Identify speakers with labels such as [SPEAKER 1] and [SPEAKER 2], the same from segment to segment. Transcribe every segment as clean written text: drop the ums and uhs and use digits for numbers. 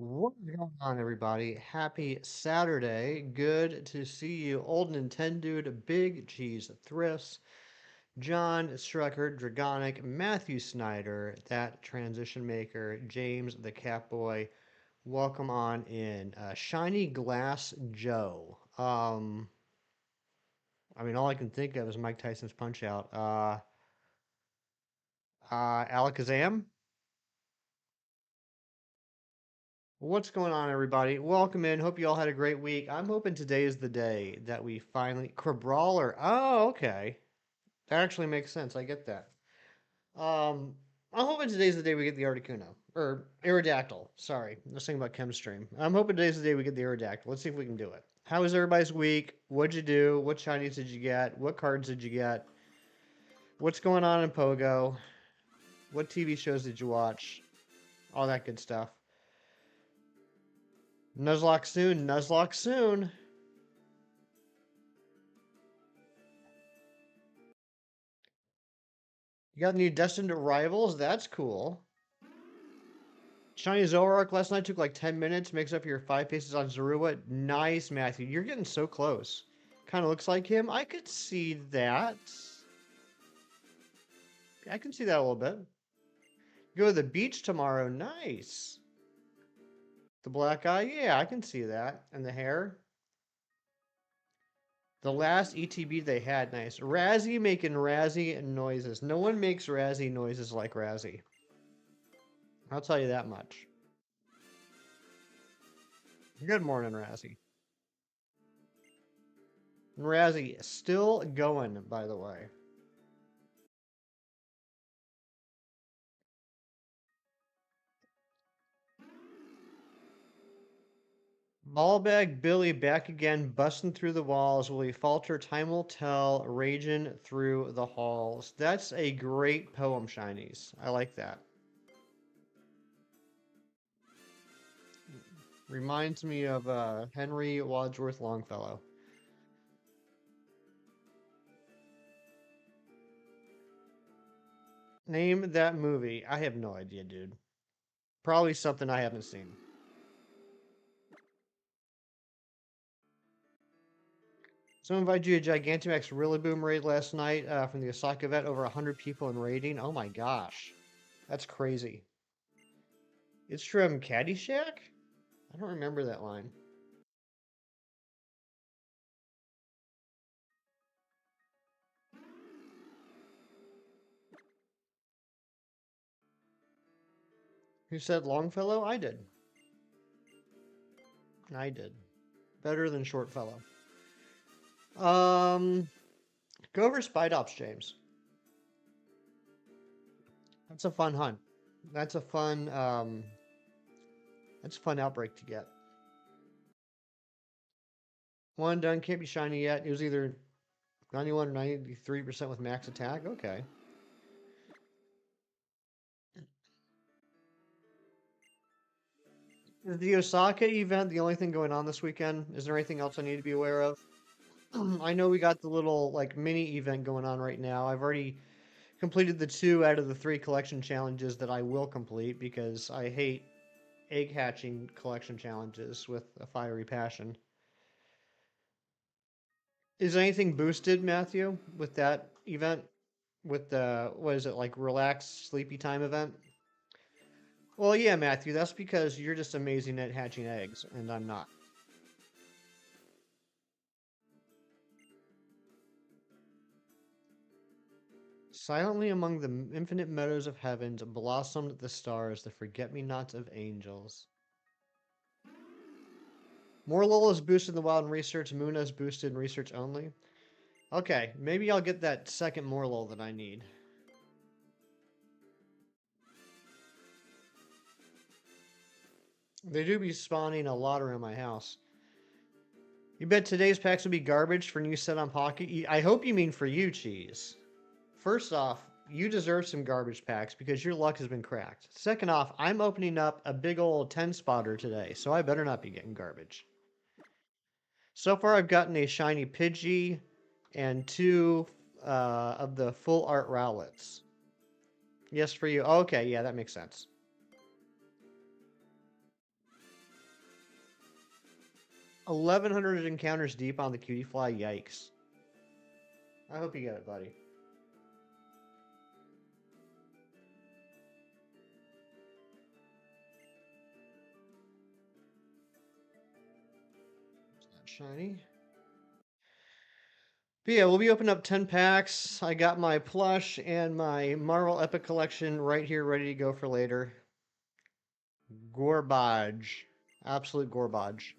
[SPEAKER 1] What's going on, everybody? Happy Saturday. Good to see you. Old Nintendo, Big Cheese Thrifts, John Strucker, Dragonic, Matthew Snyder, that transition maker, James the Catboy. Welcome on in. Shiny Glass Joe. All I can think of is Mike Tyson's Punch Out. Alakazam? What's going on, everybody? Welcome in. Hope you all had a great week. I'm hoping today is the day that we finally. Crabrawler. Oh, okay. That actually makes sense. I get that. I'm hoping today's the day we get the Articuno. Or Aerodactyl. Sorry. I was thinking about Chemstream. I'm hoping today's the day we get the Aerodactyl. Let's see if we can do it. How was everybody's week? What'd you do? What shinies did you get? What cards did you get? What's going on in Pogo? What TV shows did you watch? All that good stuff. Nuzlocke soon. Nuzlocke soon. You got new Destined Rivals? That's cool. Shiny Zoroark last night took like 10 minutes. Makes up your 5 paces on Zorua. Nice, Matthew. You're getting so close. Kind of looks like him. I could see that. I can see that a little bit. Go to the beach tomorrow. Nice. The black eye? Yeah, I can see that. And the hair? The last ETB they had. Nice. Razzie making Razzie noises. No one makes Razzie noises like Razzie. I'll tell you that much. Good morning, Razzie. Razzie still going, by the way. Ballbag Billy back again, busting through the walls. Will he falter? Time will tell. Raging through the halls. That's a great poem, Shinies. I like that. Reminds me of Henry Wadsworth Longfellow. Name that movie. I have no idea, dude. Probably something I haven't seen. Someone invited you to Gigantamax Rillaboom raid last night from the Osaka vet. Over 100 people in raiding. Oh my gosh. That's crazy. It's from Caddyshack? I don't remember that line. Who said Longfellow? I did. I did. Better than Shortfellow. Um, go over Spide Ops, James. That's a fun hunt. That's a fun that's a fun outbreak to get. One done, can't be shiny yet. It was either 91 or 93% with max attack. Okay. Is the Osaka event the only thing going on this weekend? Is there anything else I need to be aware of? I know we got the little like mini event going on right now. I've already completed the 2 out of the 3 collection challenges that I will complete because I hate egg hatching collection challenges with a fiery passion. Is anything boosted, Matthew, with that event? With the, what is it, like relax, sleepy time event? Well, yeah, Matthew, that's because you're just amazing at hatching eggs, and I'm not. Silently among the infinite meadows of heavens blossomed the stars, the forget-me-nots of angels. Morlul is boosted in the wild in research, Muna is boosted in research only. Okay, maybe I'll get that second Morlul that I need. They do be spawning a lot around my house. You bet today's packs will be garbage for new set on Pocket? I hope you mean for you, Cheese. First off, you deserve some garbage packs because your luck has been cracked. Second off, I'm opening up a big old 10 spotter today, so I better not be getting garbage. So far, I've gotten a shiny Pidgey and 2 of the full art Rowlets. Yes, for you. Okay, yeah, that makes sense. 1,100 encounters deep on the cutie fly. Yikes. I hope you get it, buddy. It's not shiny. But yeah, we'll be opening up 10 packs. I got my plush and my Marvel Epic Collection right here ready to go for later. Garbage. Absolute garbage.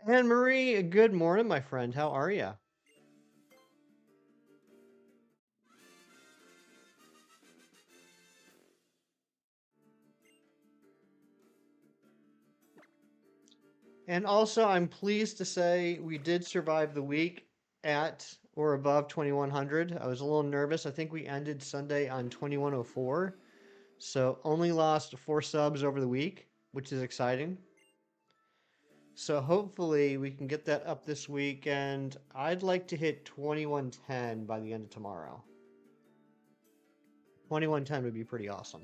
[SPEAKER 1] Anne Marie, good morning, my friend. How are you? And also, I'm pleased to say we did survive the week at or above 2100. I was a little nervous. I think we ended Sunday on 2104. So only lost 4 subs over the week, which is exciting. So hopefully we can get that up this week, and I'd like to hit 2110 by the end of tomorrow. 2110 would be pretty awesome.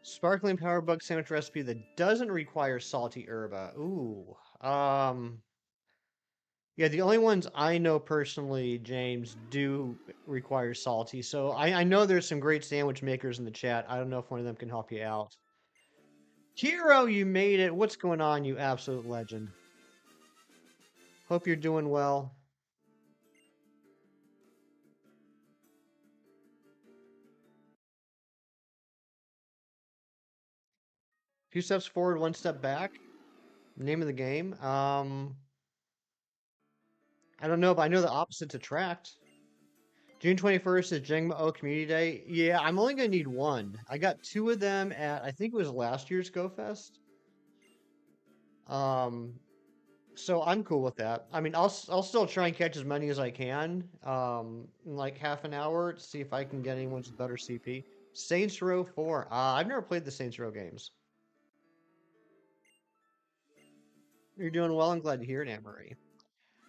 [SPEAKER 1] Sparkling power bug sandwich recipe that doesn't require salty herba. Ooh. Yeah, the only ones I know personally, James, do require salty. So I know there's some great sandwich makers in the chat. I don't know if one of them can help you out. Hero, you made it. What's going on, you absolute legend? Hope you're doing well. Few steps forward, one step back. Name of the game. I don't know, but I know the opposites attract. June 21st is Jengma-O Community Day. Yeah, I'm only gonna need one. I got 2 of them at I think it was last year's Go Fest. Um, so I'm cool with that. I mean, I'll still try and catch as many as I can. In like half an hour to see if I can get anyone with better CP. Saints Row 4. I've never played the Saints Row games. You're doing well. I'm glad to hear it, Anne Marie.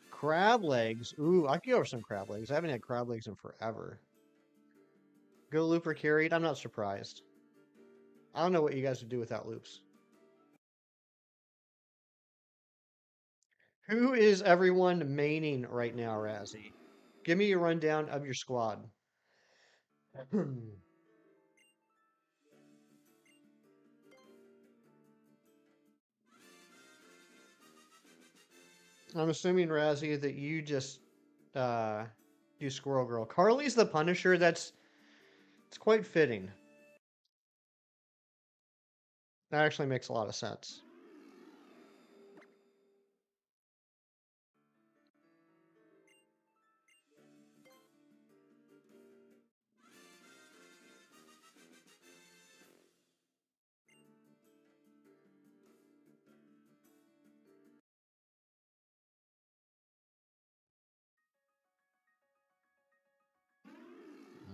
[SPEAKER 1] Crab legs. Ooh, I could go over some crab legs. I haven't had crab legs in forever. Go loop or carried. I'm not surprised. I don't know what you guys would do without loops. Who is everyone maining right now, Razzie? Give me a rundown of your squad. I'm assuming, Razzie, that you just uh, do Squirrel Girl. Carly's the Punisher. It's quite fitting. That actually makes a lot of sense.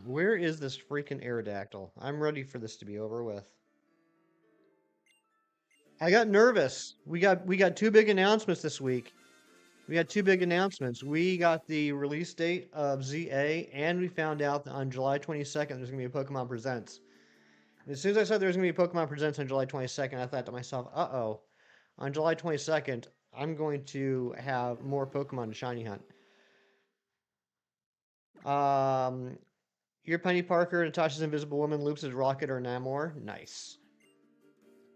[SPEAKER 1] Where is this freaking Aerodactyl? I'm ready for this to be over with. I got nervous. We got 2 big announcements this week. We got 2 big announcements. We got the release date of ZA, and we found out that on July 22nd there's gonna be a Pokemon Presents. And as soon as I said there was gonna be a Pokemon Presents on July 22nd, I thought to myself, "Uh-oh, on July 22nd, I'm going to have more Pokemon to shiny hunt." Um, your Penny Parker, Natasha's Invisible Woman, Loops' Rocket, or Namor. Nice.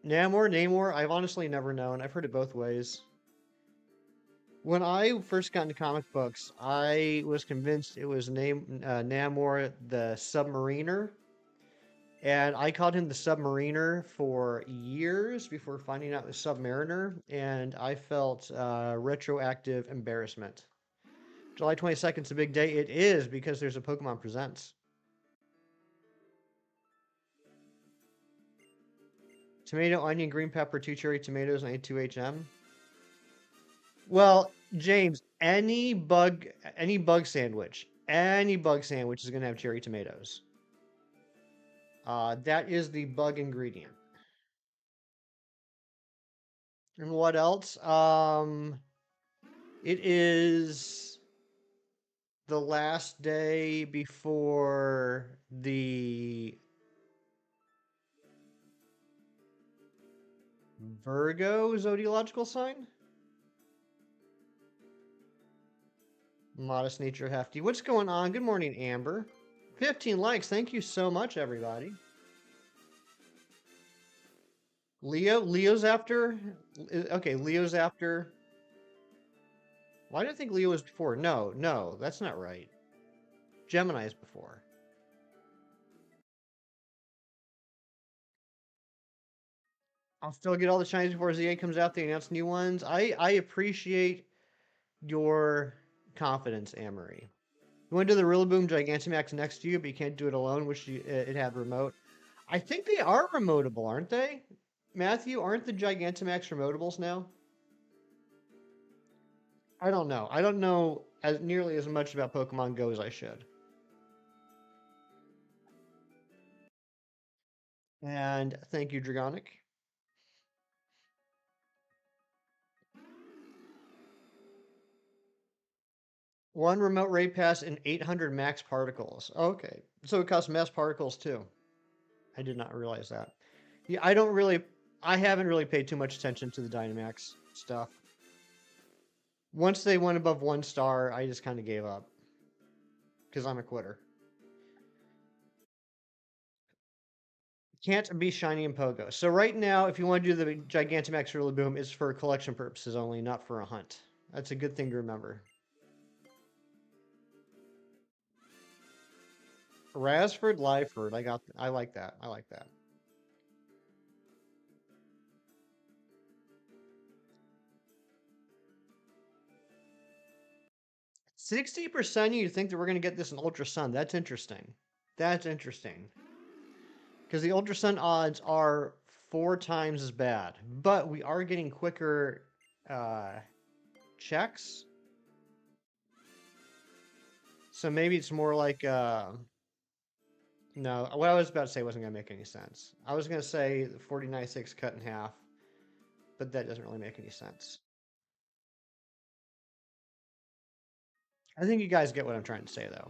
[SPEAKER 1] Namor. I've honestly never known. I've heard it both ways. When I first got into comic books, I was convinced it was Namor the Submariner, and I called him the Submariner for years before finding out it was Submariner, and I felt retroactive embarrassment. July 22nd is a big day. It is because there's a Pokemon Presents. Tomato, onion, green pepper, 2 cherry tomatoes, and a 2HM. Well, James, any bug sandwich, is gonna have cherry tomatoes. That is the bug ingredient. And what else? It is the last day before the Virgo zodiacal sign. Modest nature hefty. What's going on? Good morning, Amber. 15 likes. Thank you so much, everybody. Leo's after. Okay, Leo's after. Why do I think Leo was before? No, no, that's not right. Gemini's before. I'll still get all the shinies before Z8 comes out. They announce new ones. I appreciate your confidence, Amory. You want to do the Rillaboom Gigantamax next to you, but you can't do it alone, which it had remote. I think they are remotable, aren't they? Matthew, aren't the Gigantamax remotables now? I don't know. I don't know as nearly as much about Pokemon Go as I should. And thank you, Dragonic. One remote raid pass and 800 max particles. Okay. So it costs mass particles too. I did not realize that. Yeah, I haven't really paid too much attention to the Dynamax stuff. Once they went above 1 star, I just kind of gave up. Because I'm a quitter. Can't be shiny and pogo. So right now, if you want to do the Gigantamax Rillaboom, it's for collection purposes only, not for a hunt. That's a good thing to remember. Rasford, Lyford. I like that. I like that. 60% you think that we're going to get this in Ultra Sun. That's interesting. That's interesting. Because the Ultra Sun odds are 4 times as bad. But we are getting quicker checks. So maybe it's more like... no, what I was about to say wasn't going to make any sense. I was going to say 49.6 cut in half. But that doesn't really make any sense. I think you guys get what I'm trying to say, though.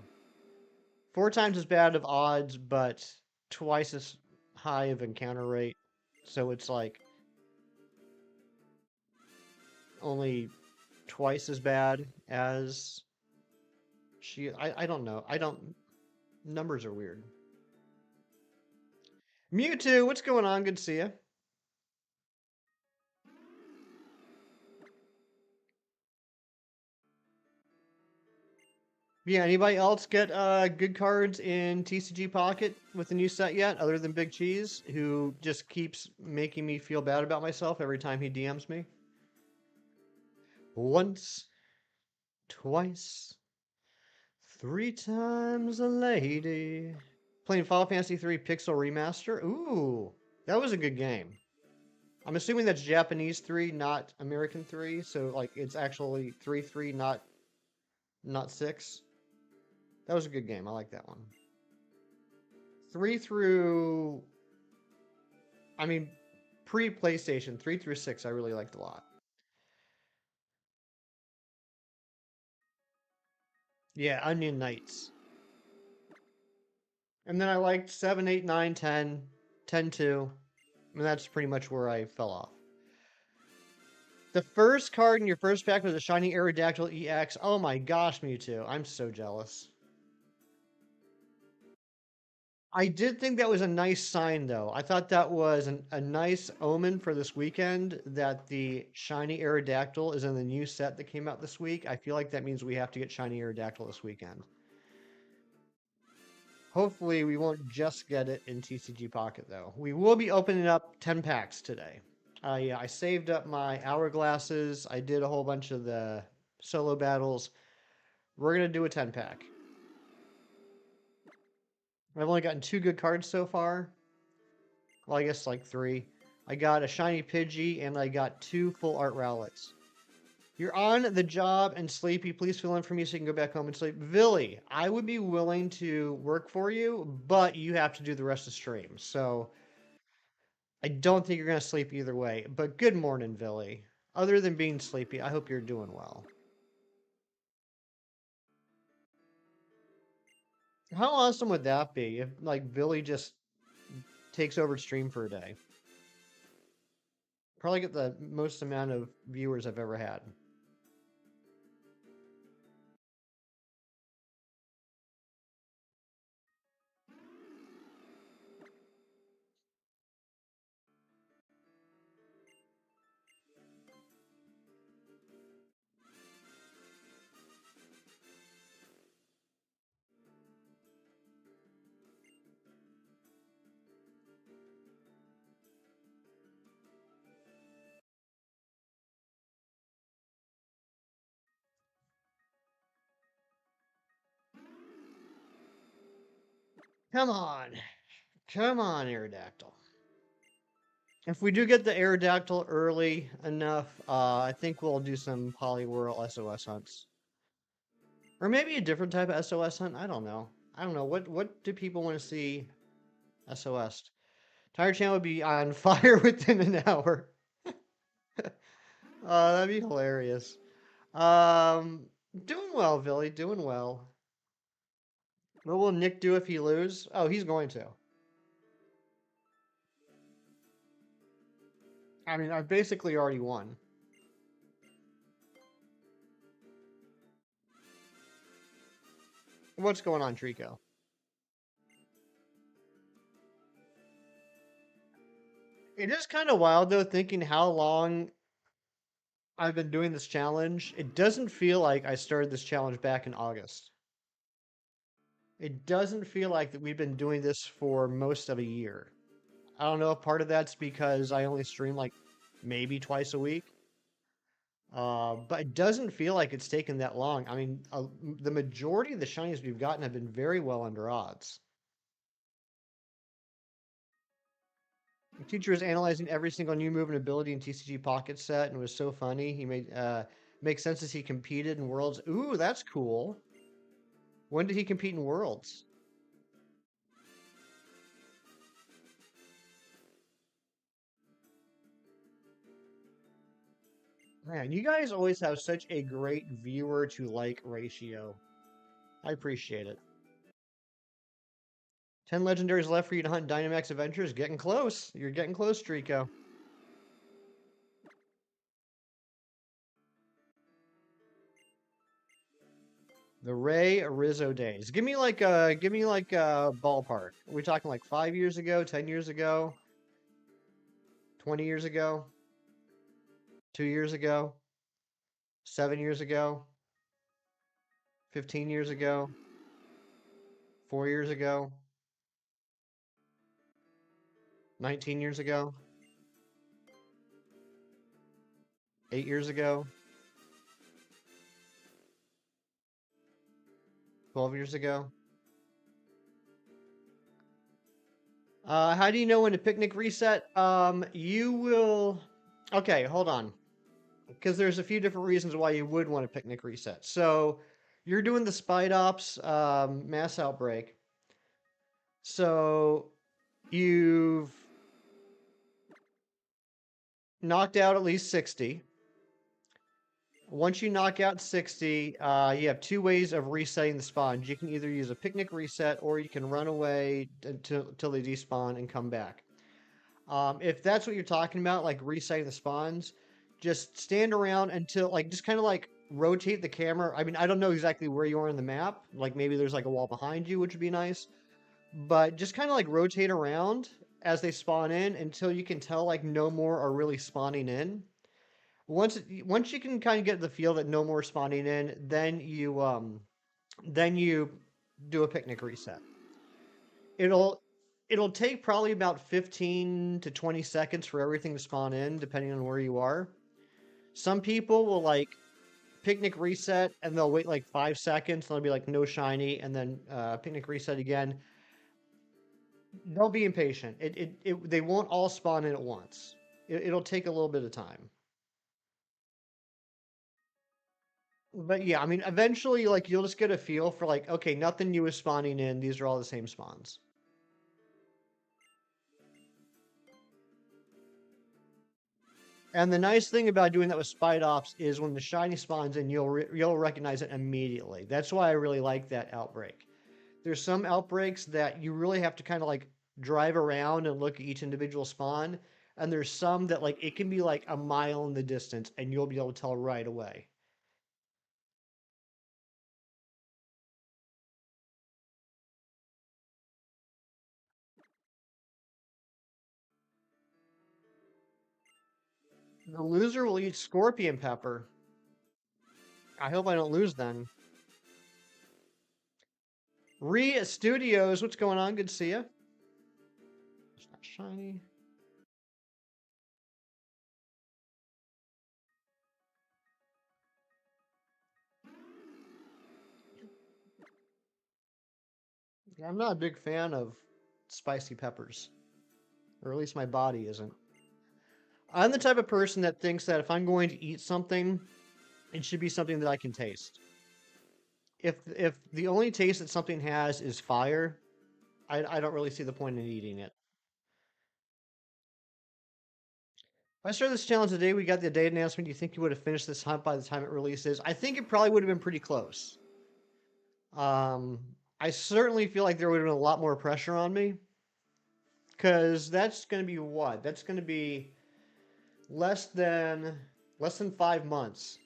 [SPEAKER 1] 4 times as bad of odds, but twice as high of encounter rate. So it's like only twice as bad as she. I don't know. I don't. Numbers are weird. Mewtwo, what's going on? Good to see you. Yeah, anybody else get good cards in TCG Pocket with the new set yet, other than Big Cheese, who just keeps making me feel bad about myself every time he DMs me? Once, twice, 3 times a lady. Playing Final Fantasy 3 Pixel Remaster. Ooh, that was a good game. I'm assuming that's Japanese 3, not American 3. So like it's actually 3-3, not 6. That was a good game. I like that one. 3 through, I mean, pre PlayStation 3 through 6, I really liked a lot. Yeah, Onion Knights. And then I liked 7, 8, 9, 10, 10 2. And that's pretty much where I fell off. The first card in your first pack was a shiny Aerodactyl EX. Oh my gosh, Mewtwo. I'm so jealous. I did think that was a nice sign, though. I thought that was a nice omen for this weekend that the shiny Aerodactyl is in the new set that came out this week. I feel like that means we have to get shiny Aerodactyl this weekend. Hopefully, we won't just get it in TCG Pocket, though. We will be opening up 10 packs today. I saved up my hourglasses. I did a whole bunch of the solo battles. We're going to do a 10 pack. I've only gotten 2 good cards so far. Well, I guess like 3. I got a shiny Pidgey and I got 2 full art Rowlets. You're on the job and sleepy. Please fill in for me so you can go back home and sleep. Villy, I would be willing to work for you, but you have to do the rest of the stream. So I don't think you're going to sleep either way. But good morning, Villy. Other than being sleepy, I hope you're doing well. How awesome would that be if, like, Villy just takes over stream for a day? Probably get the most amount of viewers I've ever had. Come on. Come on, Aerodactyl. If we do get the Aerodactyl early enough, I think we'll do some Poliwhirl SOS hunts. Or maybe a different type of SOS hunt. I don't know. I don't know. What do people want to see SOS? Tire Chan would be on fire within an hour. That'd be hilarious. Doing well, Billy. Doing well. What will Nick do if he lose? Oh, he's going to. I mean, I've basically already won. What's going on, Trico? It is kind of wild though, thinking how long I've been doing this challenge. It doesn't feel like I started this challenge back in August. It doesn't feel like that we've been doing this for most of a year. I don't know if part of that's because I only stream like maybe twice a week. But it doesn't feel like it's taken that long. I mean, the majority of the shinies we've gotten have been very well under odds. The teacher was analyzing every single new move and ability in TCG Pocket set, and it was so funny. He made makes sense as he competed in Worlds. Ooh, that's cool. When did he compete in Worlds? Man, you guys always have such a great viewer to like ratio. I appreciate it. 10 legendaries left for you to hunt Dynamax Adventures. Getting close. You're getting close, Trico. The Ray Rizzo days. Give me like a ballpark. Are we talking like 5 years ago, 10 years ago, 20 years ago, 2 years ago, 7 years ago, 15 years ago, 4 years ago, 19 years ago, 8 years ago, 12 years ago? How do you know when to picnic reset? You will. Okay, hold on. Because there's a few different reasons why you would want a picnic reset. So you're doing the Spide Ops mass outbreak. So you've knocked out at least 60. Once you knock out 60, you have two ways of resetting the spawns. You can either use a picnic reset or you can run away until they despawn and come back. If that's what you're talking about, like resetting the spawns, just stand around until, like, just kind of like rotate the camera. I mean, I don't know exactly where you are on the map. Like, maybe there's like a wall behind you, which would be nice. But just kind of like rotate around as they spawn in until you can tell, like, no more are really spawning in. Once you can kind of get the feel that no more spawning in, then you do a picnic reset. It'll it'll take probably about 15 to 20 seconds for everything to spawn in, depending on where you are. Some people will like picnic reset and they'll wait like 5 seconds. And they'll be like no shiny, and then picnic reset again. They'll be impatient. They won't all spawn in at once. It'll take a little bit of time. But yeah, I mean, eventually, like, you'll just get a feel for, like, okay, nothing new is spawning in. These are all the same spawns. And the nice thing about doing that with Spite Ops is when the shiny spawns in, you'll recognize it immediately. That's why I really like that outbreak. There's some outbreaks that you really have to kind of like drive around and look at each individual spawn, and there's some that like it can be like a mile in the distance, and you'll be able to tell right away. The loser will eat scorpion pepper. I hope I don't lose then. Re Studios, what's going on? Good to see you. It's not shiny. Yeah, I'm not a big fan of spicy peppers, or at least my body isn't. I'm the type of person that thinks that if I'm going to eat something, it should be something that I can taste. If the only taste that something has is fire, I don't really see the point in eating it. If I started this challenge today, we got the date announcement. Do you think you would have finished this hunt by the time it releases? I think it probably would have been pretty close. Um, I certainly feel like there would have been a lot more pressure on me because that's going to be what? That's going to be less than less than 5 months.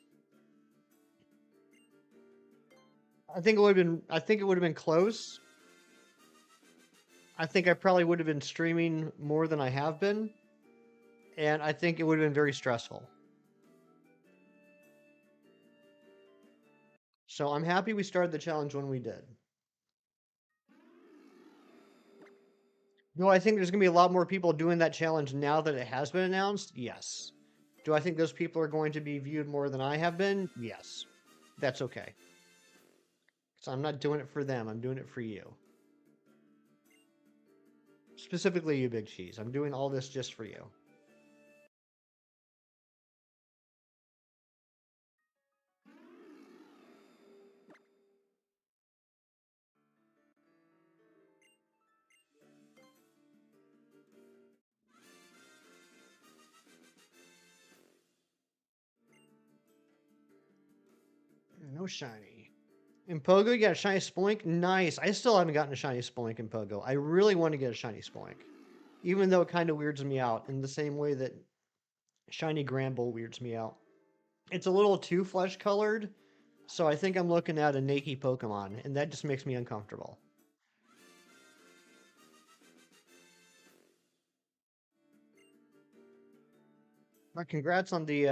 [SPEAKER 1] I think it would have been. I think it would have been close. I think I probably would have been streaming more than I have been, and I think it would have been very stressful. So I'm happy we started the challenge when we did. Do I think there's going to be a lot more people doing that challenge now that it has been announced? Yes. Do I think those people are going to be viewed more than I have been? Yes. That's okay. So I'm not doing it for them. I'm doing it for you. Specifically you, Big Cheese. I'm doing all this just for you. No shiny. In Pogo, you got a shiny Spoink? Nice. I still haven't gotten a shiny Spoink in Pogo. I really want to get a shiny Spoink. Even though it kind of weirds me out in the same way that shiny Gramble weirds me out. It's a little too flesh colored, so I think I'm looking at a naked Pokemon, and that just makes me uncomfortable. But congrats on the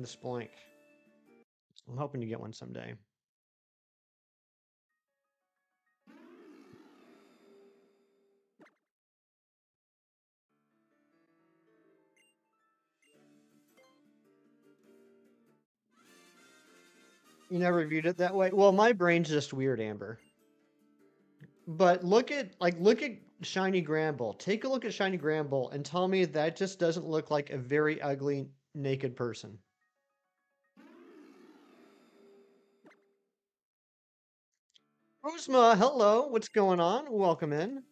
[SPEAKER 1] Spoink. I'm hoping to get one someday. You never viewed it that way? Well, my brain's just weird, Amber. But look at Shiny Gramble. Take a look at Shiny Gramble and tell me that just doesn't look like a very ugly naked person. Uzma, hello. What's going on? Welcome in.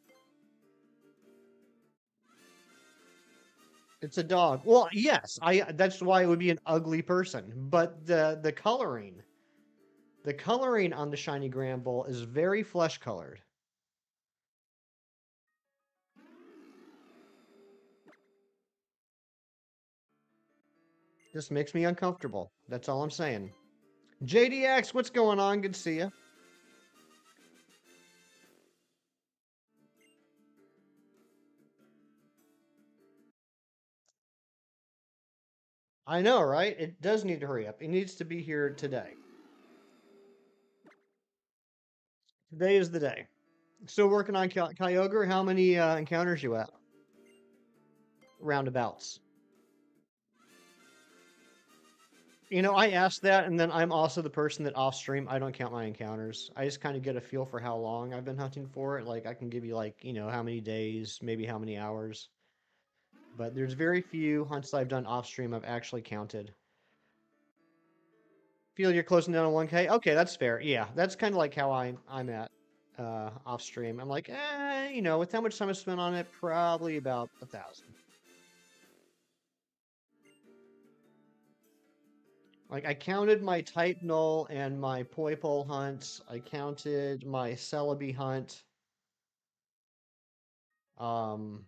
[SPEAKER 1] It's a dog. Well, yes, I that's why it would be an ugly person. But the coloring on the shiny Gramble is very flesh colored. Just makes me uncomfortable. That's all I'm saying. JDX, what's going on? Good to see you. I know, right? It does need to hurry up. It needs to be here today. Today is the day. Still working on Kyogre. How many encounters you at? Roundabouts. You know, I asked that, and then I'm also the person that off stream, I don't count my encounters. I just kind of get a feel for how long I've been hunting for it. Like, I can give you, like, you know, how many days, maybe how many hours. But there's very few hunts I've done off stream I've actually counted. Feel you're closing down on 1K? Okay, that's fair. Yeah, that's kind of like how I'm at off stream. I'm like, with how much time I spent on it, probably about 1,000. Like I counted my type null and my poi pole hunts. I counted my Celebi hunt. Um,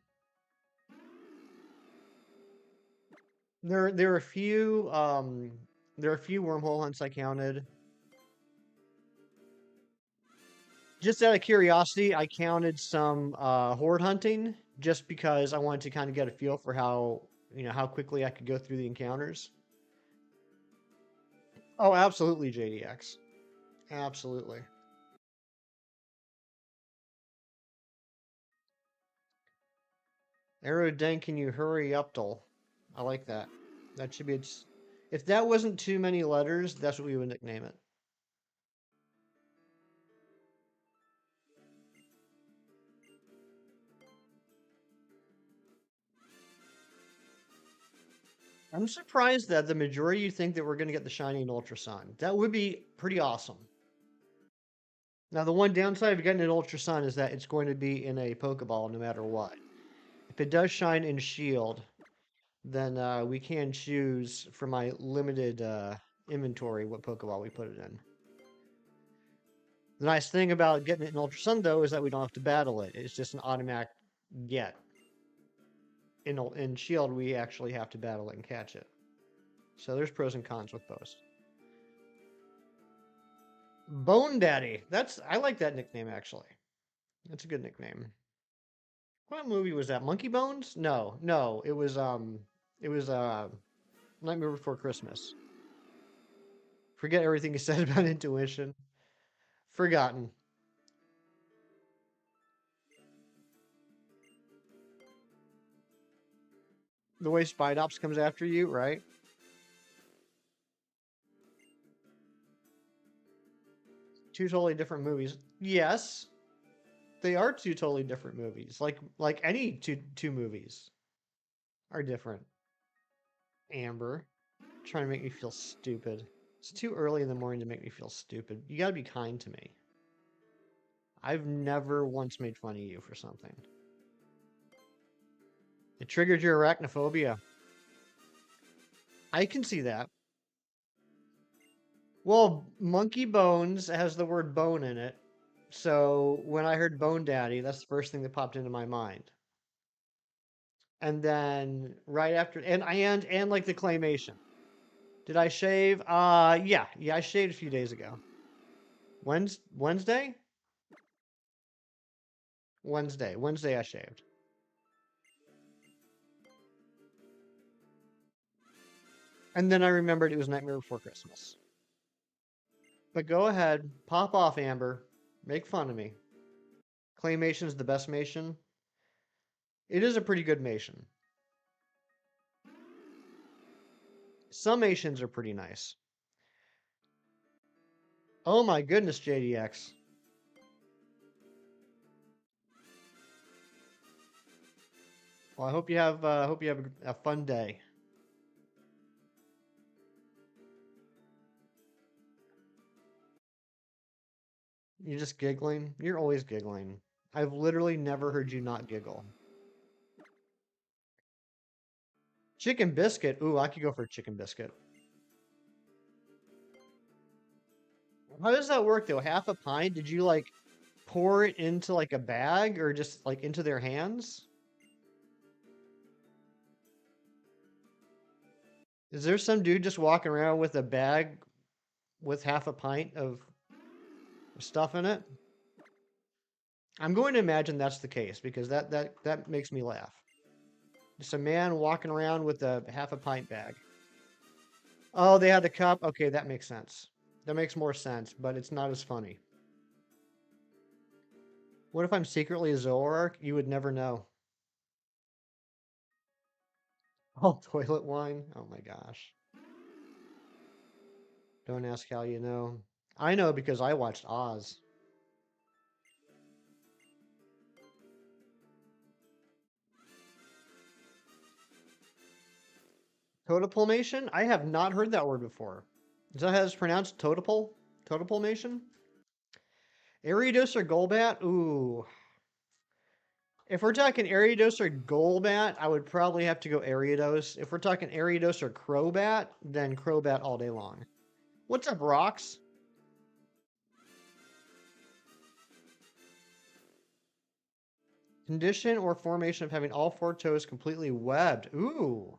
[SPEAKER 1] there are a few wormhole hunts I counted. Just out of curiosity, I counted some horde hunting just because I wanted to kind of get a feel for how quickly I could go through the encounters. Oh, absolutely, JDX. Absolutely. Aeroden, can you hurry up, Dol? I like that. That should be its. If that wasn't too many letters, that's what we would nickname it. I'm surprised that the majority you think that we're going to get the shiny and Ultra Sun. That would be pretty awesome. Now, the one downside of getting an Ultra Sun is that it's going to be in a Pokeball no matter what. If it does shine in Shield, then we can choose for my limited inventory what Pokeball we put it in. The nice thing about getting it in Ultra Sun, though, is that we don't have to battle it. It's just an automatic get. In Shield, we actually have to battle it and catch it. So there's pros and cons with both. Bone Daddy. I like that nickname actually. That's a good nickname. What movie was that? Monkey Bones? No, no. It was Nightmare Before Christmas. Forget everything you said about intuition. Forgotten. The way Spidops comes after you, right? Two totally different movies. Yes, they are two totally different movies. Like any two movies are different. Amber, trying to make me feel stupid. It's too early in the morning to make me feel stupid. You gotta be kind to me. I've never once made fun of you for something. It triggered your arachnophobia. I can see that. Well, Monkey Bones has the word bone in it. So when I heard Bone Daddy, that's the first thing that popped into my mind. And then right after, and like the claymation. Did I shave? Yeah, I shaved a few days ago. Wednesday? Wednesday I shaved. And then I remembered it was Nightmare Before Christmas. But go ahead, pop off, Amber. Make fun of me. Claymation's the best Mation. It is a pretty good Mation. Some Mations are pretty nice. Oh my goodness, JDX. Well, I hope you have a fun day. You're just giggling. You're always giggling. I've literally never heard you not giggle. Chicken biscuit. Ooh, I could go for a chicken biscuit. How does that work though? Half a pint? Did you like pour it into like a bag or just like into their hands? Is there some dude just walking around with a bag with half a pint of stuff in it? I'm going to imagine that's the case because that makes me laugh. Just a man walking around with a half a pint bag. Oh, they had the cup. Okay, that makes sense. That makes more sense, but it's not as funny. What if I'm secretly a Zoroark? You would never know. Oh, toilet wine? Oh my gosh. Don't ask how you know. I know because I watched Oz. Totapulmation? I have not heard that word before. Is that how it's pronounced? Totapole? Totapole Nation? Ariados or Golbat? Ooh. If we're talking Ariados or Golbat, I would probably have to go Ariados. If we're talking Ariados or Crobat, then Crobat all day long. What's up, Rocks? Condition or formation of having all four toes completely webbed. Ooh.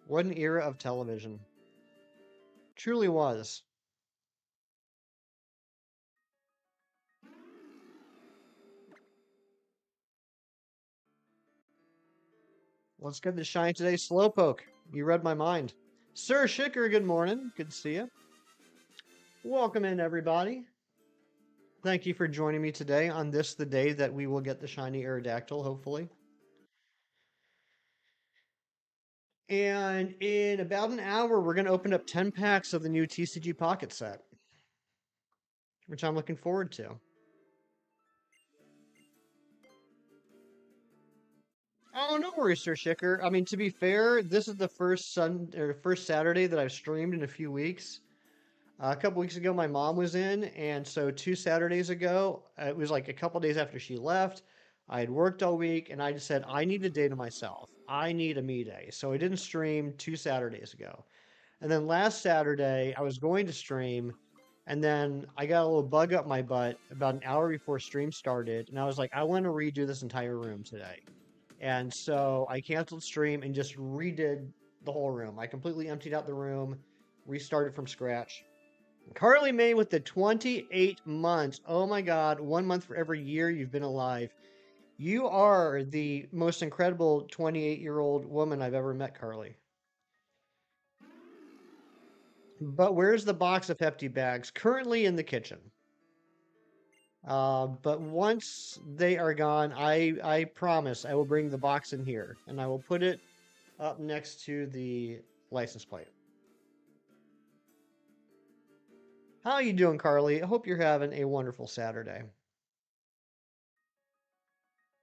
[SPEAKER 1] What an era of television. Truly was. Let's get the shine today. Slowpoke. You read my mind. Sir Shicker, good morning. Good to see you. Welcome in, everybody. Thank you for joining me today on this, the day that we will get the shiny Aerodactyl, hopefully. And in about an hour, we're going to open up 10 packs of the new TCG Pocket set, which I'm looking forward to. Oh, no worries, Sir Shicker. I mean, to be fair, this is the first Saturday that I've streamed in a few weeks. A couple weeks ago, my mom was in, and so 2 Saturdays ago, it was like a couple days after she left. I had worked all week, and I just said, I need a day to myself. I need a me day. So I didn't stream 2 Saturdays ago. And then last Saturday, I was going to stream, and then I got a little bug up my butt about an hour before stream started, and I was like, I want to redo this entire room today. And so I canceled stream and just redid the whole room. I completely emptied out the room, restarted from scratch. Carly May with the 28 months. Oh my God, 1 month for every year you've been alive. You are the most incredible 28-year-old woman I've ever met, Carly. But where's the box of Hefty bags? Currently in the kitchen. But once they are gone, I promise I will bring the box in here and I will put it up next to the license plate. How you doing, Carly? I hope you're having a wonderful Saturday.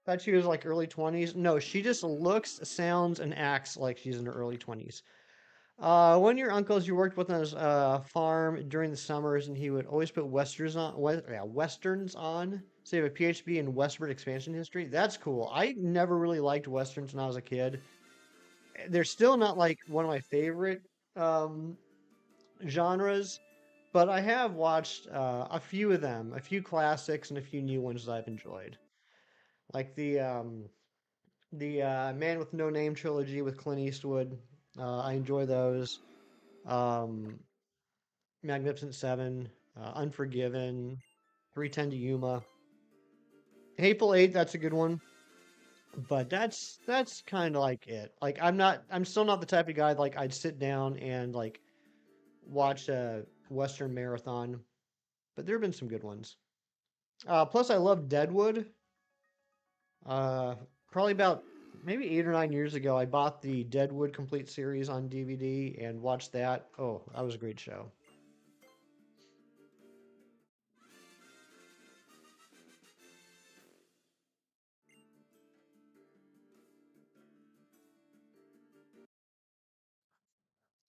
[SPEAKER 1] Thought she was like early 20s. No, she just looks, sounds, and acts like she's in her early 20s. One of your uncles you worked with on his farm during the summers, and he would always put westerns on. So you have a PhD in westward expansion history. That's cool. I never really liked westerns when I was a kid. They're still not like one of my favorite um, genres, but I have watched a few of them, a few classics, and a few new ones that I've enjoyed, like the Man with No Name trilogy with Clint Eastwood. I enjoy those. Um, Magnificent Seven, Unforgiven, 310 to Yuma, Hateful Eight. That's a good one, but that's kind of like it. Like I'm still not the type of guy like I'd sit down and like watch a Western marathon, but there have been some good ones. Plus, I love Deadwood. Uh, Probably about maybe 8 or 9 years ago, I bought the Deadwood complete series on DVD and watched that. Oh, that was a great show.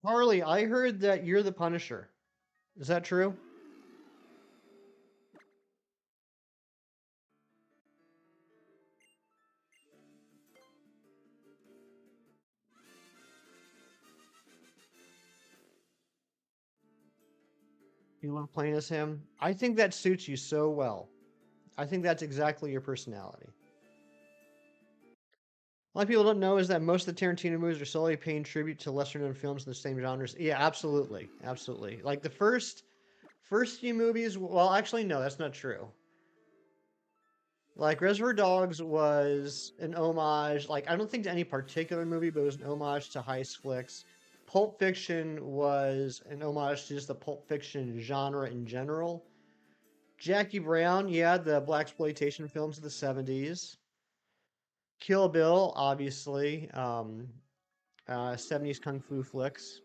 [SPEAKER 1] Harley, I heard that you're the Punisher. Is that true? You love playing as him? I think that suits you so well. I think that's exactly your personality. A lot of people don't know is that most of the Tarantino movies are solely paying tribute to lesser known films in the same genres. Yeah, absolutely. Absolutely. Like the first few movies, well, actually no, that's not true. Like Reservoir Dogs was an homage, like I don't think to any particular movie, but it was an homage to heist flicks. Pulp Fiction was an homage to just the Pulp Fiction genre in general. Jackie Brown, yeah, the black exploitation films of the 70s. Kill Bill, obviously, 70s kung fu flicks.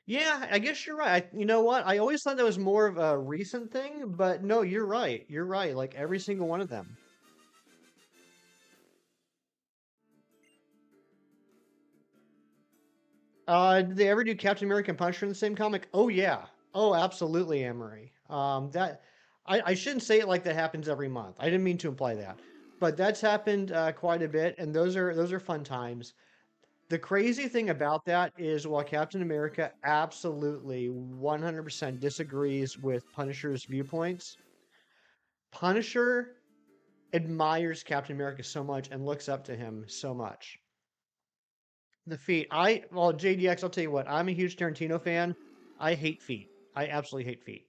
[SPEAKER 1] Yeah, I guess you're right. You know what? I always thought that was more of a recent thing, but no, you're right. You're right. Like every single one of them. Did they ever do Captain America and Punisher in the same comic? Oh yeah. Oh, absolutely, Amory. That I shouldn't say it like that happens every month. I didn't mean to imply that, but that's happened quite a bit, and those are fun times. The crazy thing about that is, while Captain America absolutely 100% disagrees with Punisher's viewpoints, Punisher admires Captain America so much and looks up to him so much. The feet. Well, JDX, I'll tell you what, I'm a huge Tarantino fan. I hate feet. I absolutely hate feet.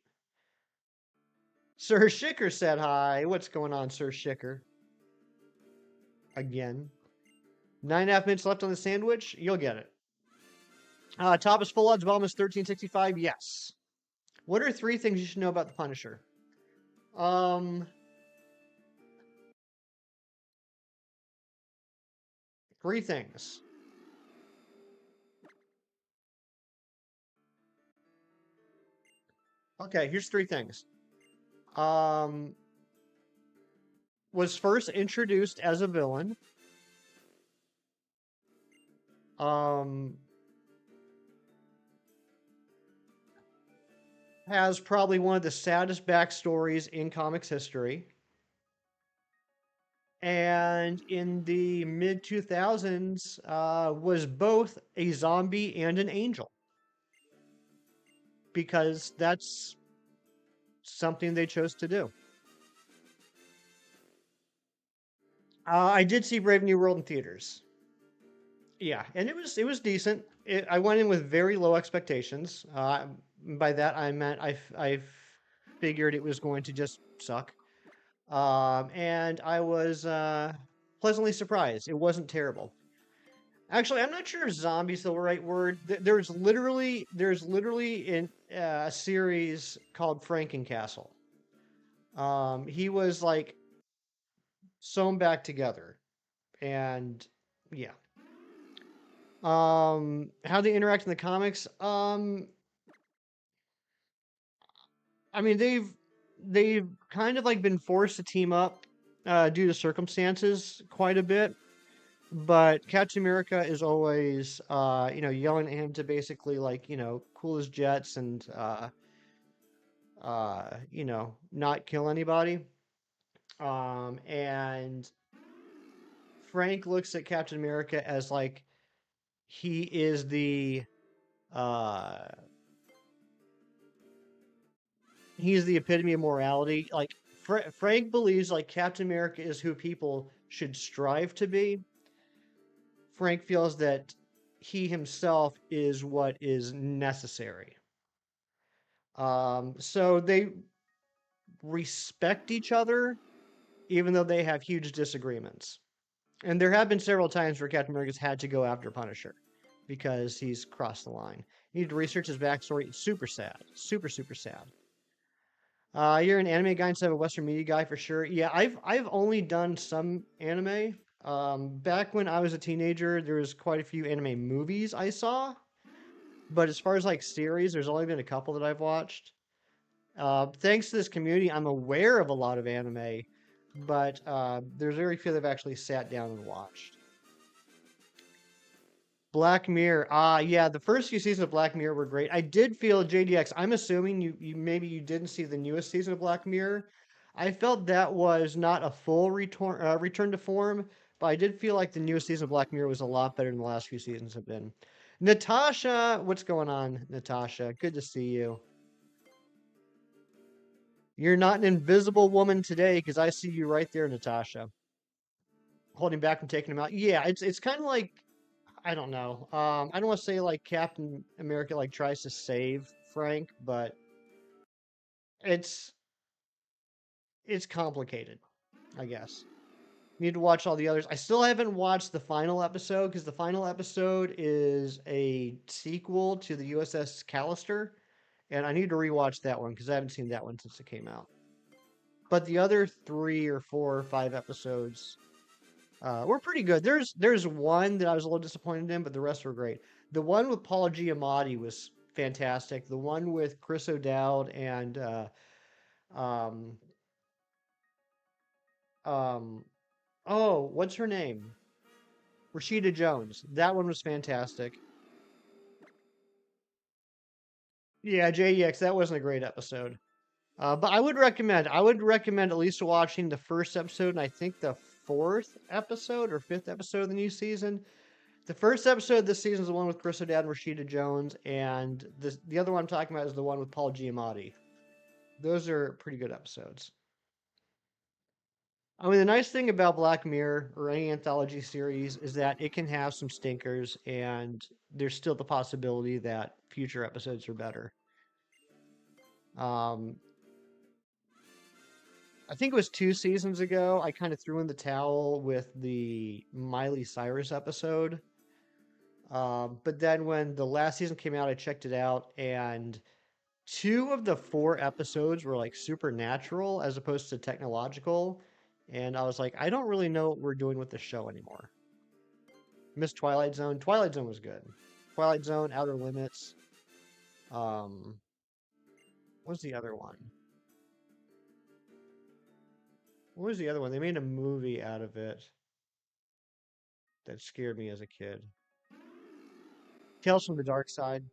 [SPEAKER 1] Sir Shicker said hi. What's going on, Sir Shicker? Again. 9.5 minutes left on the sandwich. You'll get it. Top is full odds. Bottom is 1365. Yes. What are three things you should know about the Punisher? Um, Three things. Okay, here's three things. Um, was first introduced as a villain. Um, has probably one of the saddest backstories in comics history. And in the mid 2000s, was both a zombie and an angel because that's something they chose to do. I did see Brave New World in theaters. Yeah, and it was decent. I went in with very low expectations. By that I meant I figured it was going to just suck. And I was pleasantly surprised. It wasn't terrible. Actually, I'm not sure if zombie's the right word. There's literally in a series called Frankencastle. He was like sewn back together, and yeah. How they interact in the comics? I mean they've kind of like been forced to team up due to circumstances quite a bit. But Captain America is always, yelling at him to basically like, cool his jets and, not kill anybody. And Frank looks at Captain America as like he is uh, he's the epitome of morality. Like Frank believes like Captain America is who people should strive to be. Frank feels that he himself is what is necessary. So they respect each other, even though they have huge disagreements. And there have been several times where Captain America's had to go after Punisher because he's crossed the line. You need to research his backstory. It's super sad. Super, super sad. You're an anime guy instead of a Western media guy for sure. Yeah, I've only done some anime. Back when I was a teenager, there was quite a few anime movies I saw. But as far as like series, there's only been a couple that I've watched. Thanks to this community, I'm aware of a lot of anime, but there's very few that I've actually sat down and watched. Black Mirror. Yeah, the first few seasons of Black Mirror were great. I did feel JDX. I'm assuming you maybe you didn't see the newest season of Black Mirror. I felt that was not a full return to form, but I did feel like the newest season of Black Mirror was a lot better than the last few seasons have been. Natasha, what's going on, Natasha? Good to see you. You're not an invisible woman today because I see you right there, Natasha. Holding back from taking him out. Yeah, it's kind of like I don't know. I don't want to say like Captain America like tries to save Frank, but it's it's complicated, I guess. Need to watch all the others. I still haven't watched the final episode because the final episode is a sequel to the USS Callister, and I need to rewatch that one because I haven't seen that one since it came out. But the other three or four or five episodes were pretty good. There's one that I was a little disappointed in, but the rest were great. The one with Paul Giamatti was fantastic. The one with Chris O'Dowd and um, um, what's her name? Rashida Jones. That one was fantastic. Yeah, JEX, that wasn't a great episode. But I would recommend at least watching the first episode and I think the fourth episode or fifth episode of the new season. The first episode of this season is the one with Chris O'Dowd and Rashida Jones, and the other one I'm talking about is the one with Paul Giamatti. Those are pretty good episodes. I mean, the nice thing about Black Mirror or any anthology series is that it can have some stinkers, and there's still the possibility that future episodes are better. Um, I think it was 2 seasons ago, I kind of threw in the towel with the Miley Cyrus episode. But then when the last season came out, I checked it out, and two of the four episodes were like supernatural as opposed to technological. And I was like, I don't really know what we're doing with the show anymore. Miss Twilight Zone. Twilight Zone was good. Twilight Zone, Outer Limits. Um, what was the other one? What was the other one? They made a movie out of it that scared me as a kid. Tales from the Dark Side.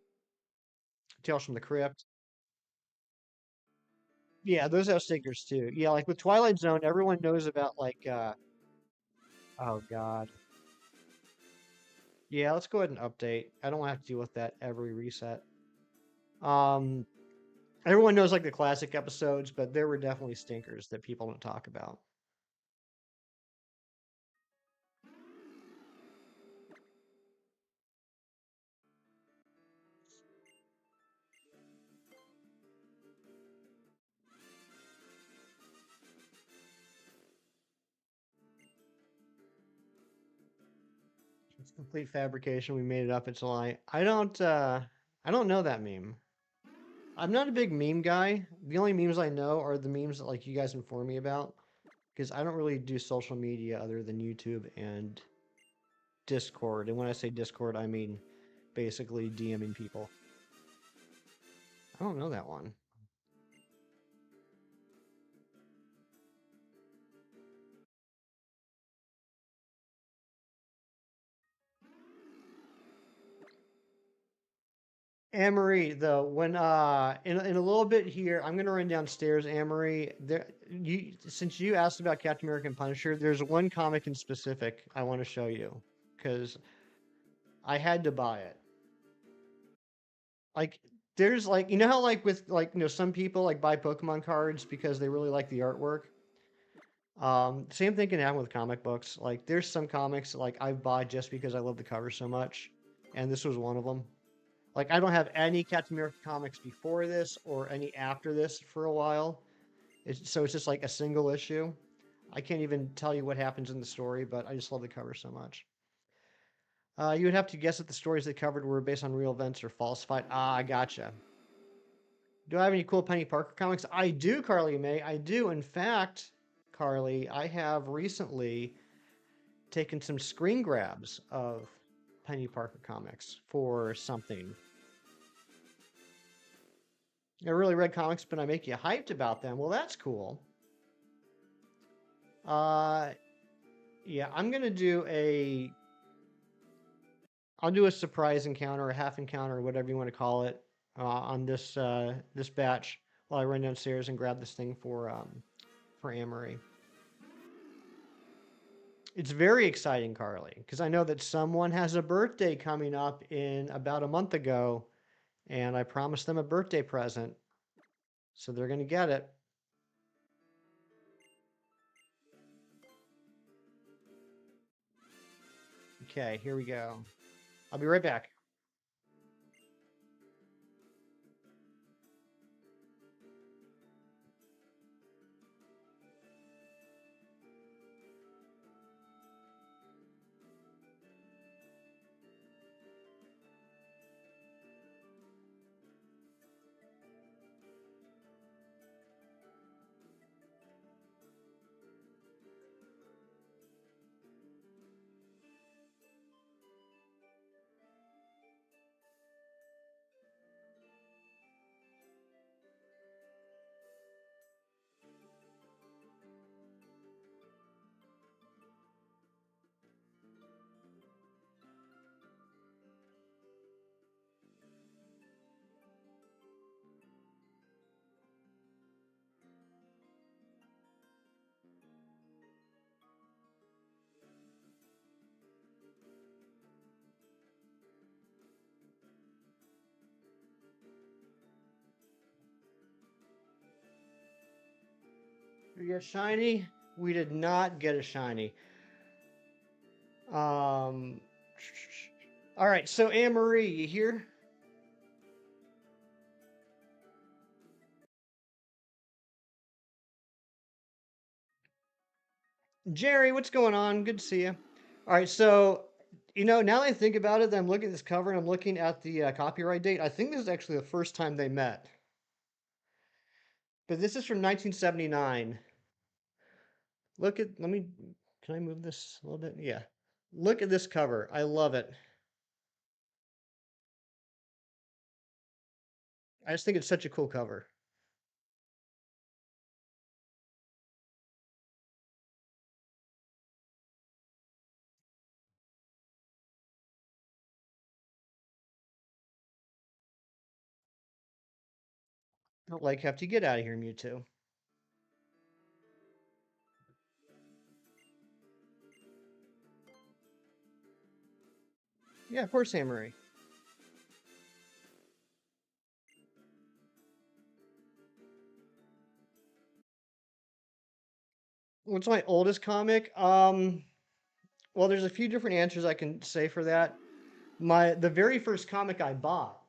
[SPEAKER 1] Tales from the Crypt. Yeah, those have stickers too. Yeah, like with Twilight Zone, everyone knows about like oh god. Yeah, let's go ahead and update. I don't want to have to deal with that every reset. Um Everyone knows like the classic episodes, but there were definitely stinkers that people don't talk about. It's complete fabrication. We made it up. It's a lie. I don't know that meme. I'm not a big meme guy. The only memes I know are the memes that like you guys inform me about because I don't really do social media other than YouTube and Discord. And when I say Discord, I mean basically DMing people. I don't know that one. Amory, though, when in a little bit here, I'm gonna run downstairs, Amory. There you since you asked about Captain America and Punisher, there's one comic in specific I want to show you because I had to buy it. Like there's like you know how like with like some people like buy Pokemon cards because they really like the artwork. Same thing can happen with comic books. Like there's some comics like I bought just because I love the cover so much, and this was one of them. Like I don't have any Captain America comics before this or any after this for a while. So it's just like a single issue. I can't even tell you what happens in the story, but I just love the cover so much. You would have to guess that the stories they covered were based on real events or falsified. Ah, I gotcha. Do I have any cool Penny Parker comics? I do, Carly May. I do. In fact, Carly, I have recently taken some screen grabs of Penny Parker comics for something. I really read comics, but I make you hyped about them. Well, that's cool. Uh, yeah, I'll do a surprise encounter, a half encounter, or whatever you want to call it, on this batch while I run downstairs and grab this thing for Amory. It's very exciting, Carly, because I know that someone has a birthday coming up in about a month ago, and I promised them a birthday present, so they're gonna get it. Okay, here we go. I'll be right back. Did we get shiny? We did not get a shiny. Um. All right. So Anne Marie, you here? Jerry, what's going on? Good to see you. All right. So, now that I think about it, I'm looking at this cover and I'm looking at the copyright date. I think this is actually the first time they met. But this is from 1979. Can I move this a little bit? Yeah. Look at this cover. I love it. I just think it's such a cool cover. Don't like Hefty. Get out of here, Mewtwo. Yeah, of course, Samurai. What's my oldest comic? Well, there's a few different answers I can say for that. The very first comic I bought,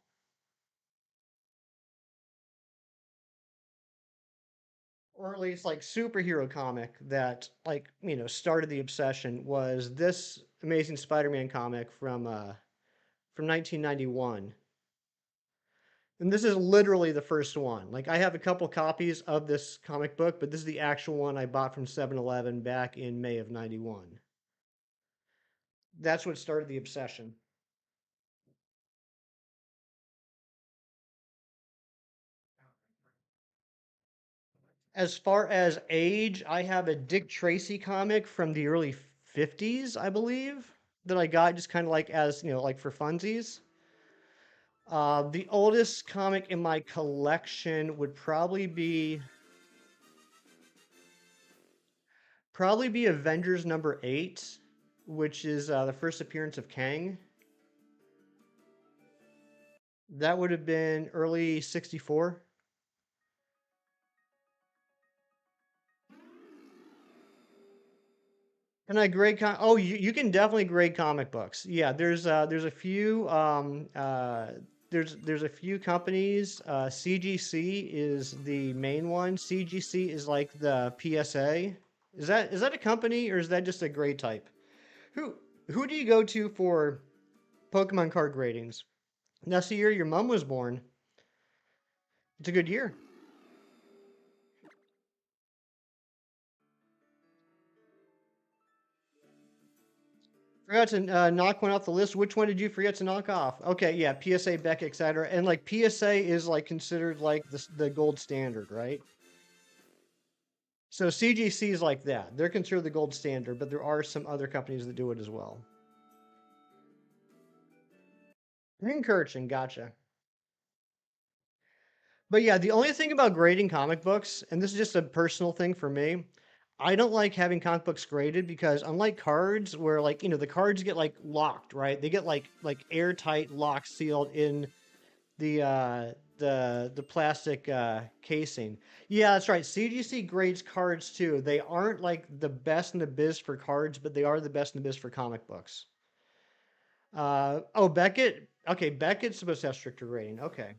[SPEAKER 1] or at least like superhero comic that started the obsession, was this Amazing Spider-Man comic from 1991. And this is literally the first one. Like I have a couple copies of this comic book, but this is the actual one I bought from 7-Eleven back in May of 91. That's what started the obsession. As far as age, I have a Dick Tracy comic from the early 50s, I believe, that I got just kind of like as, like for funsies. The oldest comic in my collection would probably be Avengers number 8, which is the first appearance of Kang. That would have been early 64. Can I grade oh, you can definitely grade comic books. Yeah, there's a few there's a few companies. CGC is the main one. CGC is like the PSA. Is that a company or is that just a grade type? Who who do you go to for Pokemon card gradings? That's the year your mom was born. It's a good year. Forgot to knock one off the list. Which one did you forget to knock off? Okay, yeah, PSA, Beck, etc. And like PSA is like considered like the gold standard, right? So CGC is like that. They're considered the gold standard, but there are some other companies that do it as well. Encouraging, gotcha. But yeah, the only thing about grading comic books, and this is just a personal thing for me, I don't like having comic books graded because unlike cards, where like the cards get like locked, right? They get like airtight, locked, sealed in the plastic casing. Yeah, that's right. CGC grades cards too. They aren't like the best in the biz for cards, but they are the best in the biz for comic books. Oh, Beckett. Okay, Beckett's supposed to have stricter grading. Okay.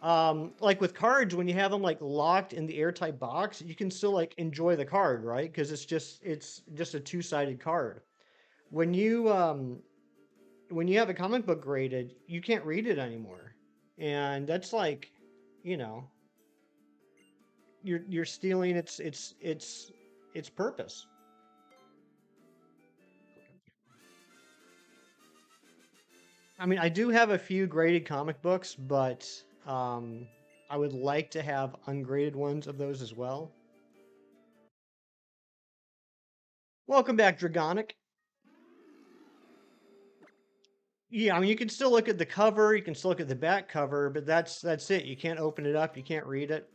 [SPEAKER 1] Like with cards, when you have them like locked in the airtight box, you can still like enjoy the card, right? Because it's just a two-sided card. When you when you have a comic book graded, you can't read it anymore, and that's like, you know, you're stealing its purpose. I mean, I do have a few graded comic books, but I would like to have ungraded ones of those as well. Welcome back, Dragonic. Yeah, I mean, you can still look at the cover, you can still look at the back cover, but that's it. You can't open it up, you can't read it.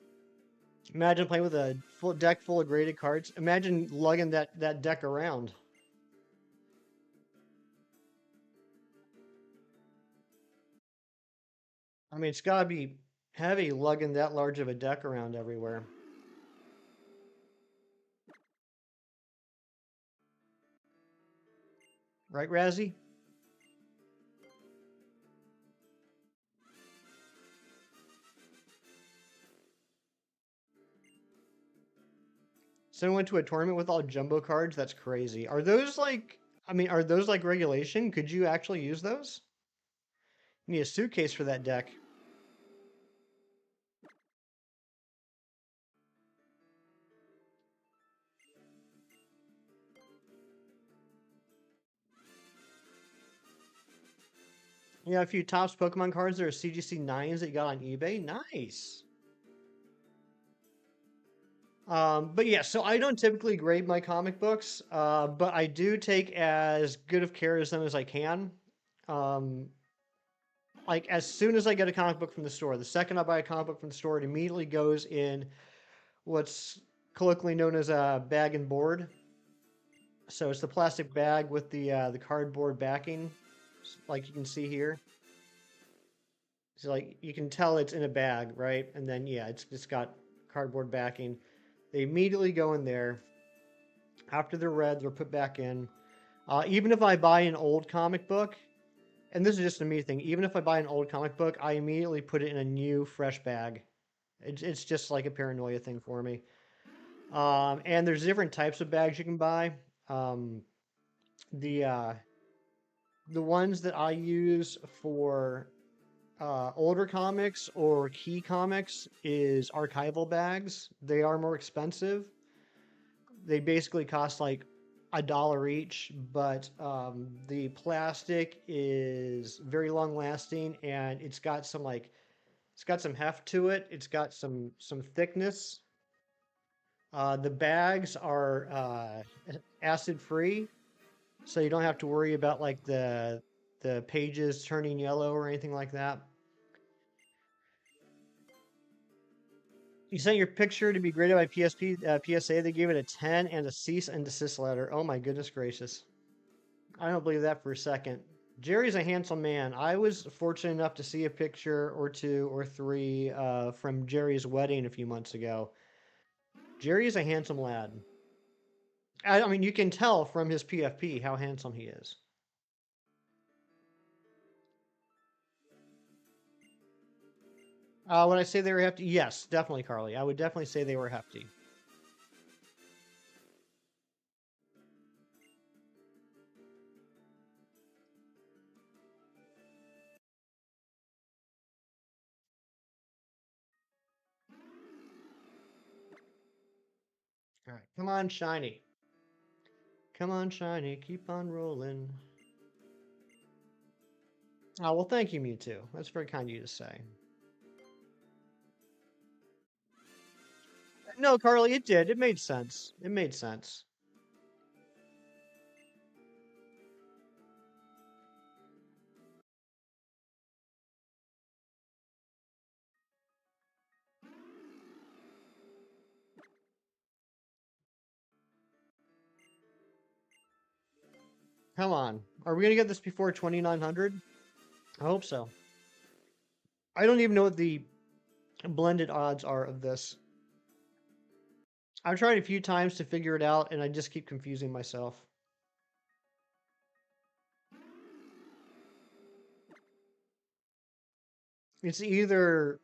[SPEAKER 1] Imagine playing with a full deck full of graded cards. Imagine lugging that deck around. I mean, it's gotta be heavy lugging that large of a deck around everywhere. Right, Razzie? Someone went to a tournament with all jumbo cards? That's crazy. Are those like, I mean, are those like regulation? Could you actually use those? You need a suitcase for that deck. Yeah, a few Topps Pokemon cards. There are CGC 9s that you got on eBay. Nice. But yeah, so I don't typically grade my comic books, but I do take as good of care of them as I can. Um, like as soon as I get a comic book from the store, the second I buy a comic book from the store, it immediately goes in what's colloquially known as a bag and board. So it's the plastic bag with the cardboard backing, like you can see here. So like you can tell it's in a bag, right? And then yeah, it's just got cardboard backing. They immediately go in there. After they're read, they're put back in. Even if I buy an old comic book, and this is just a me thing, even if I buy an old comic book, I immediately put it in a new, fresh bag. It's just like a paranoia thing for me. And there's different types of bags you can buy. Um, the uh, the ones that I use for older comics or key comics is archival bags. They are more expensive. They basically cost like $1 each, but the plastic is very long lasting and it's got some heft to it. It's got some thickness. The bags are acid free, so you don't have to worry about like the pages turning yellow or anything like that. You sent your picture to be graded by PSA. They gave it a 10 and a cease and desist letter. Oh my goodness gracious. I don't believe that for a second. Jerry's a handsome man. I was fortunate enough to see a picture or two or three from Jerry's wedding a few months ago. Jerry is a handsome lad. I mean, you can tell from his PFP how handsome he is. Would I say they were hefty? Yes, definitely, Carly. I would definitely say they were hefty. All right, come on, shiny. Come on, shiny. Keep on rolling. Oh, well, thank you, Mewtwo. That's very kind of you to say. No, Carly, it did. It made sense. It made sense. Come on. Are we going to get this before 2,900? I hope so. I don't even know what the blended odds are of this. I've tried a few times to figure it out, and I just keep confusing myself. It's either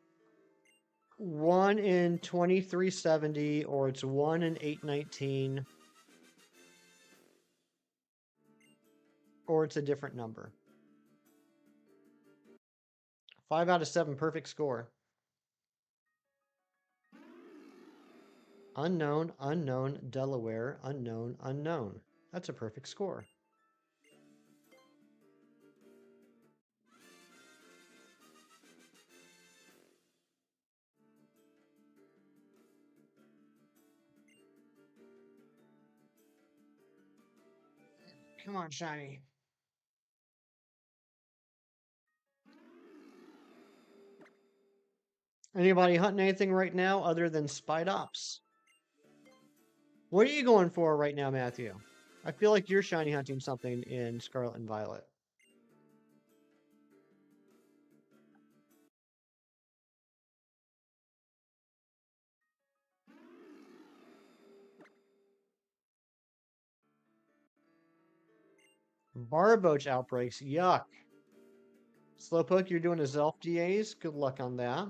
[SPEAKER 1] 1 in 2370 or it's 1 in 819 or it's a different number. 5 out of 7, perfect score. Unknown, unknown, Delaware, unknown, unknown. That's a perfect score. Come on, shiny. Anybody hunting anything right now other than Spidops? What are you going for right now, Matthew? I feel like you're shiny hunting something in Scarlet and Violet. Barboach outbreaks. Yuck. Slowpoke, you're doing a Zelf DAs. Good luck on that.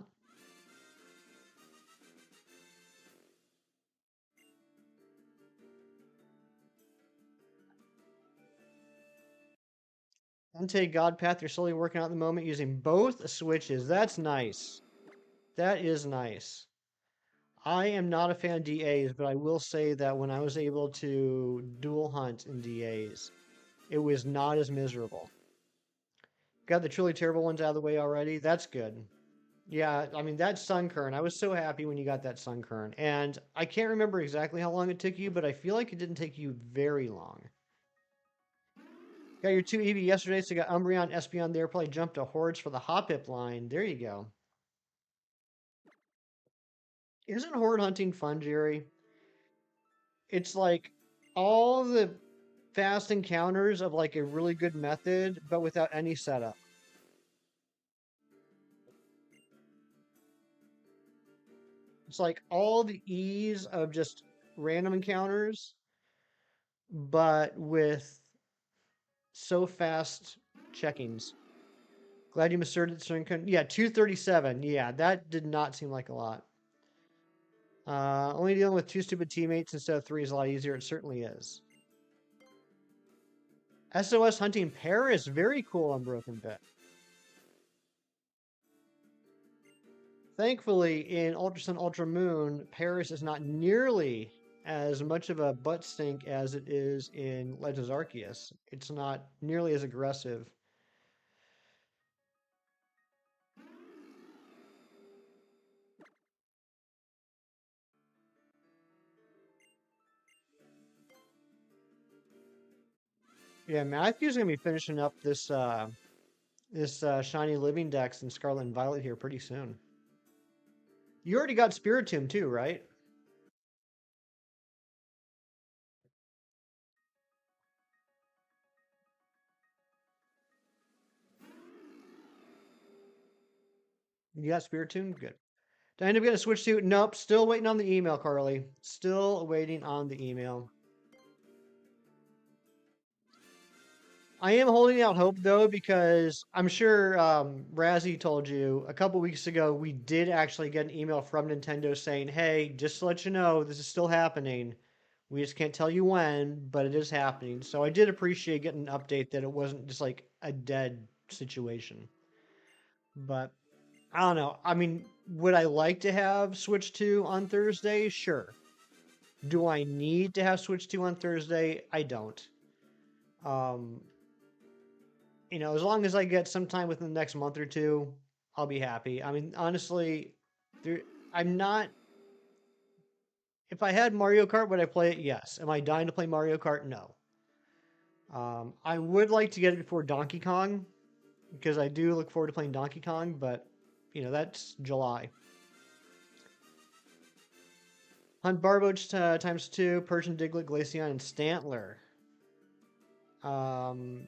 [SPEAKER 1] Untamed Godpath, you're slowly working out at the moment using both switches. That's nice. That is nice. I am not a fan of DAs, but I will say that when I was able to dual hunt in DAs, it was not as miserable. Got the truly terrible ones out of the way already. That's good. Yeah, I mean, that Sunkern, I was so happy when you got that Sunkern. And I can't remember exactly how long it took you, but I feel like it didn't take you very long. Got your 2 EV yesterday, so you got Umbreon, Espeon there. Probably jumped to Hordes for the Hoppip line. There you go. Isn't Horde hunting fun, Jerry? It's like all the fast encounters of like a really good method, but without any setup. It's like all the ease of just random encounters, but with so fast checkings. Glad you asserted certain. Yeah, 237. Yeah, that did not seem like a lot. Only dealing with 2 stupid teammates instead of 3 is a lot easier. It certainly is. SOS hunting Paris. Very cool on Broken Bit. Thankfully, in Ultra Sun, Ultra Moon, Paris is not nearly as much of a butt stink as it is in Legends Arceus. It's not nearly as aggressive. Yeah, Matthew's gonna be finishing up this shiny living dex in Scarlet and Violet here pretty soon. You already got Spiritomb too, right? You got Spiritomb? Good. Did I end up getting a Switch to? Nope. Still waiting on the email, Carly. Still waiting on the email. I am holding out hope though, because I'm sure Razzie told you a couple weeks ago we did actually get an email from Nintendo saying, "Hey, just to let you know, this is still happening. We just can't tell you when, but it is happening." So I did appreciate getting an update that it wasn't just like a dead situation. But I don't know. I mean, would I like to have Switch 2 on Thursday? Sure. Do I need to have Switch 2 on Thursday? I don't. Um, as long as I get some time within the next month or two, I'll be happy. I mean, honestly, there, I'm not. If I had Mario Kart, would I play it? Yes. Am I dying to play Mario Kart? No. I would like to get it before Donkey Kong because I do look forward to playing Donkey Kong, but that's July. Hunt Barboach times 2, Persian Diglett, Glaceon, and Stantler. Um,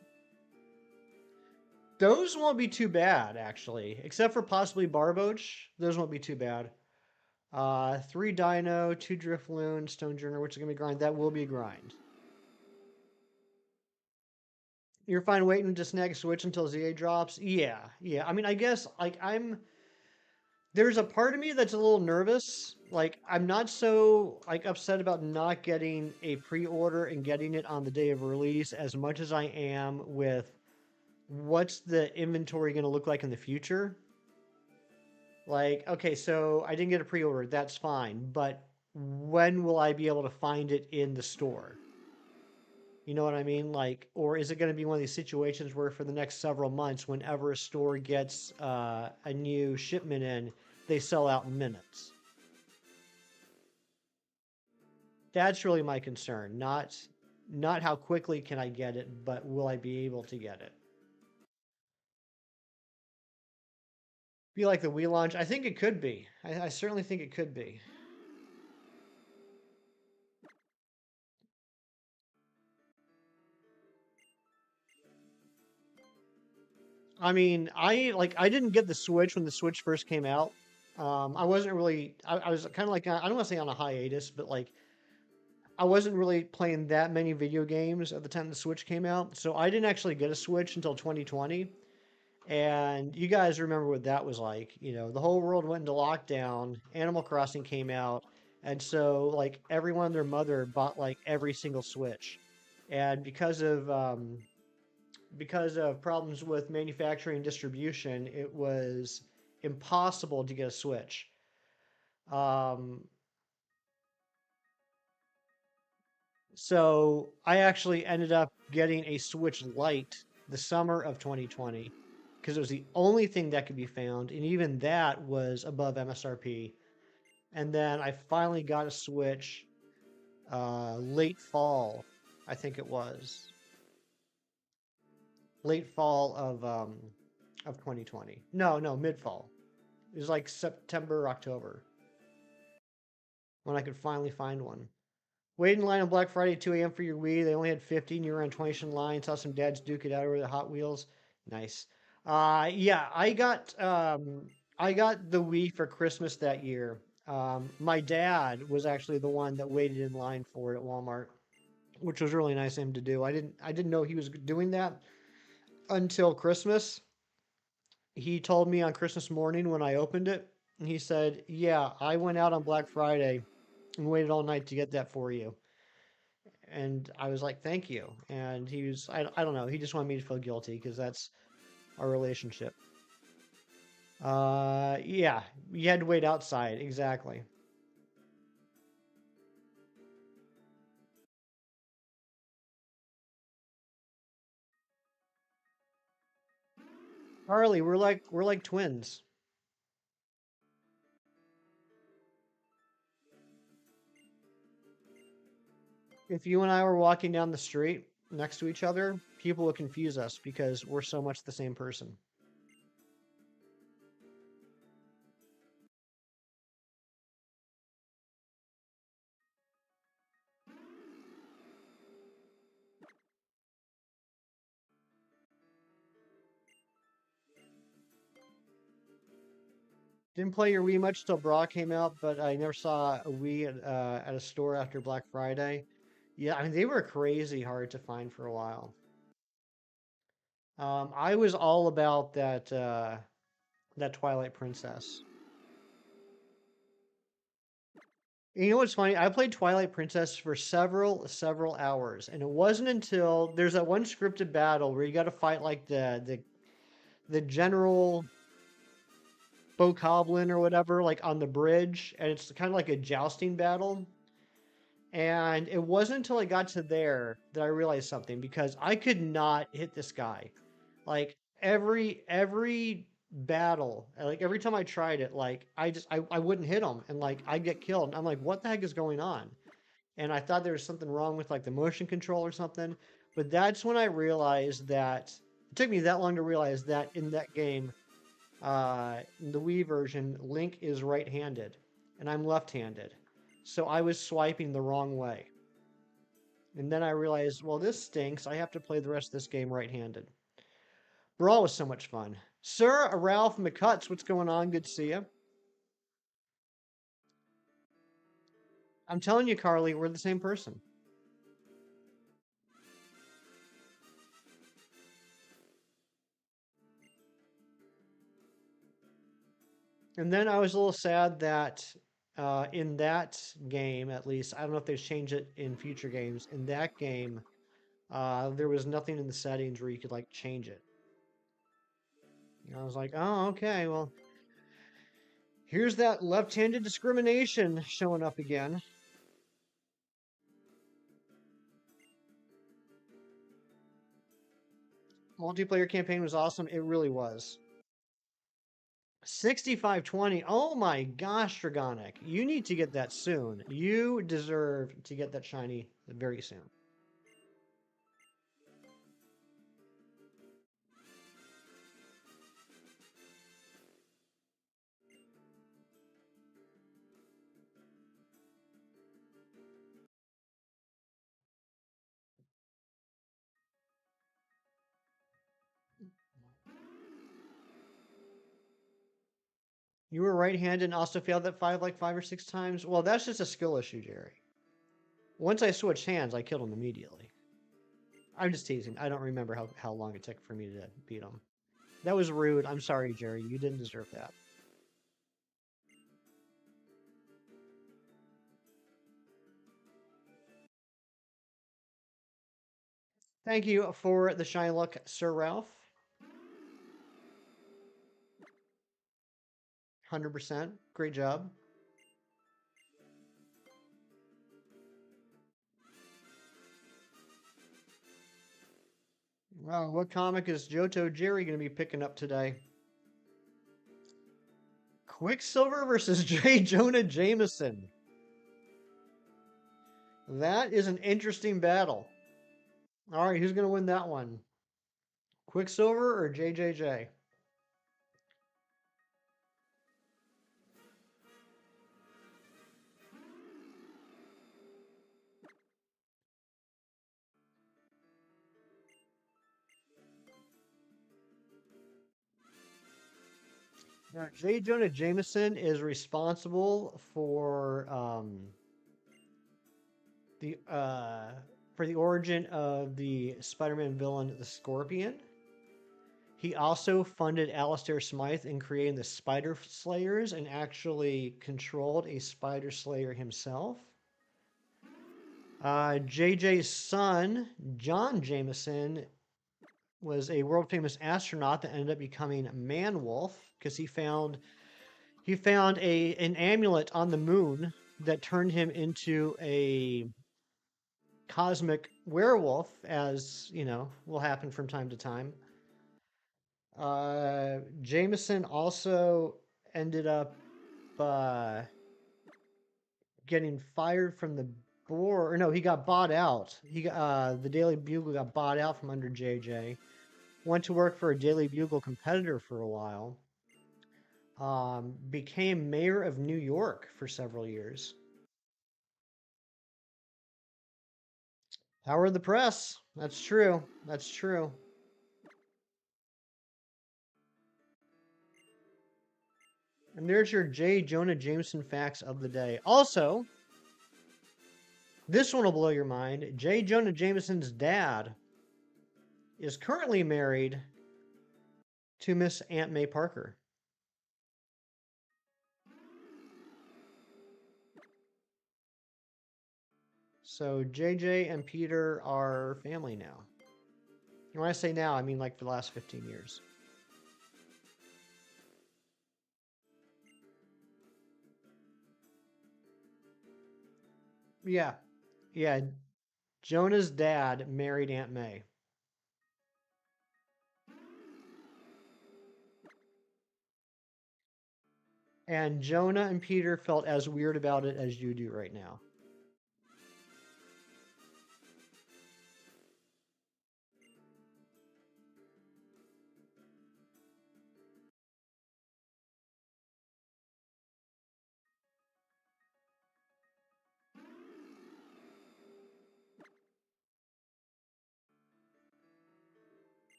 [SPEAKER 1] those won't be too bad, actually. Except for possibly Barboach. Those won't be too bad. 3 Dino, 2 Drifloon, Stone Journer, which is going to be grind. That will be a grind. You're fine waiting to snag a Switch until ZA drops? Yeah, yeah. I mean, I guess, like, there's a part of me that's a little nervous. Like, I'm not so, like, upset about not getting a pre-order and getting it on the day of release as much as I am with what's the inventory going to look like in the future. Like, okay, so I didn't get a pre-order, that's fine, but when will I be able to find it in the store? You know what I mean? Like, or is it going to be one of these situations where for the next several months, whenever a store gets a new shipment in, they sell out in minutes? That's really my concern. Not how quickly can I get it, but will I be able to get it? Be like the Wii launch? I think it could be. I certainly think it could be. I mean, I didn't get the Switch when the Switch first came out. I wasn't really. I was kind of like I don't want to say on a hiatus, but like I wasn't really playing that many video games at the time the Switch came out, so I didn't actually get a Switch until 2020. And you guys remember what that was like. You know, the whole world went into lockdown, Animal Crossing came out, and so like everyone and their mother bought like every single Switch. And because of problems with manufacturing and distribution, it was impossible to get a Switch. Um, so I actually ended up getting a Switch Lite the summer of 2020 because it was the only thing that could be found, and even that was above MSRP. And then I finally got a Switch late fall, I think it was late fall of 2020. No, no, mid fall. It was like September, October when I could finally find one. Wait in line on Black Friday at 2 a.m. for your Wii. They only had 50 and you were on 20 in line. Saw some dads duke it out over the Hot Wheels. Nice. Yeah, I got the Wii for Christmas that year. My dad was actually the one that waited in line for it at Walmart, which was really nice of him to do. I didn't know he was doing that until Christmas. He told me on Christmas morning when I opened it, and he said, "Yeah, I went out on Black Friday and waited all night to get that for you." And I was like, "Thank you." And I don't know, he just wanted me to feel guilty because that's our relationship. Yeah, you had to wait outside, exactly. Harley, we're like twins. If you and I were walking down the street next to each other, people would confuse us because we're so much the same person. Didn't play your Wii much till Bra came out, but I never saw a Wii at a store after Black Friday. Yeah, I mean they were crazy hard to find for a while. I was all about that Twilight Princess. You know what's funny? I played Twilight Princess for several hours, and it wasn't until there's that one scripted battle where you got to fight like the general Bokoblin or whatever, like on the bridge, and it's kind of like a jousting battle. And it wasn't until I got to there that I realized something because I could not hit this guy. Like every battle, like every time I tried it, like I wouldn't hit him and like I'd get killed. And I'm like, what the heck is going on? And I thought there was something wrong with like the motion control or something. But that's when I realized that it took me that long to realize that in that game, in the Wii version, Link is right-handed and I'm left-handed. So I was swiping the wrong way. And then I realized, well, this stinks. I have to play the rest of this game right-handed. Brawl was so much fun. Sir Ralph McCutts, what's going on? Good to see you. I'm telling you, Carly, we're the same person. And then I was a little sad that in that game, at least, I don't know if they've changed it in future games. In that game, there was nothing in the settings where you could like change it. And I was like, oh, okay, well, here's that left-handed discrimination showing up again. Multiplayer campaign was awesome. It really was. 6520. Oh my gosh, Dragonic. You need to get that soon. You deserve to get that shiny very soon. You were right-handed and also failed that five like 5 or 6 times. Well, that's just a skill issue, Jerry. Once I switched hands, I killed him immediately. I'm just teasing. I don't remember how long it took for me to beat him. That was rude. I'm sorry, Jerry. You didn't deserve that. Thank you for the shiny luck, Sir Ralph. 100%. Great job. Wow, what comic is Johto Jerry going to be picking up today? Quicksilver versus J. Jonah Jameson. That is an interesting battle. All right, who's going to win that one? Quicksilver or JJJ? Now, J. Jonah Jameson is responsible the for the origin of the Spider-Man villain, the Scorpion. He also funded Alistair Smythe in creating the Spider Slayers and actually controlled a Spider Slayer himself. JJ's son, John Jameson, was a world famous astronaut that ended up becoming Man Wolf because he found an amulet on the moon that turned him into a cosmic werewolf, as you know, will happen from time to time. Jameson also ended up uh, getting fired from the board. Or no, he got bought out. The Daily Bugle got bought out from under JJ. Went to work for a Daily Bugle competitor for a while. Became mayor of New York for several years. Power of the press. That's true. That's true. And there's your J. Jonah Jameson facts of the day. Also, this one will blow your mind. J. Jonah Jameson's dad is currently married to Miss Aunt May Parker. So JJ and Peter are family now. And when I say now, I mean like for the last 15 years. Yeah. Yeah. Jonah's dad married Aunt May. And Jonah and Peter felt as weird about it as you do right now.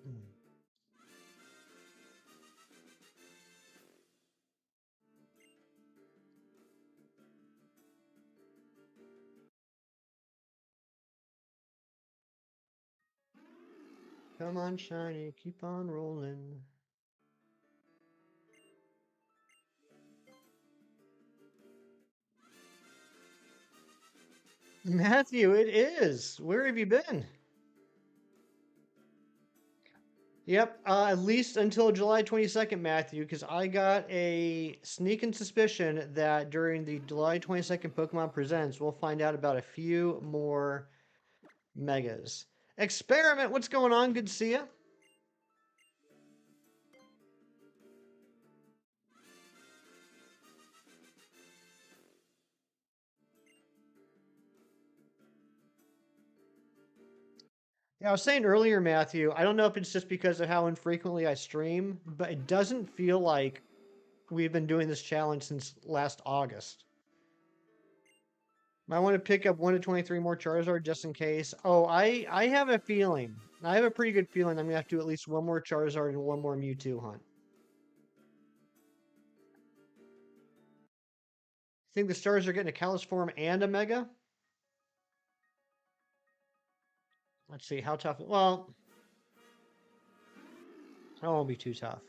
[SPEAKER 1] Hmm. Come on, Shiny, keep on rolling. Matthew, it is. Where have you been? Yep, at least until July 22nd, Matthew, because I got a sneaking suspicion that during the July 22nd Pokemon Presents, we'll find out about a few more megas. Experiment, what's going on? Good to see you. Yeah, I was saying earlier, Matthew, I don't know if it's just because of how infrequently I stream, but it doesn't feel like we've been doing this challenge since last August. I want to pick up 1 to 23 more Charizard just in case. Oh, I have a feeling. I have a pretty good feeling I'm going to have to do at least one more Charizard and one more Mewtwo hunt. Think the stars are getting a Callus form and a Mega? Let's see, how tough? Well, that won't be too tough.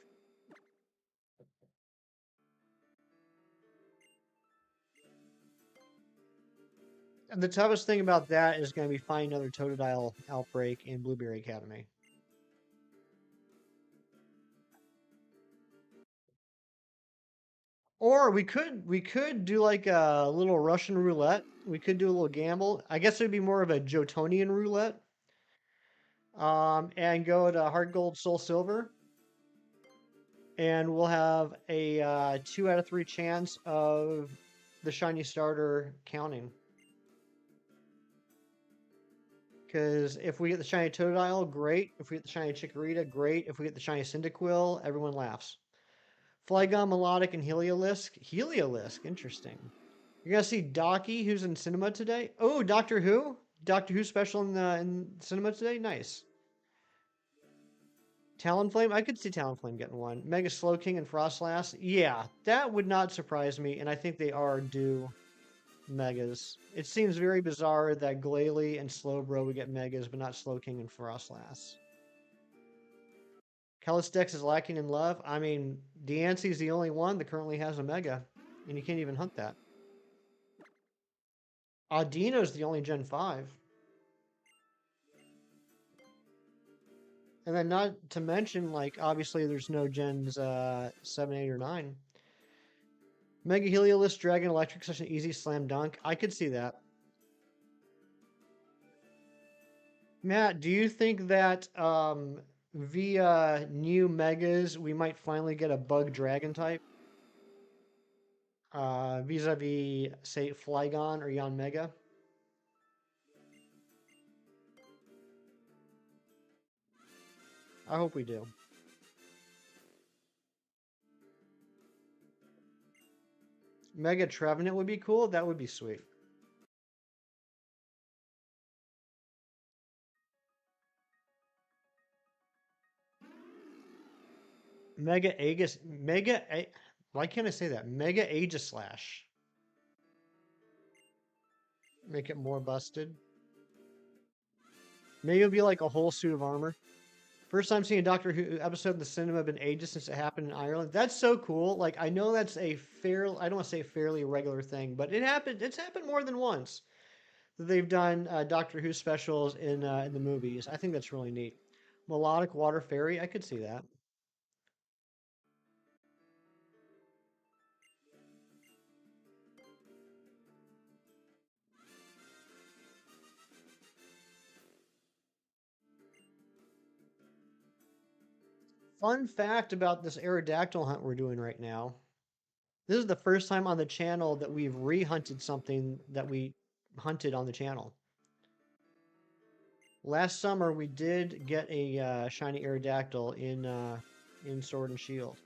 [SPEAKER 1] The toughest thing about that is going to be finding another Totodile outbreak in Blueberry Academy. Or we could do like a little Russian roulette. We could do a little gamble. I guess it'd be more of a Jotonian roulette. And go to Hard Gold, Soul Silver, and we'll have a 2 out of 3 chance of the shiny starter counting. Because if we get the shiny Totodile, great. If we get the shiny Chikorita, great. If we get the shiny Cyndaquil, everyone laughs. Flygon, Melodic, and Heliolisk. Heliolisk, interesting. You're gonna see Docky, who's in cinema today. Oh, Doctor Who. Doctor Who special in cinema today. Nice. Talonflame. I could see Talonflame getting one. Mega Slowking and Frostlass. Yeah, that would not surprise me, and I think they are due megas. It seems very bizarre that Glalie and Slowbro would get megas, but not Slowking and Frostlass. Calistex is lacking in love. I mean, Deancey's the only one that currently has a mega, and you can't even hunt that. Audino's the only Gen 5. And then not to mention, like, obviously there's no Gens 7, 8, or 9. Mega Heliolisk, Dragon Electric, such an easy slam dunk. I could see that. Matt, do you think that via new megas we might finally get a bug dragon type? Vis-a-vis, say, Flygon or Yanmega? I hope we do. Mega Trevenant would be cool. That would be sweet. Mega Aegis. Why can't I say that? Mega Aegislash. Make it more busted. Maybe it'll be like a whole suit of armor. First time seeing a Doctor Who episode in the cinema been ages since it happened in Ireland. That's so cool. Like I know that's a I don't want to say fairly regular thing, but it happened. It's happened more than once that they've done Doctor Who specials in the movies. I think that's really neat. Melodic Water Fairy. I could see that. Fun fact about this Aerodactyl hunt we're doing right now. This is the first time on the channel that we've re-hunted something that we hunted on the channel. Last summer we did get a shiny Aerodactyl in Sword and Shield.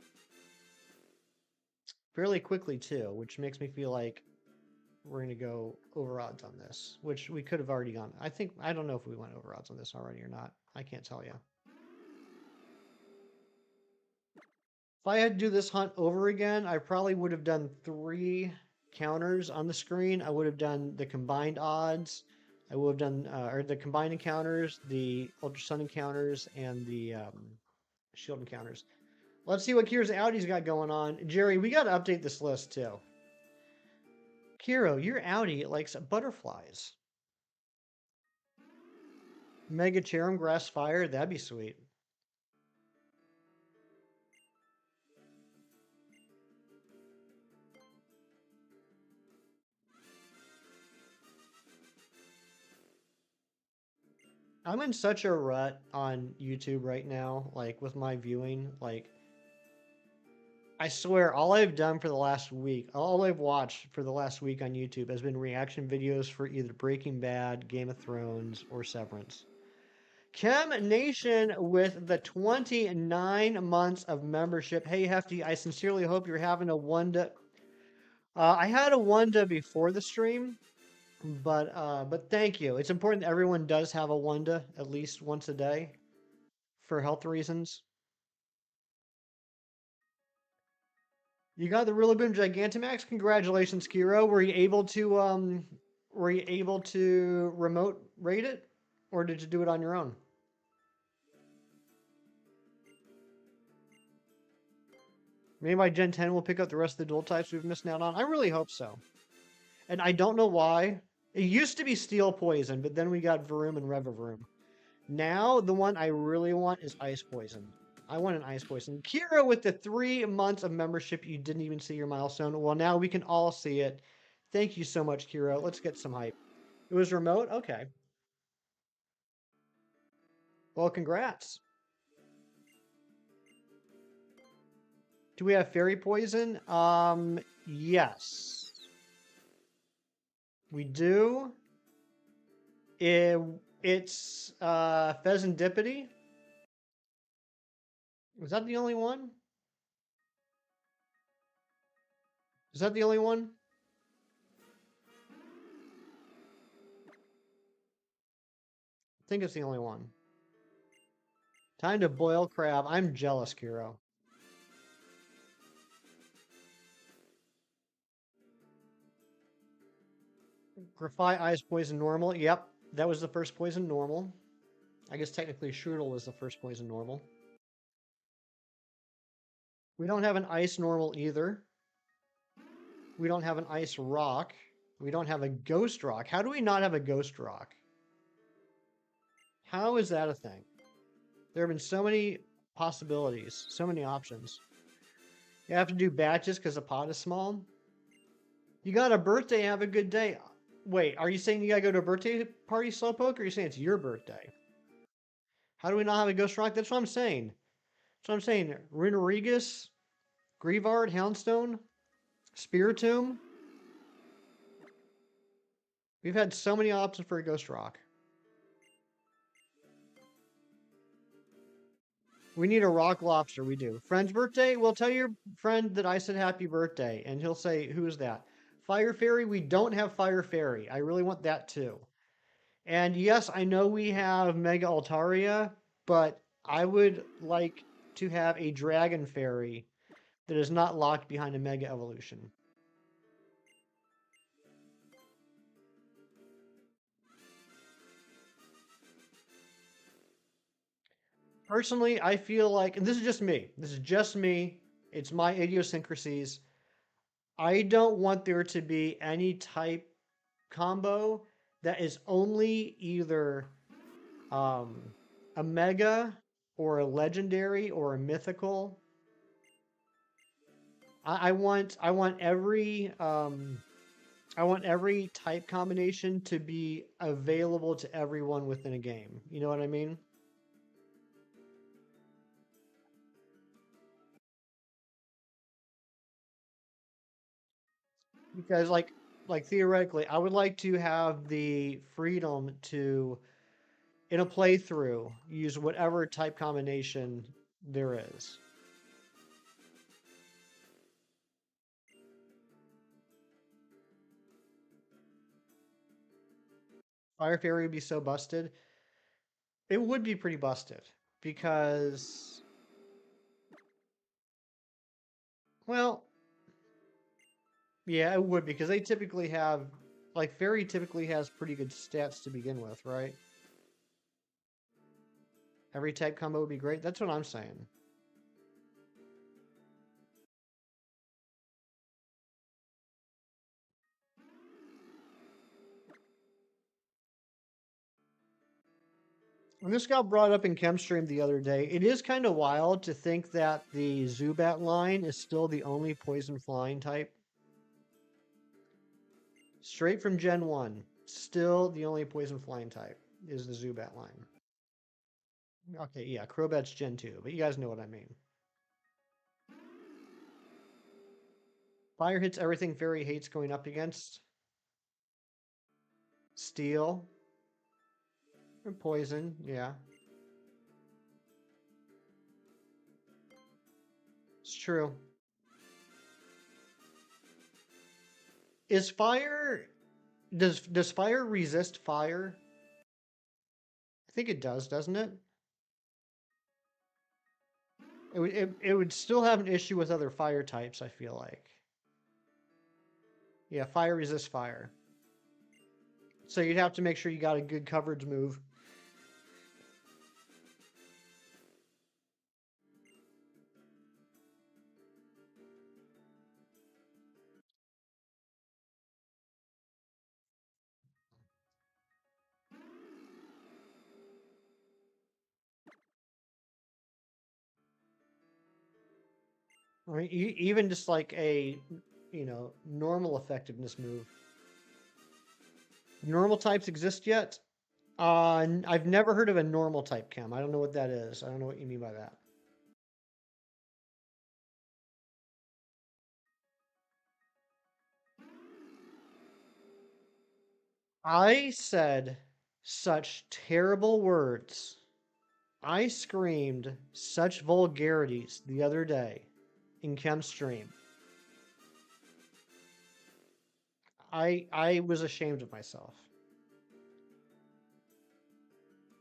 [SPEAKER 1] Fairly quickly too, which makes me feel like we're going to go over odds on this, which we could have already gone. I don't know if we went over odds on this already or not. I can't tell you. If I had to do this hunt over again, I probably would have done 3 counters on the screen. I would have done the combined odds. I would have done or the combined encounters, the Ultra Sun encounters, and the Shield encounters. Let's see what Kira's Audi's got going on. Jerry, we got to update this list too. Kiro, your Audi likes butterflies. Mega Cherum Grass Fire, that'd be sweet. I'm in such a rut on YouTube right now, like with my viewing. Like, I swear, all I've done for the last week, all I've watched for the last week on YouTube has been reaction videos for either Breaking Bad, Game of Thrones, or Severance. Chem Nation with the 29 months of membership. Hey, Hefty, I sincerely hope you're having a Wanda. I had a Wanda before the stream, but thank you. It's important that everyone does have a Wanda at least once a day for health reasons. You got the Rillaboom Gigantamax. Congratulations, Kiro. Were you able to remote raid it, or did you do it on your own? Maybe by Gen 10 we'll pick up the rest of the dual types we've missed out on. I really hope so. And I don't know why. It used to be Steel Poison, but then we got Varoom and Revavroom. Now, the one I really want is Ice Poison. I want an Ice Poison. Kira, with the 3 months of membership, you didn't even see your milestone. Well, now we can all see it. Thank you so much, Kira. Let's get some hype. It was remote? Okay. Well, congrats. Do we have Fairy Poison? Yes. We do. It's Pheasantipity. Was that the only one? Is that the only one? I think it's the only one. Time to boil crab. I'm jealous, Kiro. Grafai Ice Poison Normal. Yep, that was the first poison normal. I guess technically Strudel was the first poison normal. We don't have an Ice Normal either. We don't have an Ice Rock. We don't have a Ghost Rock. How do we not have a Ghost Rock? How is that a thing? There have been so many possibilities, so many options. You have to do batches because the pot is small. You got a birthday, have a good day. Wait, are you saying you gotta go to a birthday party, Slowpoke, or are you saying it's your birthday? How do we not have a Ghost Rock? That's what I'm saying. That's what I'm saying. Runerigus, Grievard, Houndstone, Spiritomb. We've had so many options for a Ghost Rock. We need a Rock Lobster, we do. Friend's birthday? Well, tell your friend that I said happy birthday, and he'll say, who is that? Fire Fairy? We don't have Fire Fairy. I really want that too. And yes, I know we have Mega Altaria, but I would like to have a Dragon Fairy that is not locked behind a Mega Evolution. Personally, I feel like, and this is just me, it's my idiosyncrasies. I don't want there to be any type combo that is only either a mega or a legendary or a mythical. I want every type combination to be available to everyone within a game. You know what I mean? Because like theoretically, I would like to have the freedom to, in a playthrough, use whatever type combination there is. Fire Fairy would be so busted. It would be pretty busted because, well, yeah, it would because they typically have, like, Fairy typically has pretty good stats to begin with, right? Every type combo would be great. That's what I'm saying. And this got brought up in Chemstream the other day. It is kind of wild to think that the Zubat line is still the only poison flying type. Straight from Gen 1, still the only poison flying type is the Zubat line. Okay, yeah, Crobat's Gen 2, but you guys know what I mean. Fire hits everything Fairy hates going up against. Steel. Or poison, yeah. It's true. Is fire... Does fire resist fire? I think it does, doesn't it? It would still have an issue with other fire types, I feel like. Yeah, fire resists fire. So you'd have to make sure you got a good coverage move. I mean, even just like a, normal effectiveness move. Normal types exist yet? I've never heard of a normal type chem. I don't know what that is. I don't know what you mean by that. I said such terrible words. I screamed such vulgarities the other day in chem stream. I was ashamed of myself.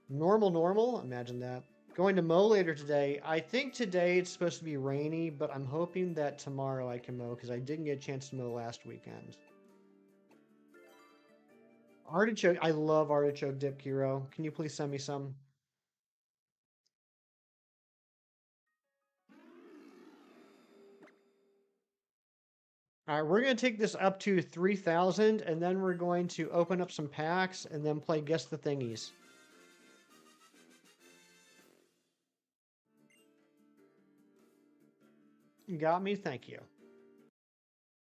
[SPEAKER 1] Normal? Imagine that. Going to mow later today. I think today it's supposed to be rainy, but I'm hoping that tomorrow I can mow because I didn't get a chance to mow last weekend. Artichoke. I love artichoke dip, Kiro. Can you please send me some? All right, we're going to take this up to 3,000, and then we're going to open up some packs and then play Guess the Thingies. You got me? Thank you.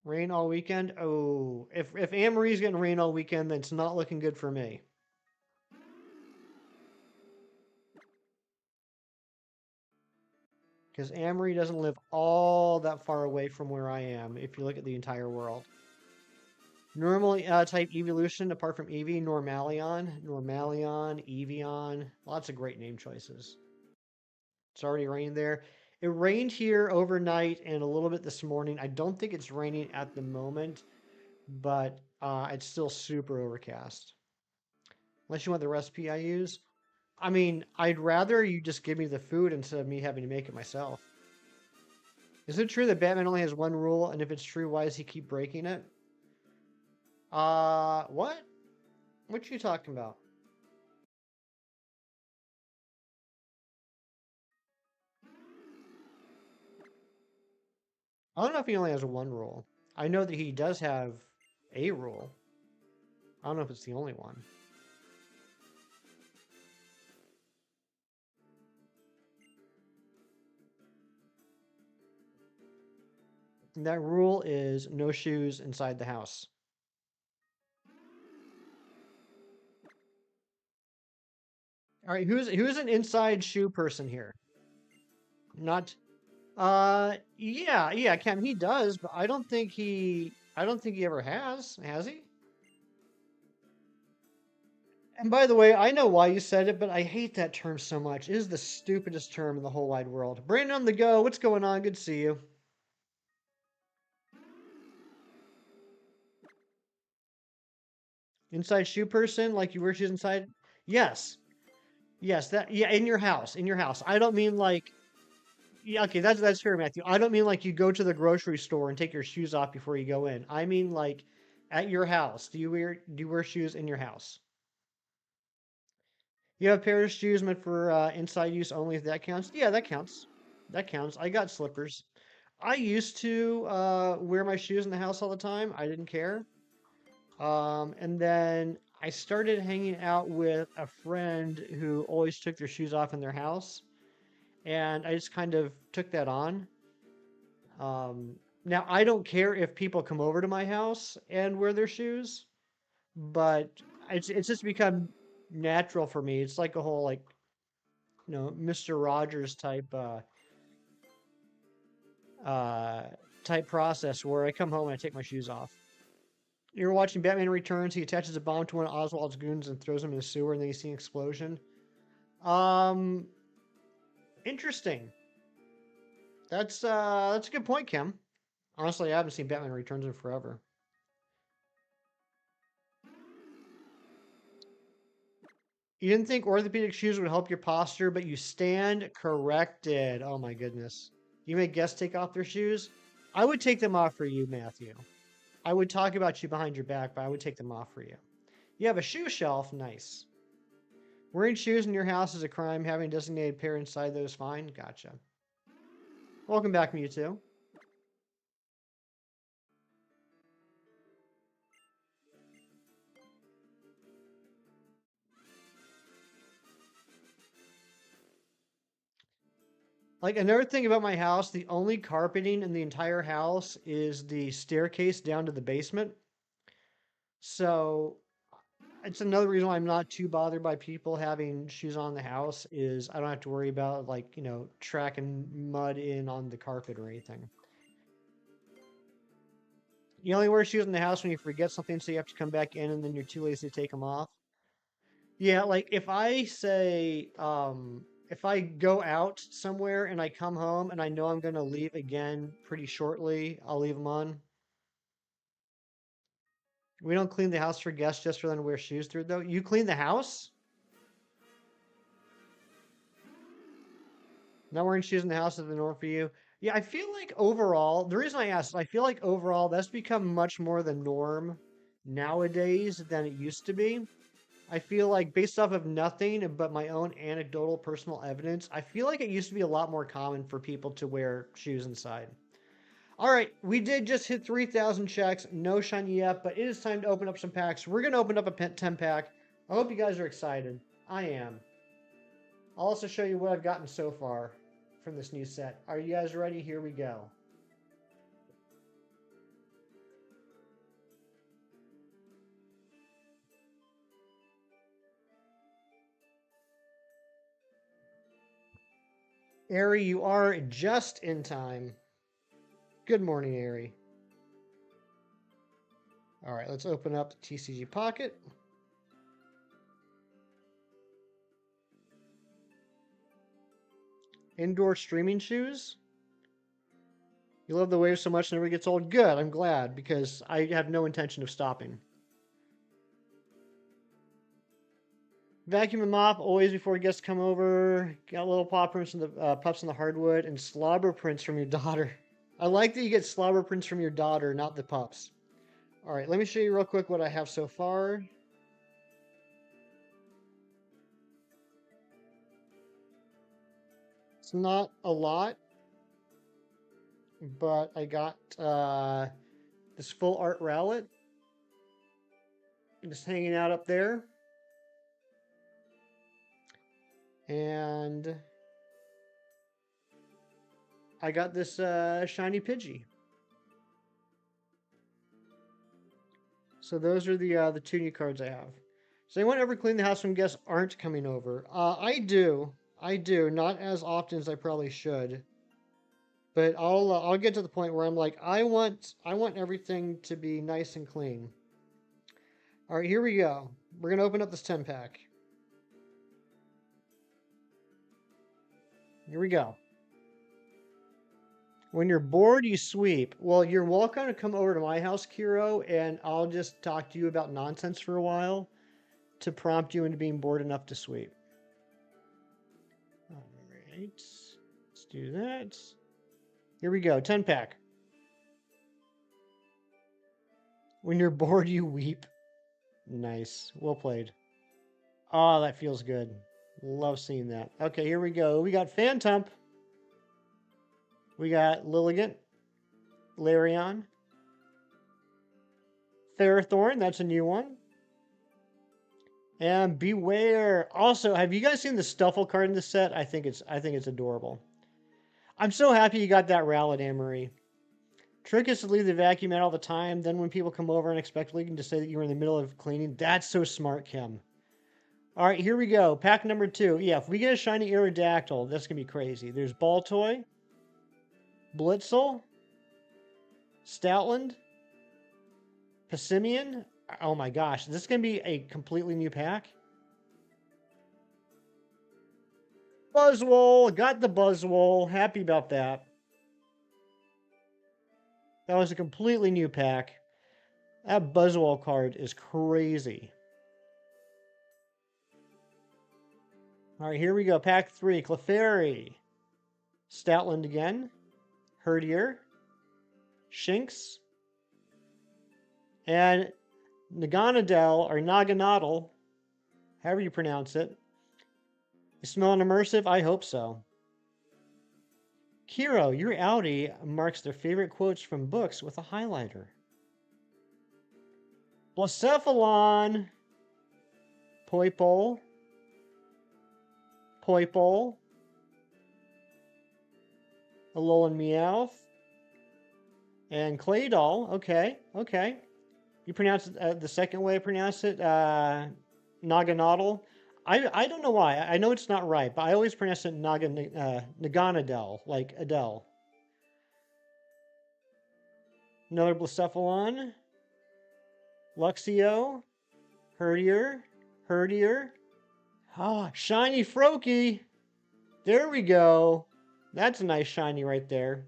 [SPEAKER 1] Rain all weekend? Oh, if Anne Marie's getting rain all weekend, then it's not looking good for me. Because Anne Marie doesn't live all that far away from where I am, if you look at the entire world. Normal type evolution, apart from Eevee, Normalion, Evian. Lots of great name choices. It's already raining there. It rained here overnight and a little bit this morning. I don't think it's raining at the moment, but it's still super overcast. Unless you want the recipe I use. I mean, I'd rather you just give me the food instead of me having to make it myself. Is it true that Batman only has one rule, and if it's true, why does he keep breaking it? What? What you talking about? I don't know if he only has one rule. I know that he does have a rule. I don't know if it's the only one. And that rule is no shoes inside the house. All right, who's an inside shoe person here? Not yeah, Cam, he does, but I don't think he ever has he? And by the way, I know why you said it, but I hate that term so much. It is the stupidest term in the whole wide world. Brandon on the go, what's going on? Good to see you. Inside shoe person, like you wear shoes inside? Yes. Yes, that yeah, in your house. In your house. I don't mean like yeah, okay, that's fair, Matthew. I don't mean like you go to the grocery store and take your shoes off before you go in. I mean like at your house. Do you wear shoes in your house? You have a pair of shoes meant for inside use only, if that counts? Yeah, that counts. That counts. I got slippers. I used to wear my shoes in the house all the time. I didn't care. And then I started hanging out with a friend who always took their shoes off in their house, and I just kind of took that on. Now I don't care if people come over to my house and wear their shoes, but it's just become natural for me. It's like a whole like Mr. Rogers uh type process where I come home and I take my shoes off. You're watching Batman Returns. He attaches a bomb to one of Oswald's goons and throws him in the sewer, and then you see an explosion. Um, interesting. That's a good point, Kim. Honestly, I haven't seen Batman Returns in forever. You didn't think orthopedic shoes would help your posture, but you stand corrected. Oh my goodness. You make guests take off their shoes? I would take them off for you, Matthew. I would talk about you behind your back, but I would take them off for you. You have a shoe shelf. Nice. Wearing shoes in your house is a crime. Having a designated pair inside those fine. Gotcha. Welcome back, Mewtwo. Like another thing about my house, the only carpeting in the entire house is the staircase down to the basement. So it's another reason why I'm not too bothered by people having shoes on the house is I don't have to worry about like, tracking mud in on the carpet or anything. You only wear shoes in the house when you forget something, so you have to come back in and then you're too lazy to take them off. Yeah, like if I go out somewhere and I come home and I know I'm gonna leave again pretty shortly, I'll leave them on. We don't clean the house for guests just for them to wear shoes through though. You clean the house? Not wearing shoes in the house is the norm for you. Yeah, I feel like overall, the reason I asked, I feel like overall that's become much more the norm nowadays than it used to be. I feel like based off of nothing but my own anecdotal personal evidence, I feel like it used to be a lot more common for people to wear shoes inside. All right, we did just hit 3,000 checks. No shiny yet, but it is time to open up some packs. We're going to open up a 10 pack. I hope you guys are excited. I am. I'll also show you what I've gotten so far from this new set. Are you guys ready? Here we go. Ari, you are just in time. Good morning, Ari. All right, let's open up the TCG Pocket. Indoor streaming shoes. You love the wave so much it never gets old. Good, I'm glad, because I have no intention of stopping. Vacuum and mop always before guests come over. Got little paw prints from the pups on the hardwood and slobber prints from your daughter. I like that you get slobber prints from your daughter, not the pups. All right, let me show you real quick what I have so far. It's not a lot, but I got this full art Rowlet just hanging out up there. And I got this shiny Pidgey. So those are the two new cards I have. Does anyone ever clean the house when guests aren't coming over? I do. I do. Not as often as I probably should. But I'll get to the point where I'm like, I want everything to be nice and clean. All right, here we go. We're gonna open up this 10 pack. Here we go. When you're bored, you sweep. Well, you're welcome to come over to my house, Kiro, and I'll just talk to you about nonsense for a while to prompt you into being bored enough to sweep. All right, let's do that. Here we go, 10 pack. When you're bored, you weep. Nice, well played. Oh, that feels good. Love seeing that. Okay, here we go. We got Phantump. We got Lilligant, Larion, Ferrothorn, that's a new one. And Beware. Also, have you guys seen the Stuffle card in this set? I think it's adorable. I'm so happy you got that Rowlet, Anne-Marie. Trick is to leave the vacuum out all the time. Then when people come over unexpectedly, you can just say that you were in the middle of cleaning. That's so smart, Kim. All right, here we go. Pack number 2. Yeah, if we get a shiny Aerodactyl, that's going to be crazy. There's Baltoy, Blitzel, Stoutland, Passimian. Oh my gosh, this is going to be a completely new pack. Buzzwole, got the Buzzwole. Happy about that. That was a completely new pack. That Buzzwole card is crazy. All right, here we go. Pack 3. Clefairy. Stoutland again. Herdier. Shinx. And Naganadel, or Naganadel, however you pronounce it. You smell an immersive? I hope so. Kiro, your Audi marks their favorite quotes from books with a highlighter. Blacephalon. Poipole. Poipole. Alolan Meowth. And Claydol. Okay, okay. You pronounce it the second way I pronounce it, Naganadel. I don't know why. I know it's not right, but I always pronounce it Naganadel, like Adele. Another Blacephalon. Luxio. Herdier. Herdier. Ah, shiny Froakie. There we go. That's a nice shiny right there.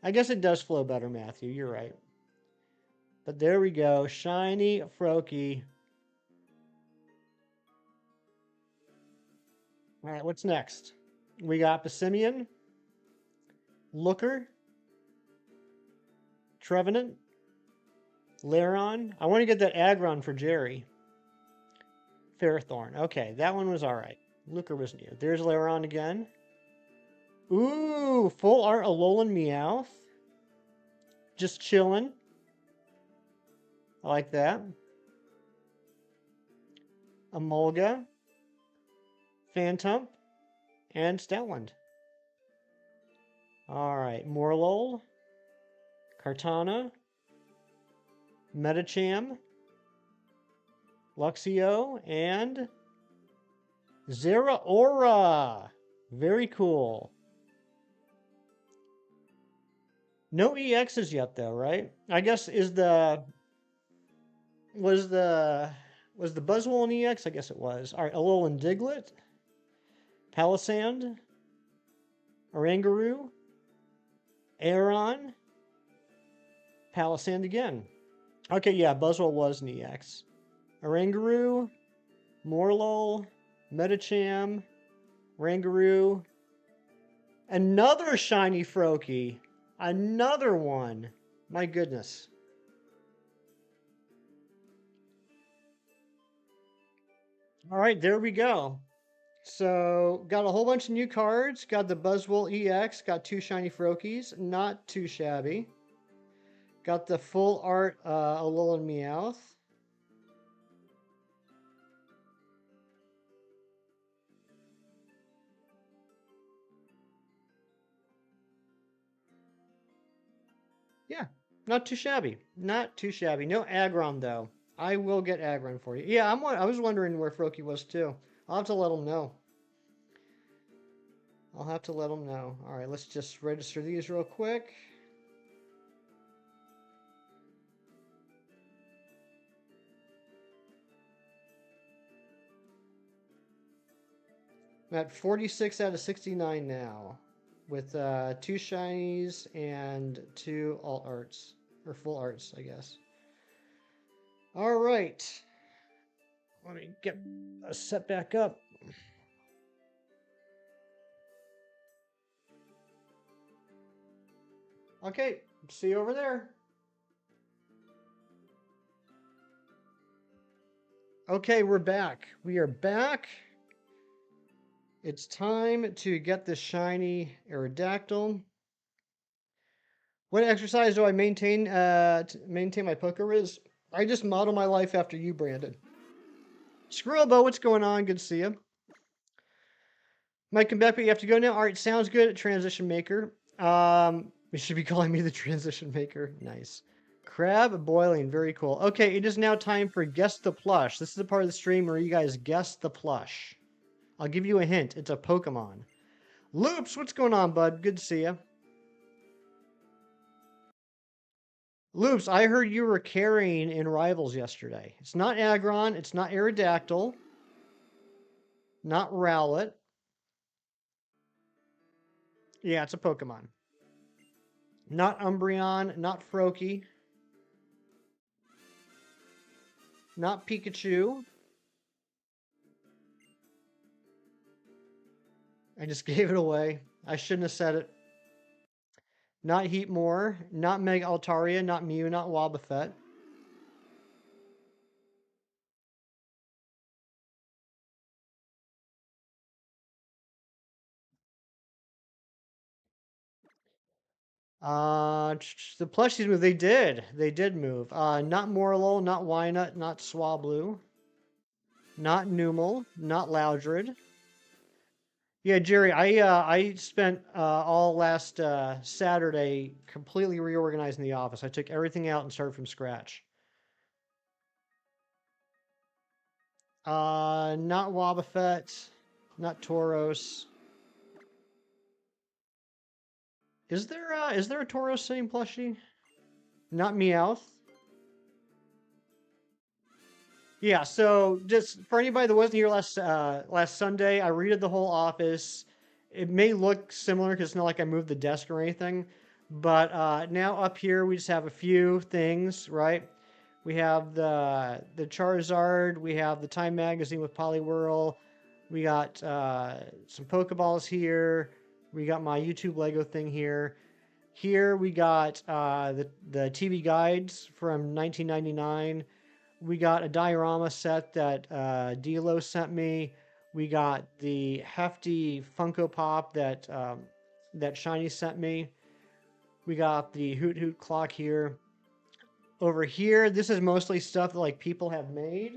[SPEAKER 1] I guess it does flow better, Matthew. You're right. But there we go. Shiny Froakie. All right, what's next? We got Passimian, Looker, Trevenant, Lairon. I want to get that Aggron for Jerry. Ferrothorn. Okay, that one was all right. Looker was new. There's Lairon again. Ooh, full art Alolan Meowth. Just chilling. I like that. Emolga, Phantump, and Stoutland. All right, Morlul, Kartana, Metacham, Luxio, and Zeraora. Very cool. No EXs yet, though, right? I guess was the Buzzwole an EX? I guess it was. All right, Alolan Diglett, Palisand, Oranguru, Aeron, Palisand again. Okay, yeah, Buzzwole was an EX. Oranguru, Morlul, Metacham, Oranguru, another shiny Froakie. Another one. My goodness. All right, there we go. So, got a whole bunch of new cards. Got the Buzzwole EX. Got 2 shiny Froakies. Not too shabby. Got the full art Alolan Meowth. Yeah, not too shabby. Not too shabby. No Aggron, though. I will get Aggron for you. Yeah, I was wondering where Froakie was, too. I'll have to let him know. I'll have to let him know. All right, let's just register these real quick. I'm at 46 out of 69 now, with 2 shinies and 2 alt arts, or full arts, I guess. All right. Let me get set back up. Okay, see you over there. Okay, we're back. We are back. It's time to get the shiny Aerodactyl. What exercise do I maintain to maintain my Poké-Riz? I just model my life after you, Brandon. Squirrelbo, what's going on? Good to see you. Mike, come back, but you have to go now. All right, sounds good. Transition Maker. You should be calling me the Transition Maker. Nice. Crab boiling, very cool. Okay, it is now time for Guess the Plush. This is the part of the stream where you guys guess the plush. I'll give you a hint. It's a Pokemon. Loops, what's going on, bud? Good to see you. Loops, I heard you were carrying in Rivals yesterday. It's not Aggron. It's not Aerodactyl. Not Rowlet. Yeah, it's a Pokemon. Not Umbreon. Not Froakie. Not Pikachu. I just gave it away. I shouldn't have said it. Not Heatmore, not Meg Altaria, not Mew, not Wobbuffet. The plushies move. They did. They did move. Not Morlul, not Wynut, not Swablu, not Numel, not Loudred. Yeah, Jerry, I spent all last Saturday completely reorganizing the office. I took everything out and started from scratch. Not Wobbuffet, not Tauros. Is there a Tauros sitting plushie? Not Meowth. Yeah, so just for anybody that wasn't here last Sunday, I redid the whole office. It may look similar because it's not like I moved the desk or anything, but now up here we just have a few things, right? We have the Charizard, we have the Time Magazine with Poliwhirl, we got some Pokeballs here, we got my YouTube Lego thing here. Here we got the TV guides from 1999. We got a diorama set that Dilo sent me. We got the hefty Funko Pop that Shiny sent me. We got the Hoot Hoot clock here. Over here, this is mostly stuff that like people have made.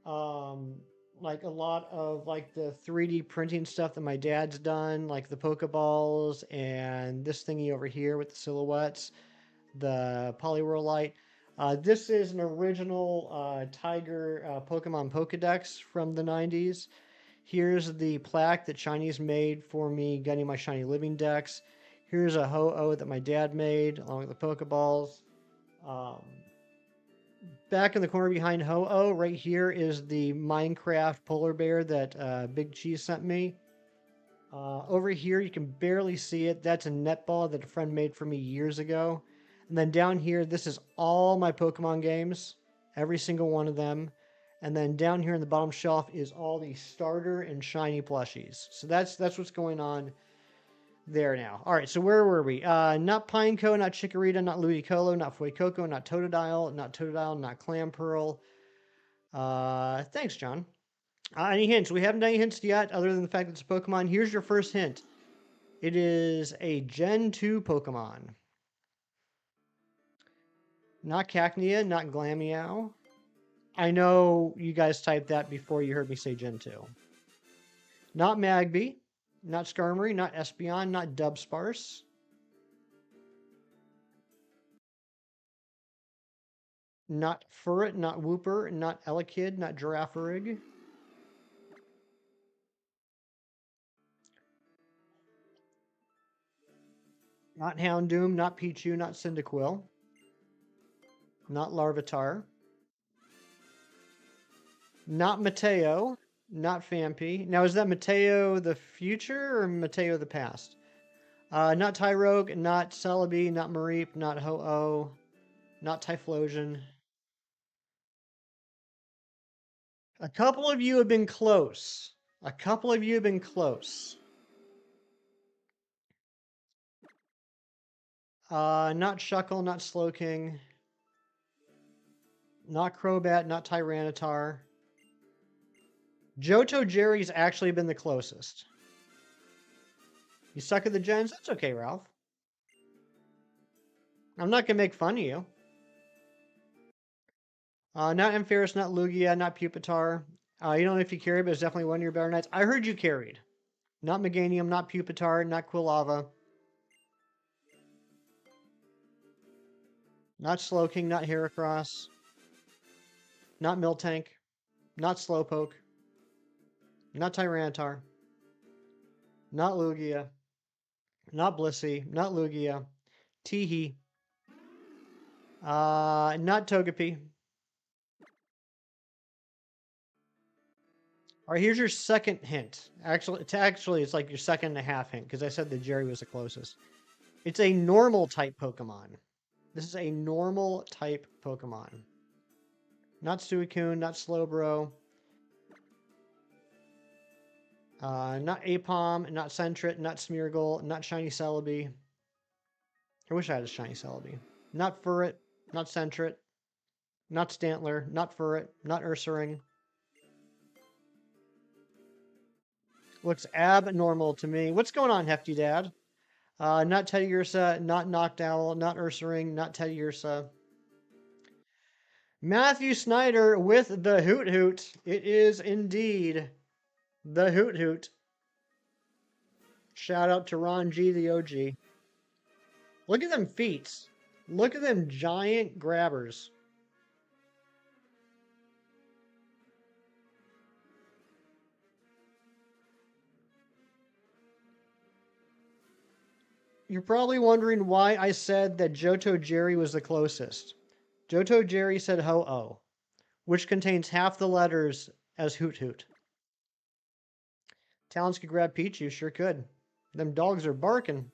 [SPEAKER 1] Um, like a lot of like the 3D printing stuff that my dad's done, like the Pokeballs and this thingy over here with the silhouettes, the Poliwhirl light. This is an original Tiger Pokemon Pokedex from the 90s. Here's the plaque that Chinese made for me getting my Shiny Living Dex. Here's a Ho-Oh that my dad made along with the Pokeballs. Um, Back in the corner behind Ho-Oh, right here is the Minecraft polar bear that Big Cheese sent me. Over here, you can barely see it. That's a netball that a friend made for me years ago. And then down here, this is all my Pokemon games, every single one of them. And then down here in the bottom shelf is all the starter and shiny plushies. So that's what's going on there now. All right, so where were we? Not Pineco, not Chikorita, not Ludicolo, not Fuecoco, not Totodile, not Clamperl. Thanks, John. Any hints? We haven't done any hints yet, other than the fact that it's a Pokemon. Here's your first hint. It is a Gen 2 Pokemon. Not Cacnea, not Glameow. I know you guys typed that before you heard me say Gen 2. Not Magby, not Skarmory, not Espeon, not Dubsparce. Not Furret, not Wooper, not Elekid, not Girafarig. Not Houndoom, not Pichu, not Cyndaquil. Not Larvitar. Not Mateo, not Fampi. Now, is that Mateo the future or Mateo the past? Not Tyrogue, not Celebi, not Mareep, not Ho-Oh, not Typhlosion. A couple of you have been close. A couple of you have been close. Not Shuckle, not Slowking, not Crobat, not Tyranitar. Johto Jerry's actually been the closest. You suck at the gens? That's okay, Ralph. I'm not going to make fun of you. Not Ampharis, not Lugia, not Pupitar. You don't know if you carried, but it's definitely one of your better nights. I heard you carried. Not Meganium, not Pupitar, not Quilava. Not Slowking, not Heracross. Not Miltank. Not Slowpoke. Not Tyranitar. Not Lugia. Not Blissey. Not Lugia. Teehee. Not Togepi. All right, here's your second hint. Actually, it's like your second and a half hint because I said that Jerry was the closest. It's a normal type Pokemon. This is a normal type Pokemon. Not Suicune, not Slowbro. Not Apom, not Sentret, not Smeargle, not Shiny Celebi. I wish I had a Shiny Celebi. Not Furret, not Sentret, not Stantler, not Furret, not Ursaring. Looks abnormal to me. What's going on, Hefty Dad? Not Teddiursa, not Noctowl, not Ursaring, not Teddiursa. Matthew Snyder with the Hoot Hoot. It is indeed the Hoot Hoot. Shout out to Ron G, the OG. Look at them feet. Look at them giant grabbers. You're probably wondering why I said that Johto Jerry was the closest. Johto Jerry said Ho-Oh, which contains half the letters as Hoot Hoot. Talons could grab Pichu, sure could. Them dogs are barking.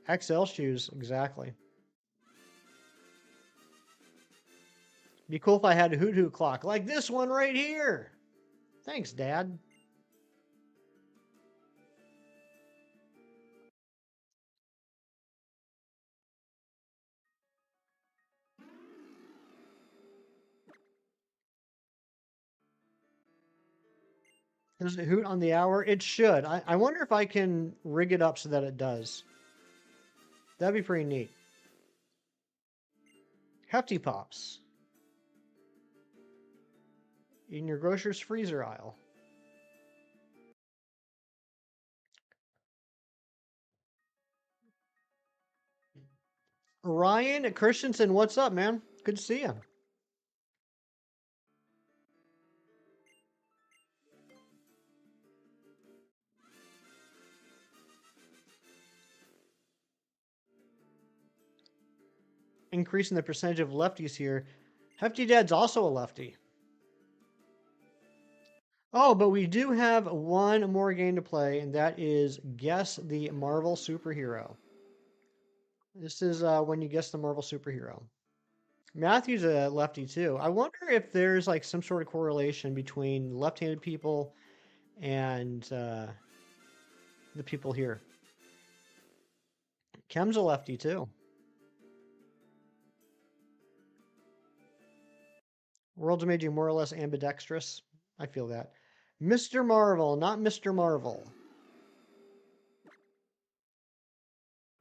[SPEAKER 1] XL shoes, exactly. Be cool if I had a Hoot Hoot clock, like this one right here. Thanks, Dad. Does it hoot on the hour? It should. I wonder if I can rig it up so that it does. That'd be pretty neat. Hefty Pops. In your grocer's freezer aisle. Ryan Christensen, what's up, man? Good to see you. Increasing the percentage of lefties here. Hefty Dad's also a lefty. Oh, but we do have one more game to play, and that is Guess the Marvel Superhero. This is when you guess the Marvel Superhero. Matthew's a lefty too. I wonder if there's like some sort of correlation between left-handed people and the people here. Kem's a lefty too. Worlds made you more or less ambidextrous. I feel that. Mr. Marvel, not Mr. Marvel.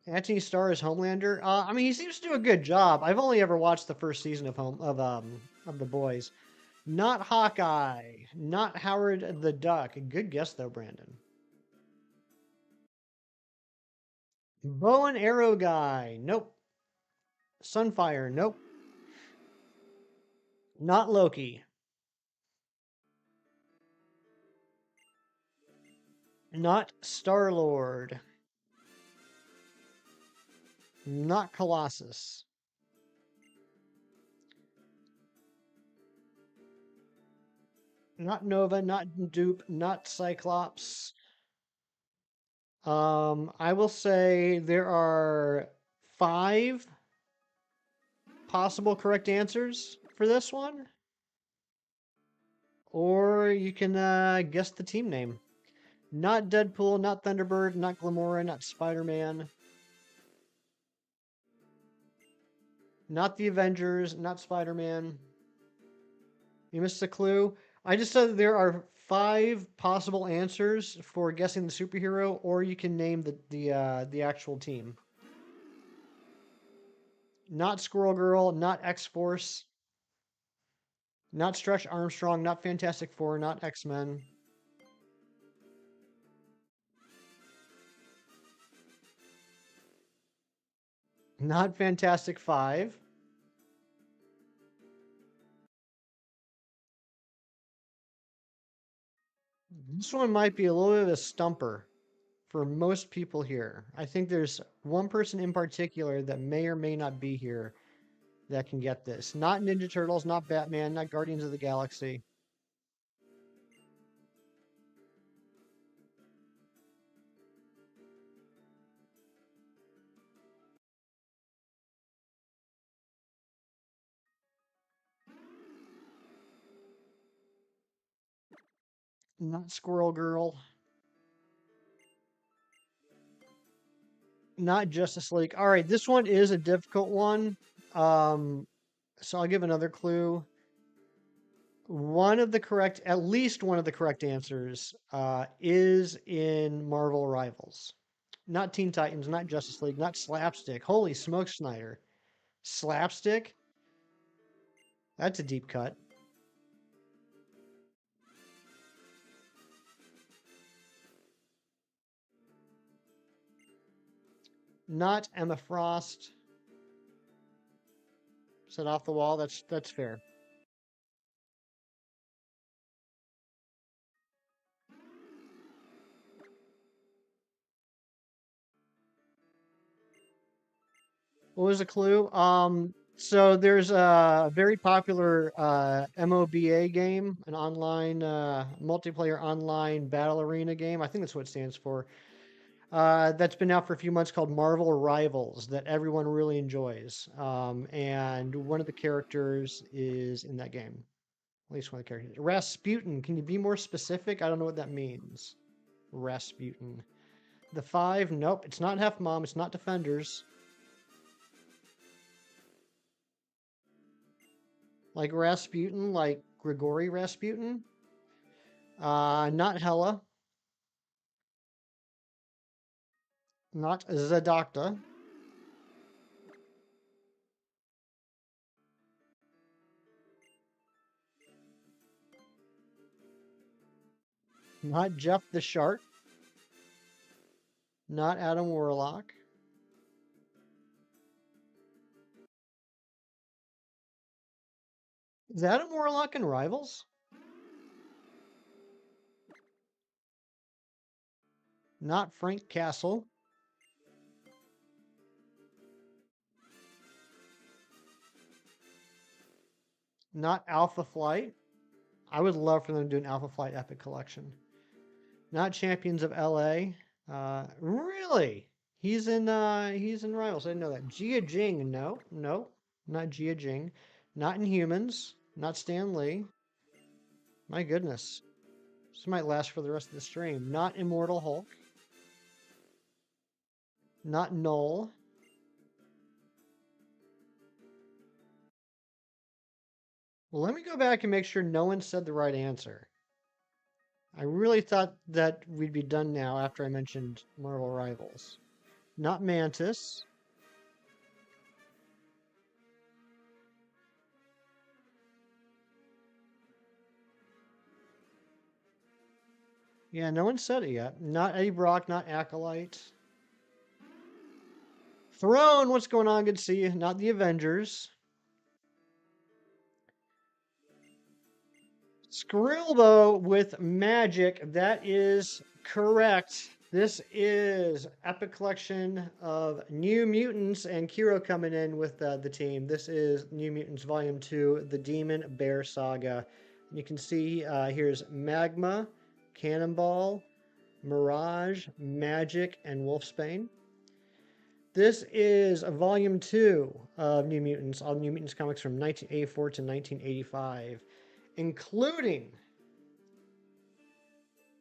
[SPEAKER 1] Anthony Starr is Homelander. I mean, he seems to do a good job. I've only ever watched the first season of The Boys. Not Hawkeye. Not Howard the Duck. Good guess though, Brandon. Bow and arrow guy. Nope. Sunfire. Nope. Not Loki. Not Star-Lord. Not Colossus. Not Nova, not Dupe, not Cyclops. I will say there are 5 possible correct answers for this one. Or you can guess the team name. Not Deadpool, not Thunderbird, not Gamora, not Spider-Man. Not the Avengers, not Spider-Man. You missed a clue. I just said there are 5 possible answers for guessing the superhero, or you can name the actual team. Not Squirrel Girl, not X-Force, not Stretch Armstrong, not Fantastic Four, not X-Men. Not Fantastic Five. This one might be a little bit of a stumper for most people here. I think there's one person in particular that may or may not be here that can get this. Not Ninja Turtles, not Batman, not Guardians of the Galaxy. Not Squirrel Girl. Not Justice League. All right, this one is a difficult one. Um, so I'll give another clue. One of the correct, at least one of the correct answers, is in Marvel Rivals. Not Teen Titans, not Justice League, not Slapstick. Holy smokes, Snyder. Slapstick? That's a deep cut. Not Emma Frost. Set off the wall. That's fair. What was the clue? So there's a very popular MOBA game, an online multiplayer online battle arena game. I think that's what it stands for. That's been out for a few months called Marvel Rivals that everyone really enjoys. And one of the characters is in that game. At least one of the characters. Rasputin. Can you be more specific? I don't know what that means. Rasputin. The five. Nope. It's not Half Mom. It's not Defenders. Like Rasputin, like Grigory Rasputin. Not Hela. Not Zadokta. Not Jeff the Shark. Not Adam Warlock. Is Adam Warlock in Rivals? Not Frank Castle. Not Alpha Flight. I would love for them to do an Alpha Flight Epic Collection. Not Champions of LA. Really? He's in Rivals. I didn't know that. Jia Jing, no, no, not Jia Jing. Not in Humans. Not Stan Lee. My goodness. This might last for the rest of the stream. Not Immortal Hulk. Not Null. Well, let me go back and make sure no one said the right answer. I really thought that we'd be done now after I mentioned Marvel Rivals. Not Mantis. Yeah, no one said it yet. Not Eddie Brock, not Acolyte. Throne, what's going on? Good to see you. Not the Avengers. Skrilbo with magic. That is correct. This is Epic Collection of New Mutants and Kiro coming in with the team. This is New Mutants Volume 2, The Demon Bear Saga. You can see here's Magma, Cannonball, Mirage, Magic, and Wolfsbane. This is Volume 2 of New Mutants, all New Mutants comics from 1984 to 1985, including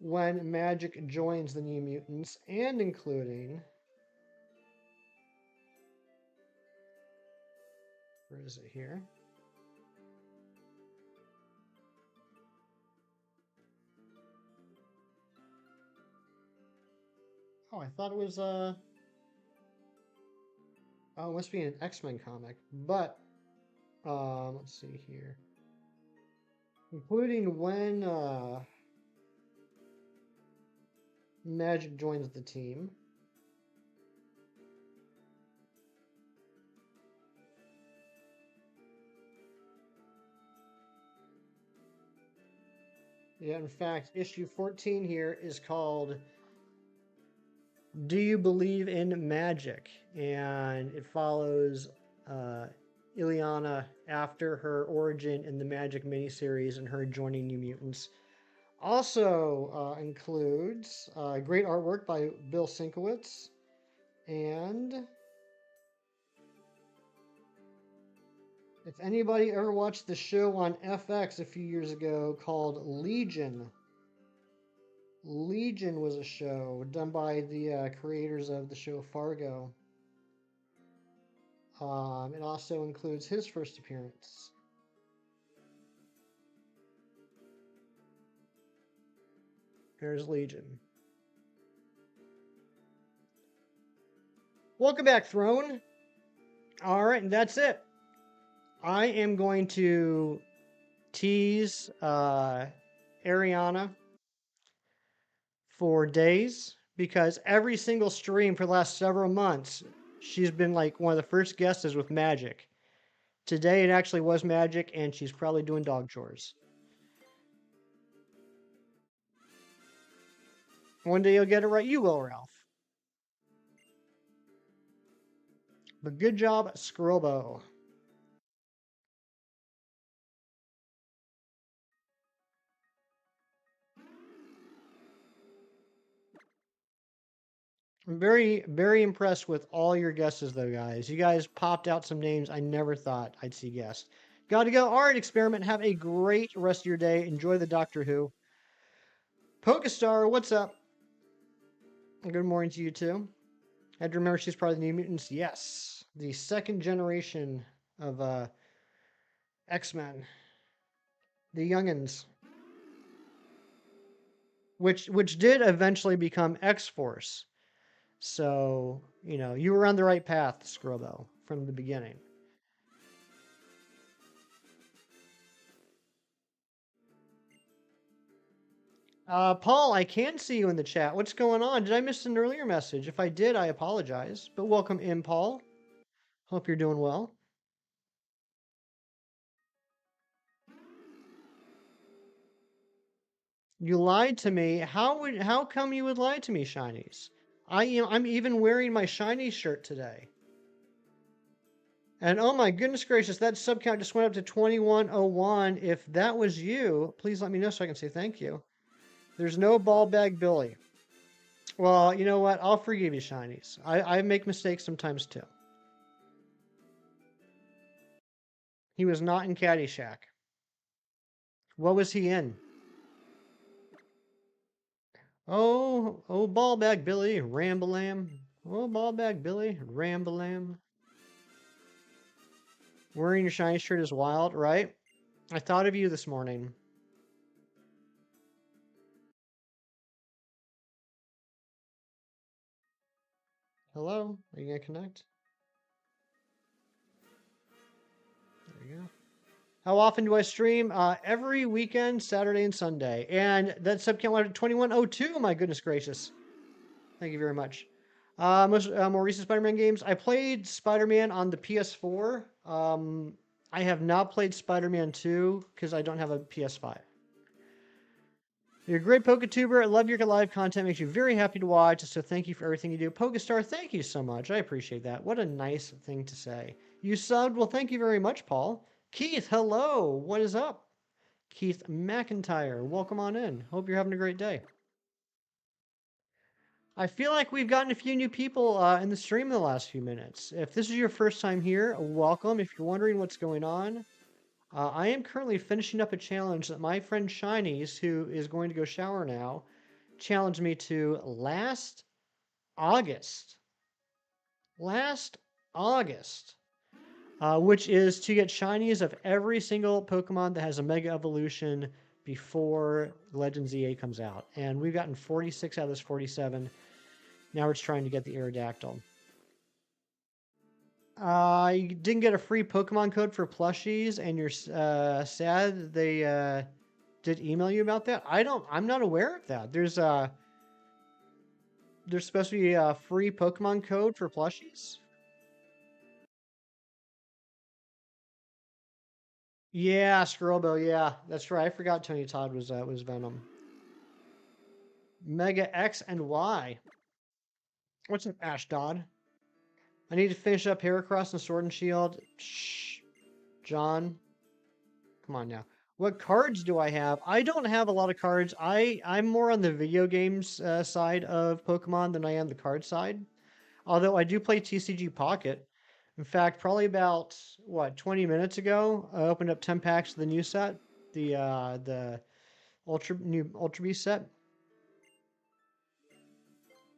[SPEAKER 1] when Magic joins the New Mutants, and including... Where is it here? Oh, I thought it was, oh, it must be an X-Men comic, but, let's see here. Including when, Magic joins the team. Yeah, in fact, issue 14 here is called Do You Believe in Magic? And it follows Ileana after her origin in the Magic miniseries and her joining New Mutants. Also includes great artwork by Bill Sienkiewicz and if anybody ever watched the show on FX a few years ago called Legion, Legion was a show done by the creators of the show Fargo. It also includes his first appearance. There's Legion. Welcome back, Throne. All right, and that's it. I am going to tease Ariana for days because every single stream for the last several months, she's been like one of the first guests with Magic. Today it actually was Magic, and she's probably doing dog chores. One day you'll get it right. You will, Ralph. But good job, Scrobo. I'm very, very impressed with all your guesses, though, guys. You guys popped out some names I never thought I'd see guessed. Gotta go. All right, Experiment. Have a great rest of your day. Enjoy the Doctor Who. Pokestar, what's up? Good morning to you, too. I had to remember she's part of the New Mutants. Yes. The second generation of X-Men. The youngins. Which did eventually become X-Force. So, you were on the right path, Scrobo, from the beginning. Paul, I can see you in the chat. What's going on? Did I miss an earlier message? If I did, I apologize. But welcome in, Paul. Hope you're doing well. You lied to me. How come you would lie to me, Shinies? I'm even wearing my Shiny shirt today. And oh my goodness gracious, that sub count just went up to 2101. If that was you, please let me know so I can say thank you. There's no ball bag Billy. Well, you know what? I'll forgive you, Shinies. I make mistakes sometimes too. He was not in Caddyshack. What was he in? Oh, ball bag Billy, Rambalam. Oh, ball bag Billy, Rambalam. Wearing your shiny shirt is wild, right? I thought of you this morning. Hello? Are you gonna connect? There you go. How often do I stream? Every weekend, Saturday and Sunday. And that sub count went to 2102. My goodness gracious. Thank you very much. More recent Spider-Man games. I played Spider-Man on the PS4. I have not played Spider-Man 2 because I don't have a PS5. You're a great PokeTuber. I love your live content. Makes you very happy to watch. So thank you for everything you do. Pokestar, thank you so much. I appreciate that. What a nice thing to say. You subbed. Well, thank you very much, Paul. Keith, hello. What is up? Keith McIntyre, welcome on in. Hope you're having a great day. I feel like we've gotten a few new people in the stream in the last few minutes. If this is your first time here, welcome. If you're wondering what's going on, I am currently finishing up a challenge that my friend Shinies, who is going to go shower now, challenged me to last August. Last August. Which is to get shinies of every single Pokemon that has a Mega Evolution before Legends EA comes out. And we've gotten 46 out of this 47. Now we're just trying to get the Aerodactyl. You didn't get a free Pokemon code for plushies, and you're sad they did email you about that. I'm not aware of that. There's supposed to be a free Pokemon code for plushies. Yeah, Scrobo. Yeah, that's right. I forgot Tony Todd was Venom. Mega X and Y. What's up, Ashdod? I need to finish up Heracross and Sword and Shield. Shh, John. Come on now. What cards do I have? I don't have a lot of cards. I'm more on the video games side of Pokemon than I am the card side. Although I do play TCG Pocket. In fact, probably about 20 minutes ago, I opened up 10 packs of the new set, the new Ultra Beast set.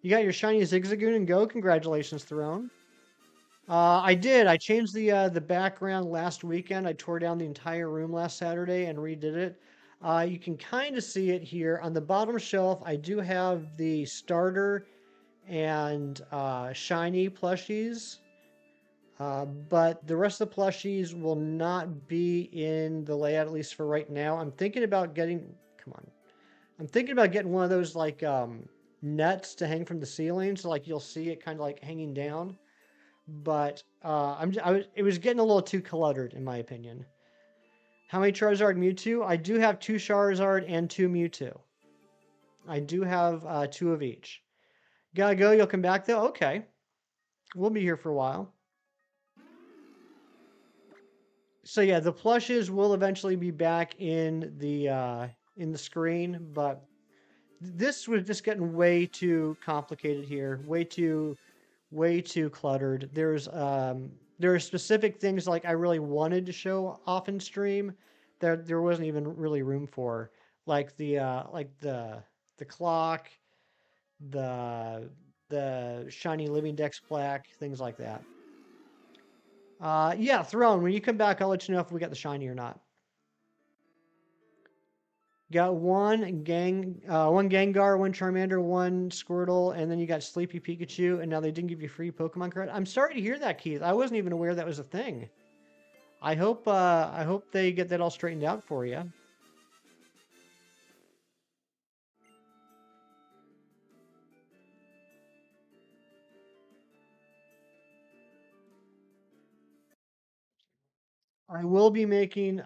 [SPEAKER 1] You got your shiny Zigzagoon and Go. Congratulations, Throne. I did. I changed the background last weekend. I tore down the entire room last Saturday and redid it. You can kind of see it here on the bottom shelf. I do have the starter and shiny plushies, but the rest of the plushies will not be in the layout, at least for right now. I'm thinking about getting. Come on. I'm thinking about getting one of those like nets to hang from the ceiling, so like you'll see it kind of like hanging down. But it was getting a little too cluttered in my opinion. How many Charizard Mewtwo? I do have two Charizard and two Mewtwo. I do have two of each. Gotta go. You'll come back though. Okay, we'll be here for a while. So yeah, the plushes will eventually be back in the screen, but this was just getting way too complicated here. Way too cluttered. There are specific things like I really wanted to show off in stream that there wasn't even really room for, like the clock, the the shiny living dex plaque, things like that. Yeah, Throne. When you come back, I'll let you know if we got the shiny or not. Got one Gengar, one Charmander, one Squirtle, and then you got Sleepy Pikachu, and now they didn't give you free Pokemon card. I'm sorry to hear that, Keith. I wasn't even aware that was a thing. I hope they get that all straightened out for you. I will be making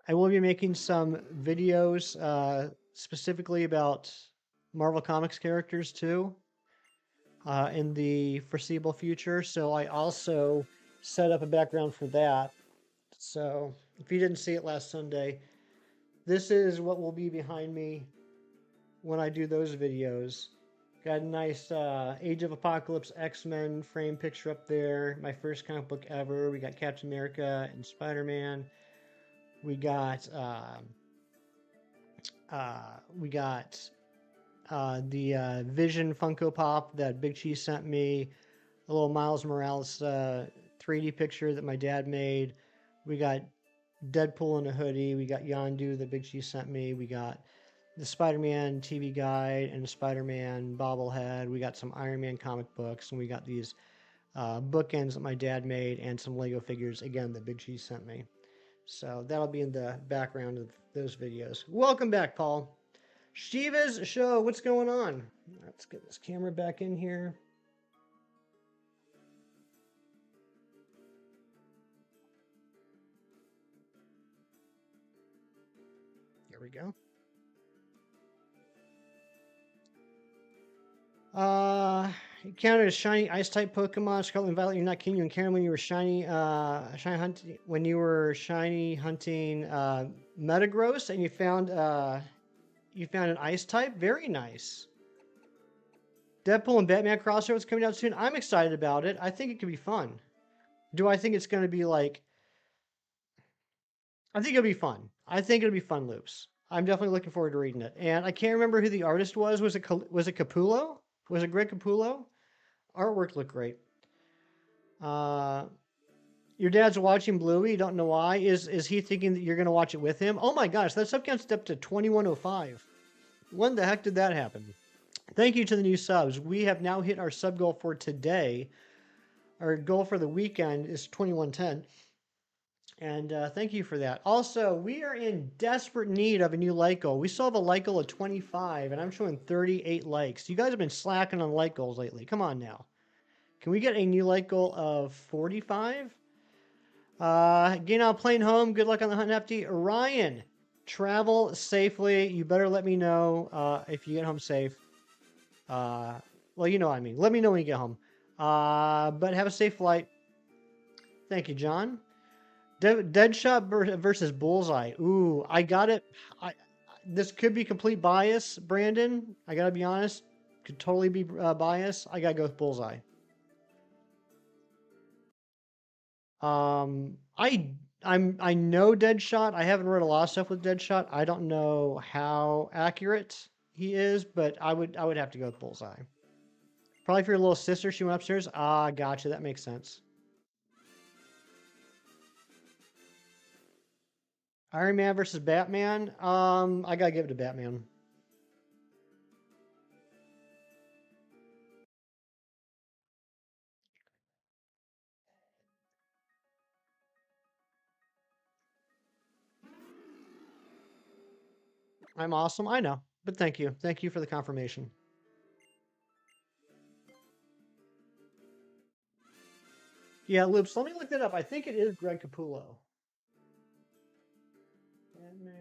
[SPEAKER 1] I will be making some videos specifically about Marvel Comics characters too in the foreseeable future. So I also set up a background for that. So if you didn't see it last Sunday, this is what will be behind me when I do those videos. Got a nice Age of Apocalypse X-Men frame picture up there. My first comic book ever. We got Captain America and Spider-Man. We got we got the Vision Funko Pop that Big Cheese sent me. A little Miles Morales 3D picture that my dad made. We got Deadpool in a hoodie. We got Yondu that Big Cheese sent me. We got the Spider-Man TV guide and the Spider-Man bobblehead. We got some Iron Man comic books, and we got these bookends that my dad made and some Lego figures, again, that Big Cheese sent me. So that'll be in the background of those videos. Welcome back, Paul. Shiva's show, what's going on? Let's get this camera back in here. There we go. You counted as shiny ice type Pokemon, Scarlet and Violet. You're not kidding. You and Karen when you were shiny hunting when you were shiny hunting Metagross, and you found an ice type. Very nice. Deadpool and Batman crossover is coming out soon. I'm excited about it. I think it could be fun. Do I think it's going to be like? I think it'll be fun. I think it'll be fun loops. I'm definitely looking forward to reading it. And I can't remember who the artist was. Was it Capullo? Was it Greg Capullo? Artwork looked great. Uh, your dad's watching Bluey. You don't know why. Is he thinking that you're going to watch it with him? Oh my gosh, that sub count stepped to 2105. When the heck did that happen? Thank you to the new subs. We have now hit our sub goal for today. Our goal for the weekend is 2110. And thank you for that. Also, we are in desperate need of a new like goal. We still have a like goal of 25, and I'm showing 38 likes. You guys have been slacking on like goals lately. Come on now. Can we get a new like goal of 45? Getting on a plane home. Good luck on the hunt, Hefty. Ryan, travel safely. You better let me know if you get home safe. Well, you know what I mean. Let me know when you get home. But have a safe flight. Thank you, John. Deadshot versus Bullseye. Ooh, I got it. This could be complete bias, Brandon. I gotta be honest. Could totally be bias. I gotta go with Bullseye. I know Deadshot. I haven't read a lot of stuff with Deadshot. I don't know how accurate He is, but I would have to go with Bullseye. Probably for your little sister. She went upstairs. Ah, gotcha. That makes sense. Iron Man versus Batman. I gotta give it to Batman. I'm awesome. I know, but thank you. Thank you for the confirmation. Yeah, Loops. Let me look that up. I think it is Greg Capullo. Batman.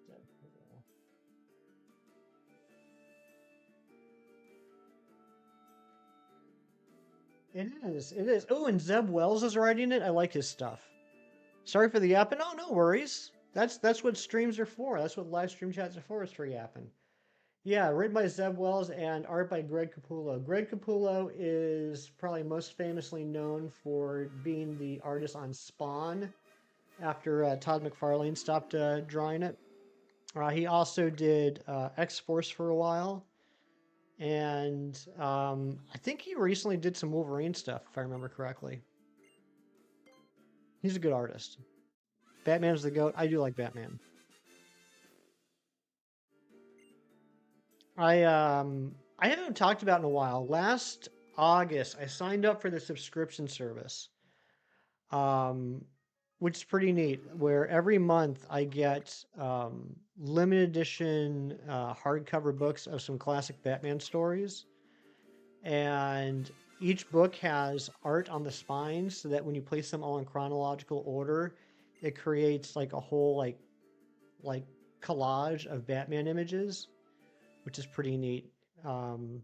[SPEAKER 1] Deadpool. It is. It is. Oh, and Zeb Wells is writing it. I like his stuff. Sorry for the yapping. Oh, no worries. That's what streams are for. That's what live stream chats are for. Is for yapping. Yeah, written by Zeb Wells and art by Greg Capullo. Greg Capullo is probably most famously known for being the artist on Spawn after Todd McFarlane stopped drawing it. He also did X Force for a while, and I think he recently did some Wolverine stuff, if I remember correctly. He's a good artist. Batman's the GOAT. I do like Batman. I haven't talked about in a while. Last August, I signed up for the subscription service, um, which is pretty neat. Where every month I get limited edition hardcover books of some classic Batman stories, and each book has art on the spines, so that when you place them all in chronological order, it creates like a whole like collage of Batman images, which is pretty neat. Um,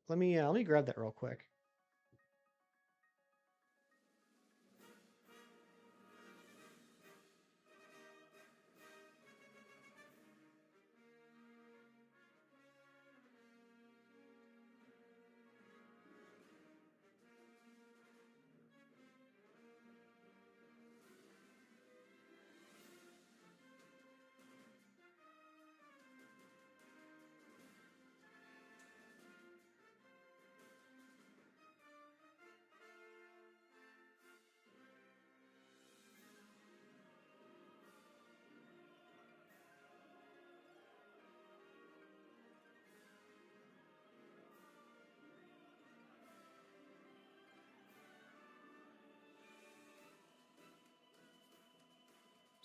[SPEAKER 1] let me grab that real quick.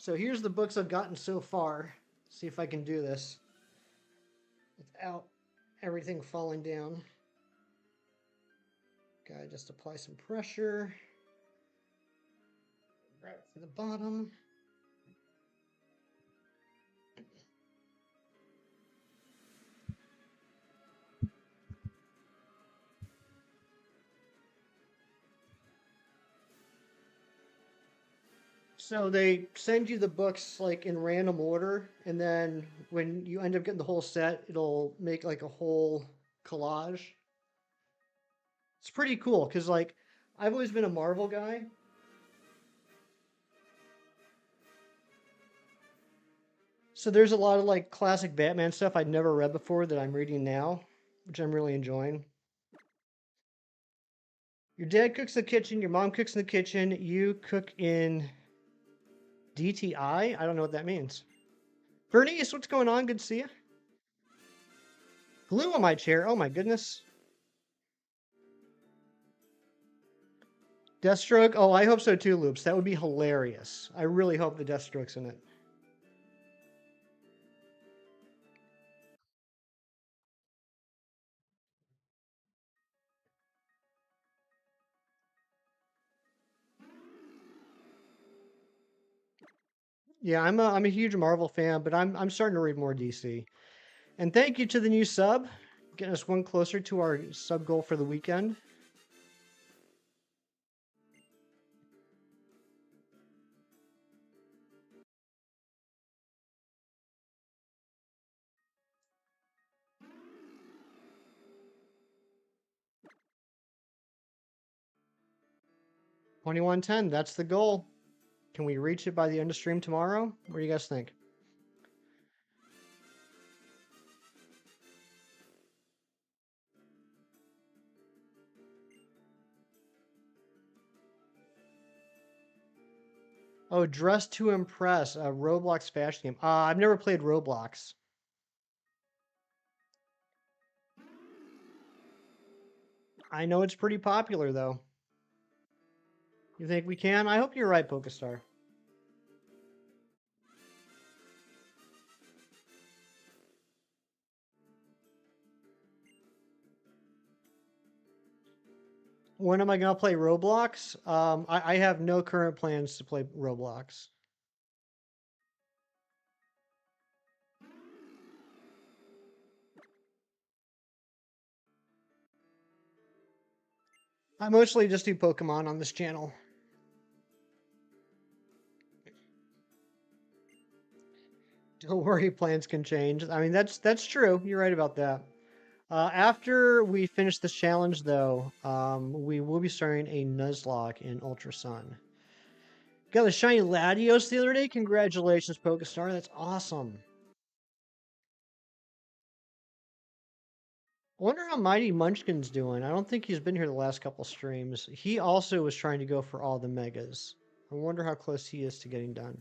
[SPEAKER 1] So here's the books I've gotten so far. See if I can do this without everything falling down. Gotta just apply some pressure right to the bottom. So they send you the books like in random order, and then when you end up getting the whole set, it'll make like a whole collage. It's pretty cool because like I've always been a Marvel guy. So there's a lot of like classic Batman stuff I'd never read before that I'm reading now, which I'm really enjoying. Your dad cooks in the kitchen, your mom cooks in the kitchen, you cook in DTI? I don't know what that means. Bernice, what's going on? Good to see you. Glue on my chair. Oh my goodness. Deathstroke. Oh, I hope so too, Loops. That would be hilarious. I really hope the Deathstroke's in it. Yeah, I'm a huge Marvel fan, but I'm starting to read more DC. And thank you to the new sub, getting us one closer to our sub goal for the weekend. $21.10. That's the goal. Can we reach it by the end of stream tomorrow? What do you guys think? Oh, Dress to Impress, a Roblox fashion game. I've never played Roblox. I know it's pretty popular though. You think we can? I hope you're right, Pokestar. When am I gonna play Roblox? I have no current plans to play Roblox. I mostly just do Pokemon on this channel. Don't worry, plans can change. I mean, that's true. You're right about that. After we finish this challenge, though, we will be starting a Nuzlocke in Ultra Sun. Got a shiny Latios the other day. Congratulations, Pokestar. That's awesome. I wonder how Mighty Munchkin's doing. I don't think he's been here the last couple streams. He also was trying to go for all the megas. I wonder how close he is to getting done.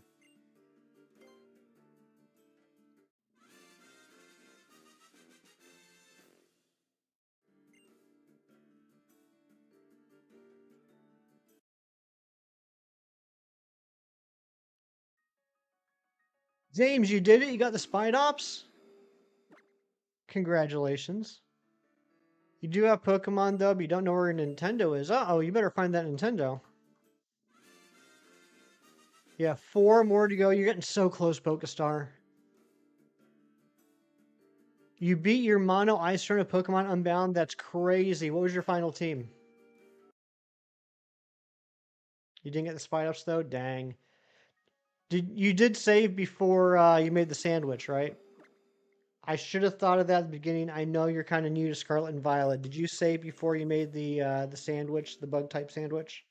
[SPEAKER 1] James, you did it. You got the Spide Ops. Congratulations. You do have Pokemon, though, but you don't know where Nintendo is. Uh-oh, you better find that Nintendo. Yeah, 4 more to go. You're getting so close, Pokestar. You beat your Mono Ice Turn of Pokemon Unbound. That's crazy. What was your final team? You didn't get the Spide Ups, though? Dang. You did save before you made the sandwich, right? I should have thought of that at the beginning. I know you're kind of new to Scarlet and Violet. Did you save before you made the sandwich, the bug type sandwich?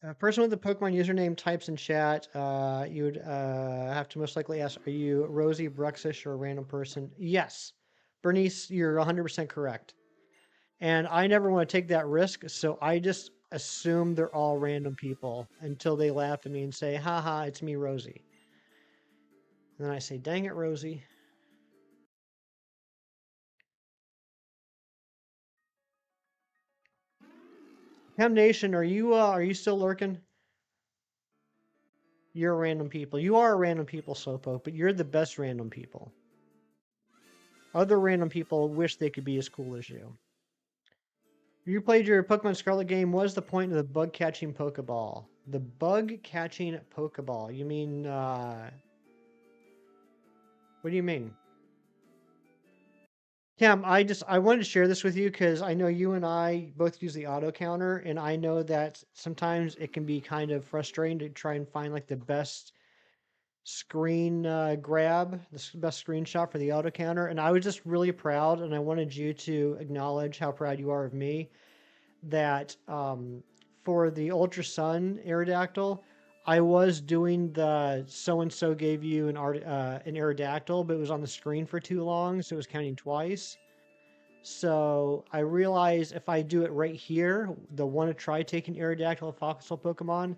[SPEAKER 1] A person with the Pokemon username types in chat. You would have to most likely ask, are you Rosie, Bruxish, or a random person? Yes. Bernice, you're 100% correct. And I never want to take that risk, so I just assume they're all random people until they laugh at me and say, haha, it's me, Rosie. And then I say, dang it, Rosie. Chem Nation, are you still lurking? You're a random people. You are a random people, Slowpoke, but you're the best random people. Other random people wish they could be as cool as you. You played your Pokemon Scarlet game. What is the point of the bug catching Pokeball? The bug catching Pokeball. You mean, what do you mean? Cam, I wanted to share this with you because I know you and I both use the auto counter, and I know that sometimes it can be kind of frustrating to try and find like the best screen grab, the best screenshot for the auto counter. And I was just really proud, and I wanted you to acknowledge how proud you are of me that for the Ultra Sun Aerodactyl, I was doing the so and so gave you an Aerodactyl, but it was on the screen for too long, so it was counting twice. So I realized if I do it right here, the one to try taking Aerodactyl of Fossil Pokemon,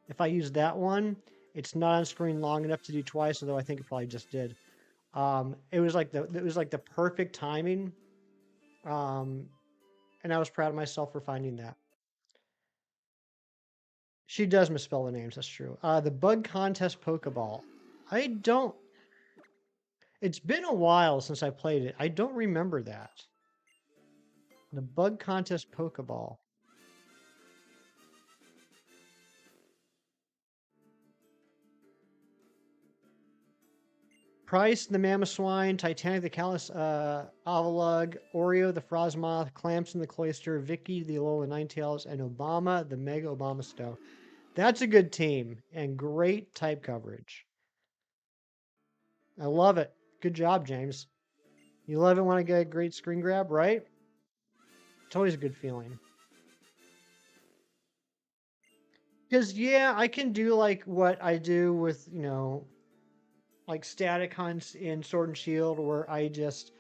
[SPEAKER 1] if I use that one, it's not on screen long enough to do twice, although I think it probably just did. It was like the perfect timing. Um, and I was proud of myself for finding that. She does misspell the names, that's true. The Bug Contest Pokeball. I don't. It's been a while since I played it. I don't remember that. The Bug Contest Pokeball. Price, the Mamoswine, Titanic, the Callus Avalug, Oreo, the Frosmoth, Clamps in the Cloister, Vicky, the Alola Ninetales, and Obama, the Mega Obama Stow. That's a good team and great type coverage. I love it. Good job, James. You love it when I get a great screen grab, right? It's always a good feeling. Because, yeah, I can do like what I do with, like static hunts in Sword and Shield where I just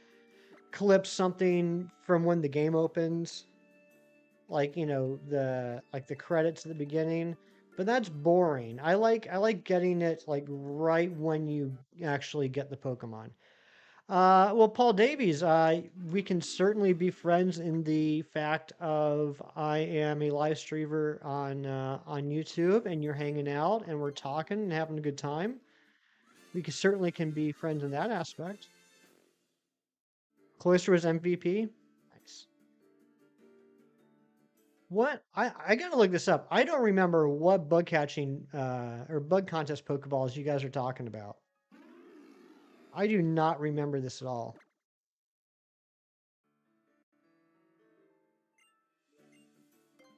[SPEAKER 1] clip something from when the game opens, like the credits at the beginning. But that's boring. I like getting it like right when you actually get the Pokemon. Well, Paul Davies, we can certainly be friends in the fact of I am a live streamer on YouTube, and you're hanging out, and we're talking and having a good time. We can certainly can be friends in that aspect. Cloister was MVP. Nice. What I gotta look this up. I don't remember what bug catching or bug contest Pokeballs you guys are talking about. I do not remember this at all.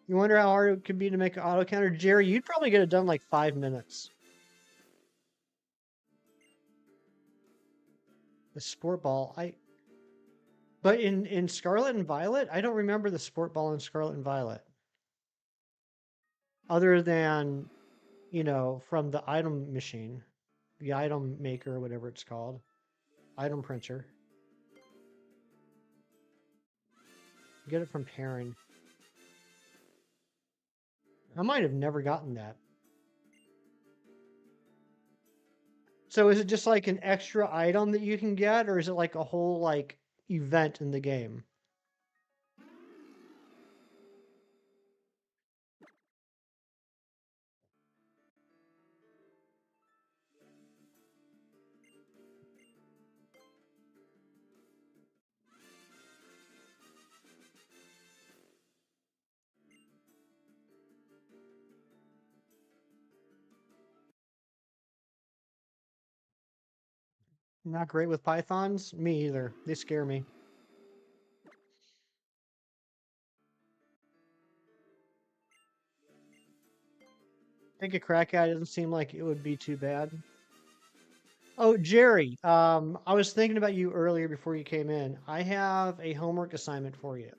[SPEAKER 1] You wonder how hard it could be to make an auto counter? Jerry, you'd probably get it done in like 5 minutes. The sport ball, but in Scarlet and Violet, I don't remember the sport ball in Scarlet and Violet. Other than, from the item machine, the item maker, whatever it's called, item printer. Get it from Perrin. I might have never gotten that. So is it just like an extra item that you can get, or is it like a whole like event in the game? Not great with pythons? Me either. They scare me. Take a crack at it. Doesn't seem like it would be too bad. Oh, Jerry, I was thinking about you earlier before you came in. I have a homework assignment for you.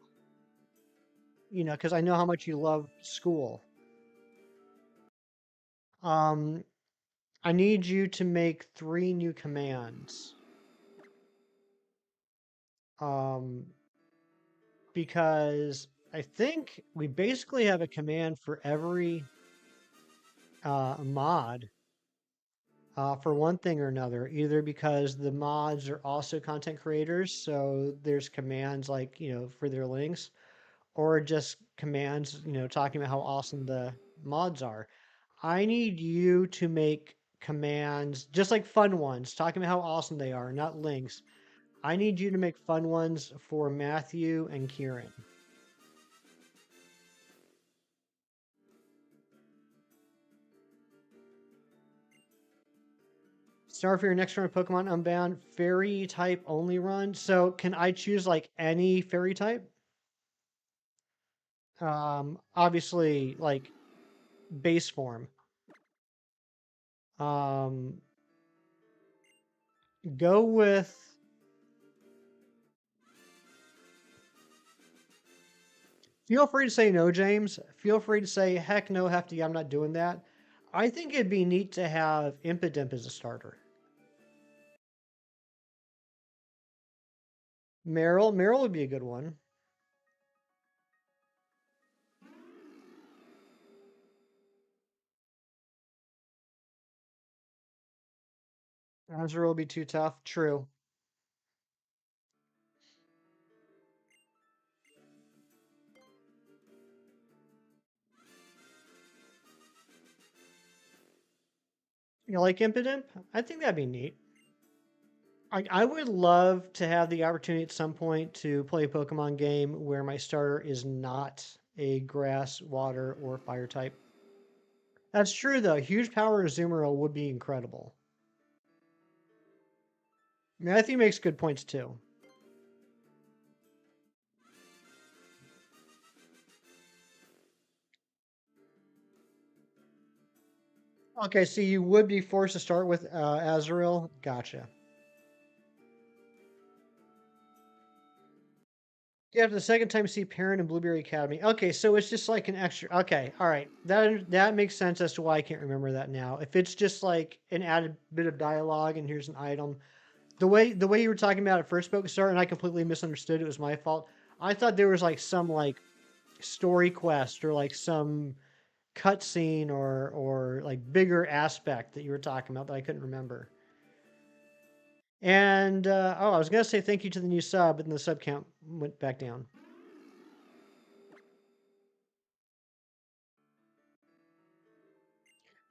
[SPEAKER 1] Because I know how much you love school. Um, I need you to make 3 new commands. Um, because I think we basically have a command for every mod for one thing or another, either because the mods are also content creators, so there's commands like, for their links, or just commands, talking about how awesome the mods are. I need you to make commands, just like fun ones, talking about how awesome they are, not links. I need you to make fun ones for Matthew and Kieran. Start for your next run of Pokemon Unbound, fairy type only run. So can I choose like any fairy type? Obviously like base form. Um, go with. Feel free to say no, James. Feel free to say heck no, Hefty. I'm not doing that. I think it'd be neat to have Impidimp as a starter. Meryl would be a good one. Azure will be too tough. True. You like Impidimp? I think that'd be neat. I would love to have the opportunity at some point to play a Pokemon game where my starter is not a grass, water, or fire type. That's true, though. Huge power Azumarill would be incredible. Matthew makes good points, too. Okay, so you would be forced to start with Azrael. Gotcha. Yeah, after the second time, see Parent and Blueberry Academy. Okay, so it's just like an extra. Okay, all right, that makes sense as to why I can't remember that now. If it's just like an added bit of dialogue and here's an item, the way you were talking about it first, Star, and I completely misunderstood. It was my fault. I thought there was like some like story quest or like some cutscene or like bigger aspect that you were talking about that I couldn't remember. And oh, I was gonna say thank you to the new sub, and the sub count went back down.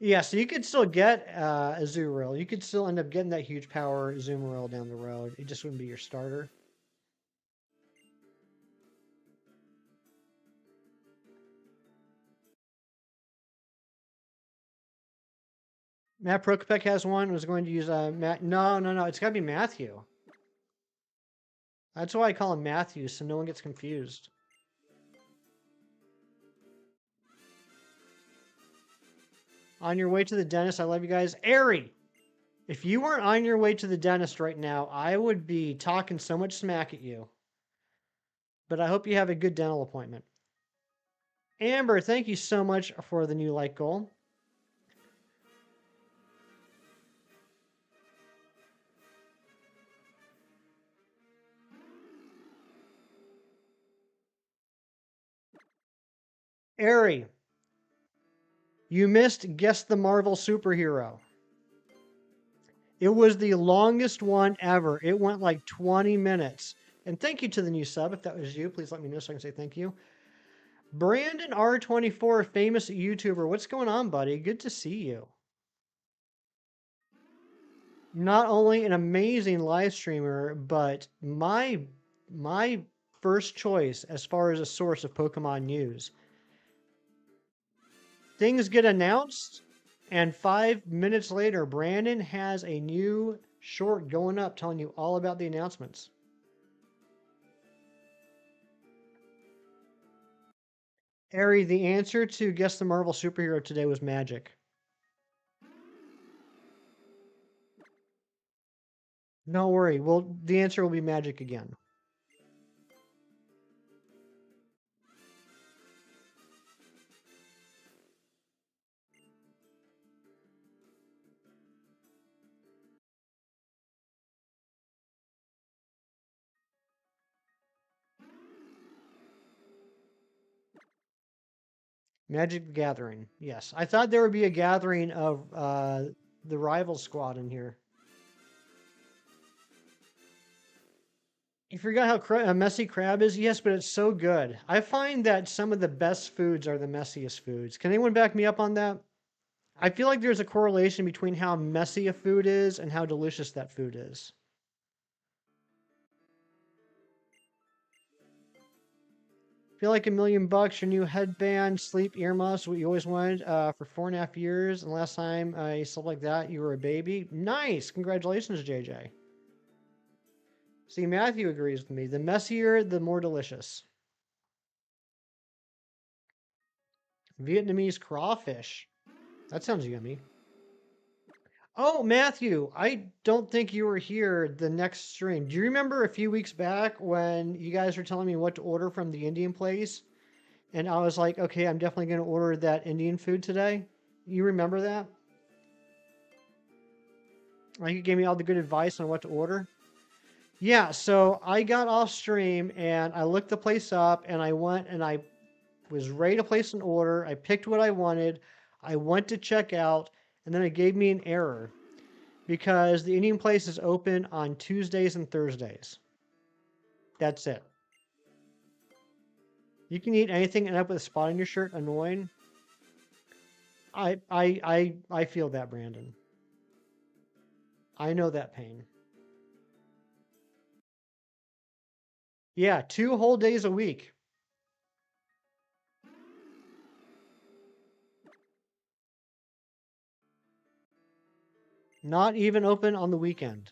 [SPEAKER 1] Yeah, so you could still get a Azurill. You could still end up getting that huge power Azumarill down the road. It just wouldn't be your starter. Matt Prokopek has one. Was going to use Matt. No, no, no. It's got to be Matthew. That's why I call him Matthew, so no one gets confused. On your way to the dentist, I love you guys. Ari, if you weren't on your way to the dentist right now, I would be talking so much smack at you. But I hope you have a good dental appointment. Amber, thank you so much for the new like goal. Ari, you missed Guess the Marvel Superhero. It was the longest one ever. It went like 20 minutes. And thank you to the new sub. If that was you, please let me know so I can say thank you. Brandon R24, famous YouTuber. What's going on, buddy? Good to see you. Not only an amazing live streamer, but my first choice as far as a source of Pokemon news. Things get announced, and 5 minutes later, Brandon has a new short going up telling you all about the announcements. Ari, the answer to Guess the Marvel Superhero today was magic. Don't worry. Well, the answer will be magic again. Magic the Gathering. Yes. I thought there would be a gathering of the rival squad in here. You forgot how messy crab is? Yes, but it's so good. I find that some of the best foods are the messiest foods. Can anyone back me up on that? I feel like there's a correlation between how messy a food is and how delicious that food is. Feel like $1,000,000, your new headband, sleep earmuffs, what you always wanted for 4.5 years. And last time you slept like that, you were a baby. Nice. Congratulations, JJ. See, Matthew agrees with me. The messier, the more delicious. Vietnamese crawfish. That sounds yummy. Oh, Matthew, I don't think you were here the next stream. Do you remember a few weeks back when you guys were telling me what to order from the Indian place? And I was like, okay, I'm definitely going to order that Indian food today. You remember that? Like you gave me all the good advice on what to order. Yeah, so I got off stream and I looked the place up and I went and I was ready to place an order. I picked what I wanted. I went to check out and then it gave me an error because the Indian place is open on Tuesdays and Thursdays. That's it. You can eat anything and end up with a spot on your shirt. Annoying. I feel that, Brandon. I know that pain. Yeah, 2 whole days a week. Not even open on the weekend.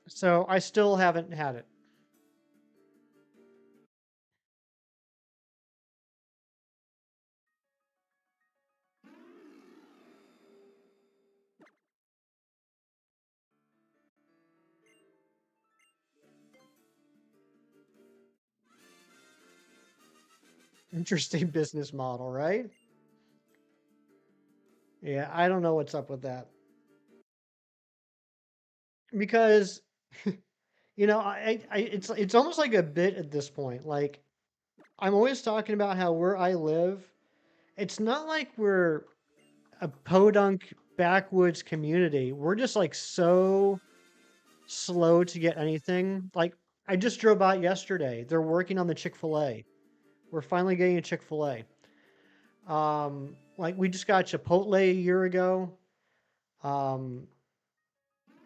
[SPEAKER 1] So I still haven't had it. Interesting business model, right? Yeah, I don't know what's up with that. Because it's almost like a bit at this point. Like I'm always talking about how where I live, it's not like we're a podunk backwoods community. We're just like so slow to get anything. Like I just drove by yesterday. They're working on the Chick-fil-A. We're finally getting a Chick-fil-A. Like we just got Chipotle a year ago. Um,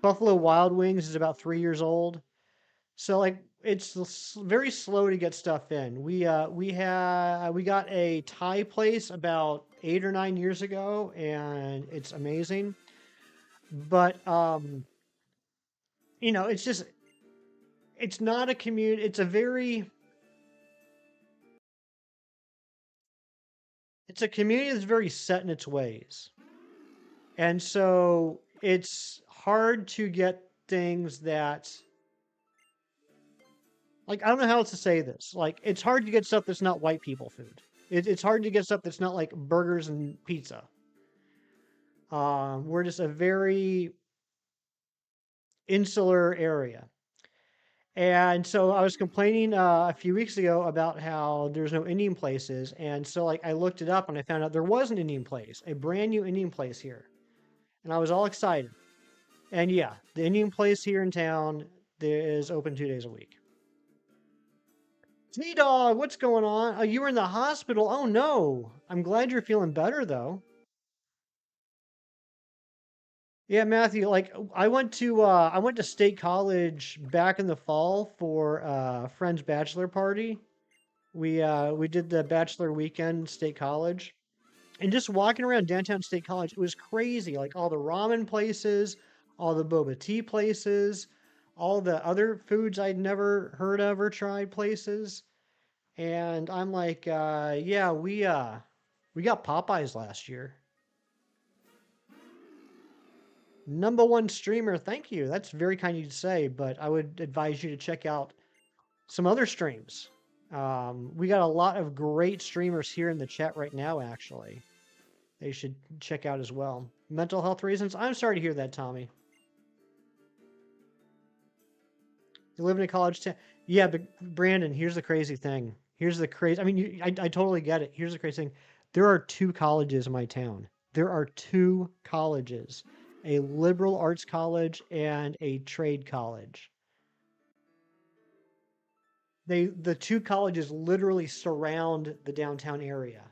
[SPEAKER 1] Buffalo Wild Wings is about 3 years old. So like it's very slow to get stuff in. We got a Thai place about 8 or 9 years ago, and it's amazing. But it's just it's not a community. It's a community that's very set in its ways, and so it's hard to get things that like I don't know how else to say this. Like it's hard to get stuff that's not white people food. It's hard to get stuff that's not like burgers and pizza. We're just a very insular area. And so I was complaining a few weeks ago about how there's no Indian places. And so like I looked it up and I found out there was an Indian place, a brand new Indian place here. And I was all excited. And yeah, the Indian place here in town is open 2 days a week. T-Dog, what's going on? Oh, you were in the hospital. Oh no. I'm glad you're feeling better though. Yeah, Matthew, like I went to State College back in the fall for a friend's bachelor party. We did the bachelor weekend State College. And just walking around downtown State College, it was crazy. Like all the ramen places, all the boba tea places, all the other foods I'd never heard of or tried places. And I'm like, yeah, we got Popeyes last year. Number one streamer, thank you. That's very kind of you to say, but I would advise you to check out some other streams. We got a lot of great streamers here in the chat right now, actually. They should check out as well. Mental health reasons? I'm sorry to hear that, Tommy. You live in a college town. Yeah, but Brandon, here's the crazy thing. Here's the crazy. I mean, I totally get it. Here's the crazy thing. There are two colleges in my town. There are two colleges, a liberal arts college and a trade college. The two colleges literally surround the downtown area.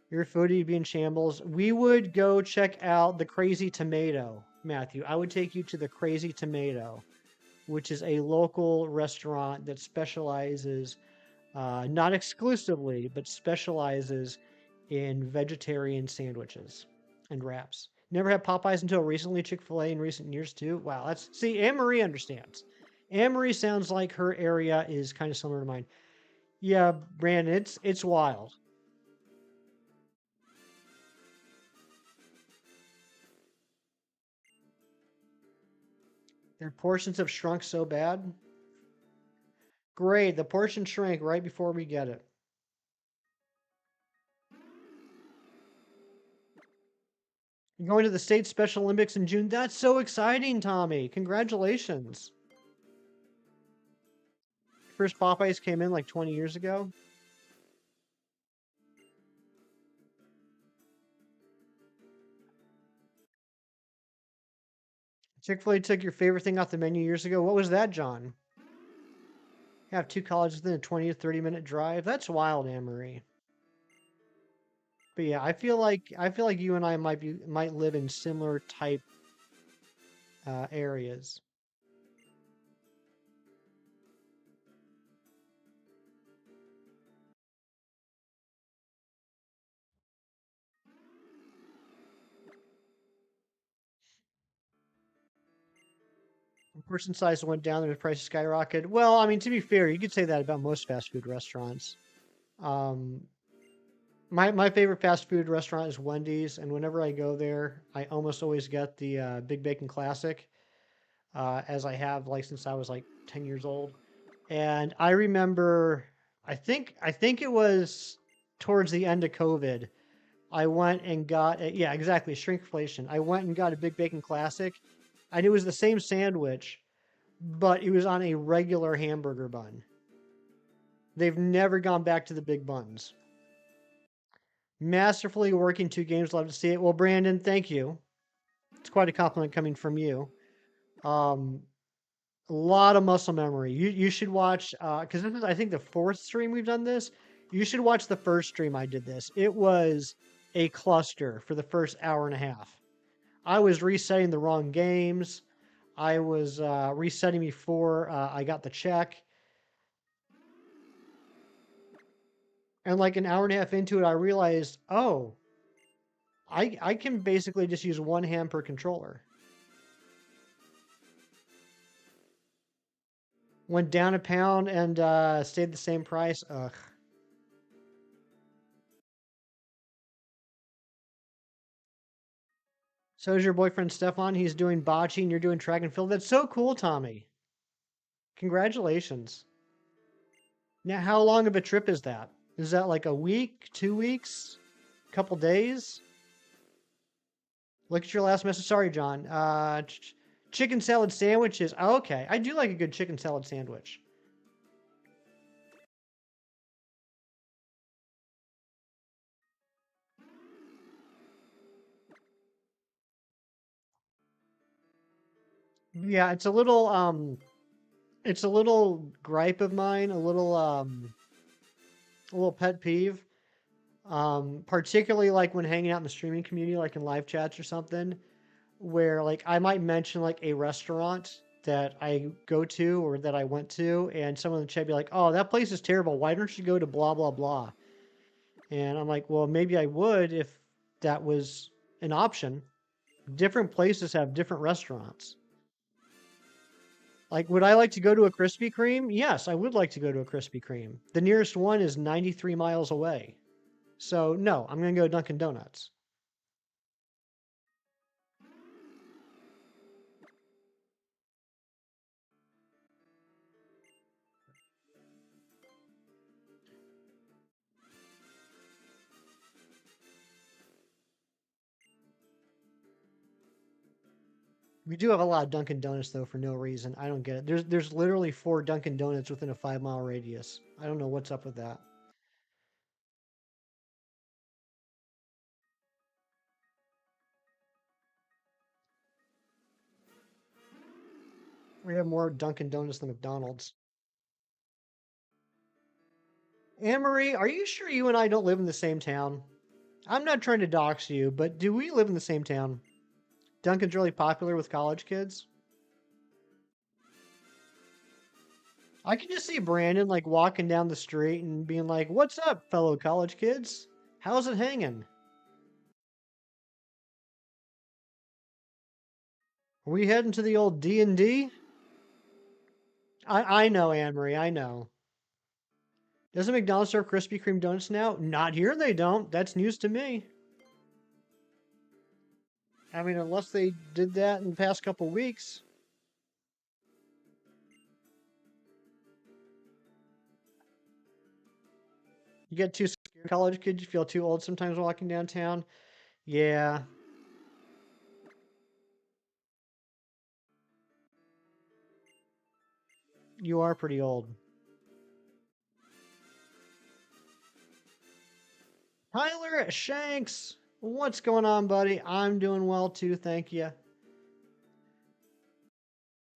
[SPEAKER 1] Your food would be in shambles. We would go check out the Crazy Tomato, Matthew. I would take you to the Crazy Tomato, which is a local restaurant that specializes, not exclusively, but specializes in vegetarian sandwiches and wraps. Never had Popeyes until recently, Chick-fil-A in recent years too. Wow, see, Anne Marie understands. Anne Marie sounds like her area is kind of similar to mine. Yeah, Brandon, it's wild. Their portions have shrunk so bad. Great, the portion shrank right before we get it. You're going to the state Special Olympics in June. That's so exciting, Tommy. Congratulations. First Popeyes came in like 20 years ago. Chick-fil-A took your favorite thing off the menu years ago. What was that, John? You have two colleges within a 20 to 30-minute drive. That's wild, Anne-Marie. But yeah, I feel like you and I might live in similar type areas. Portion size went down, the prices skyrocketed. Well, I mean, to be fair, you could say that about most fast food restaurants. Um, my favorite fast food restaurant is Wendy's, and whenever I go there, I almost always get the Big Bacon Classic, as I have like since I was like 10 years old. And I remember, I think it was towards the end of COVID. I went and got yeah, exactly, shrinkflation. I went and got a Big Bacon Classic, and it was the same sandwich, but it was on a regular hamburger bun. They've never gone back to the big buns. Masterfully working two games. Love to see it. Well, Brandon, thank you. It's quite a compliment coming from you. Um, a lot of muscle memory. You should watch because this is I think the fourth stream we've done this. You should watch the first stream I did this. It was a cluster for the first hour and a half. I was resetting the wrong games. I was resetting before I got the check. And like an hour and a half into it, I realized, oh, I can basically just use one hand per controller. Went down a pound and stayed the same price. Ugh. So is your boyfriend Stefan. He's doing bocce and you're doing track and field. That's so cool, Tommy. Congratulations. Now, how long of a trip is that? Is that like a week, 2 weeks, couple days? Look at your last message. Sorry, John. Chicken salad sandwiches. Oh, okay. I do like a good chicken salad sandwich. Yeah, it's a little gripe of mine, a little pet peeve. Particularly like when hanging out in the streaming community, like in live chats or something, where like I might mention like a restaurant that I go to or that I went to, and someone in the chat be like, "Oh, that place is terrible. Why don't you go to blah blah blah?" And I'm like, "Well, maybe I would if that was an option. Different places have different restaurants. Like, would I like to go to a Krispy Kreme? Yes, I would like to go to a Krispy Kreme. The nearest one is 93 miles away. So, no, I'm going to go to Dunkin' Donuts. We do have a lot of Dunkin' Donuts, though, for no reason. I don't get it. There's literally 4 Dunkin' Donuts within a 5-mile radius. I don't know what's up with that. We have more Dunkin' Donuts than McDonald's. Anne-Marie, are you sure you and I don't live in the same town? I'm not trying to dox you, but do we live in the same town? Dunkin's really popular with college kids. I can just see Brandon like walking down the street and being like, "What's up, fellow college kids? How's it hanging? Are we heading to the old D&D?" I know, Anne-Marie, I know. Doesn't McDonald's serve Krispy Kreme donuts now? Not here, they don't. That's news to me. I mean, unless they did that in the past couple weeks. You get too scared, college kids. You feel too old sometimes walking downtown. Yeah, you are pretty old. Tyler Shanks, what's going on, buddy? I'm doing well too, thank you.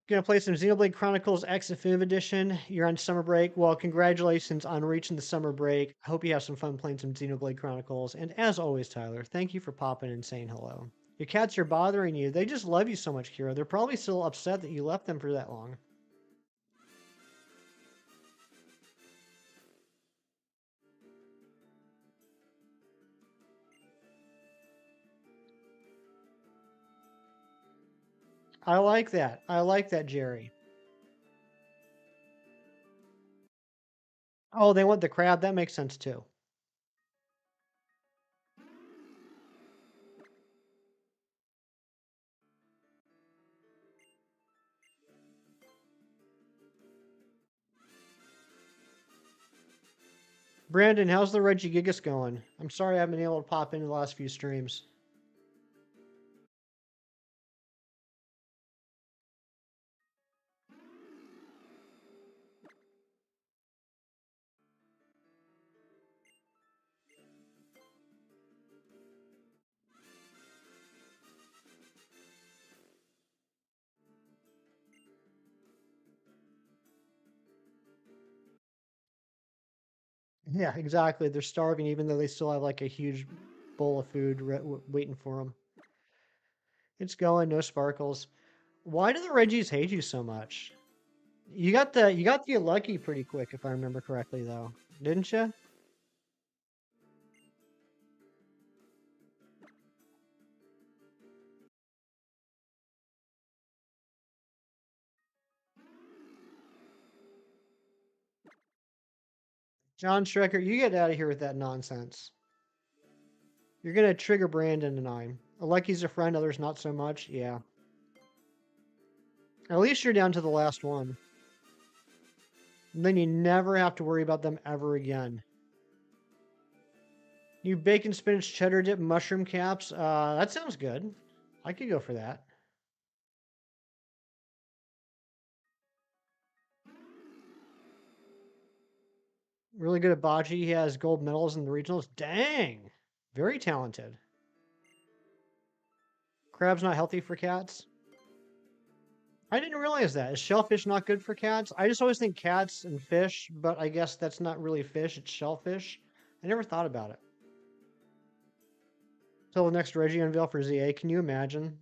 [SPEAKER 1] Gonna play some Xenoblade Chronicles X Definitive Edition. You're on summer break. Well, congratulations on reaching the summer break. I hope you have some fun playing some Xenoblade Chronicles. And as always, Tyler, thank you for popping and saying hello. Your cats are bothering you. They just love you so much, Kira. They're probably still upset that you left them for that long. I like that. I like that, Jerry. Oh, they want the crab. That makes sense too. Brandon, how's the Regigigas going? I'm sorry I haven't been able to pop into the last few streams. Yeah, exactly. They're starving even though they still have like a huge bowl of food waiting for them. It's going, no sparkles. Why do the Reggies hate you so much? You got the lucky pretty quick if I remember correctly though, didn't you? John Strecker, you get out of here with that nonsense. You're gonna trigger Brandon and I. Lucky's a friend, others not so much. Yeah. At least you're down to the last one. And then you never have to worry about them ever again. You bacon, spinach, cheddar dip, mushroom caps. That sounds good. I could go for that. Really good at bocce. He has gold medals in the regionals. Dang. Very talented. Crab's not healthy for cats. I didn't realize that. Is shellfish not good for cats? I just always think cats and fish, but I guess that's not really fish, it's shellfish. I never thought about it. Till the next Reggie unveil for ZA, can you imagine?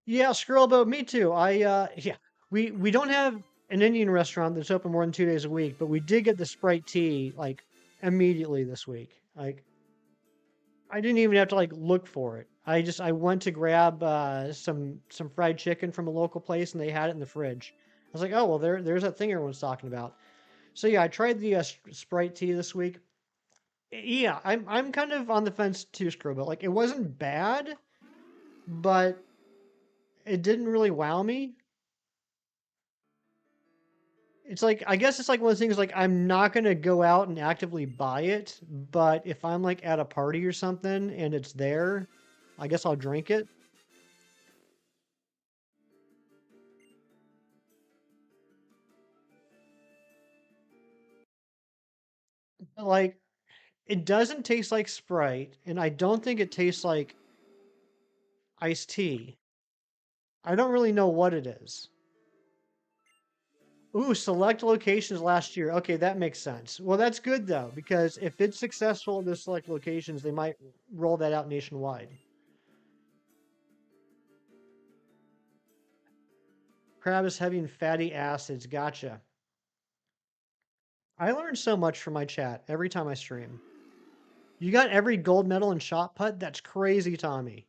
[SPEAKER 1] Yeah, Scrollboat, me too. Yeah, we don't have an Indian restaurant that's open more than 2 days a week, but we did get the Sprite tea like immediately this week. Like I didn't even have to like look for it. I went to grab some fried chicken from a local place and they had it in the fridge. I was like, oh well, there's that thing everyone's talking about. So yeah, I tried the Sprite tea this week. Yeah, I'm kind of on the fence too, Screwball. Like it wasn't bad, but it didn't really wow me. It's like I guess it's like one of those things like I'm not gonna go out and actively buy it, but if I'm like at a party or something and it's there, I guess I'll drink it. But, like it doesn't taste like Sprite, and I don't think it tastes like iced tea. I don't really know what it is. Ooh, select locations last year. Okay, that makes sense. Well, that's good though, because if it's successful at those select locations, they might roll that out nationwide. Crab is heavy in fatty acids. Gotcha. I learn so much from my chat every time I stream. You got every gold medal in shot put? That's crazy, Tommy.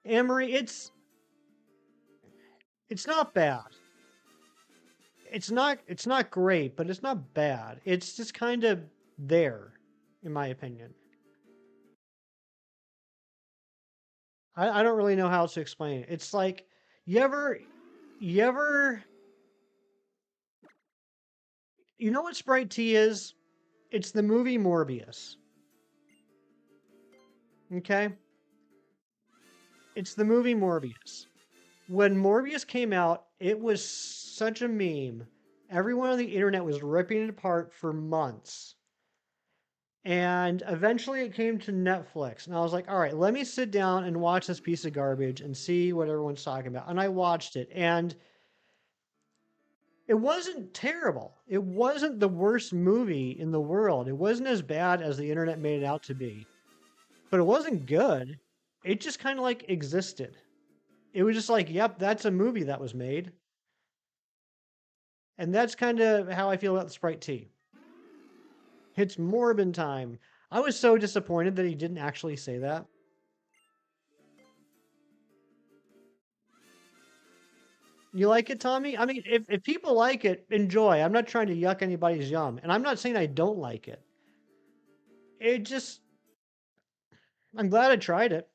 [SPEAKER 1] Amory, it's not bad. It's not great, but it's not bad. It's just kind of there, in my opinion. I don't really know how else to explain it. It's like you ever you ever you know what Sprite tea is? It's the movie Morbius. Okay? It's the movie Morbius. When Morbius came out, it was such a meme. Everyone on the internet was ripping it apart for months. And eventually it came to Netflix. And I was like, all right, let me sit down and watch this piece of garbage and see what everyone's talking about. And I watched it. And it wasn't terrible. It wasn't the worst movie in the world. It wasn't as bad as the internet made it out to be. But it wasn't good. It just kind of like existed. It was just like, yep, that's a movie that was made. And that's kind of how I feel about the Sprite tea. It's Morbin time. I was so disappointed that he didn't actually say that. You like it, Tommy? I mean, if people like it, enjoy. I'm not trying to yuck anybody's yum. And I'm not saying I don't like it. It just, I'm glad I tried it,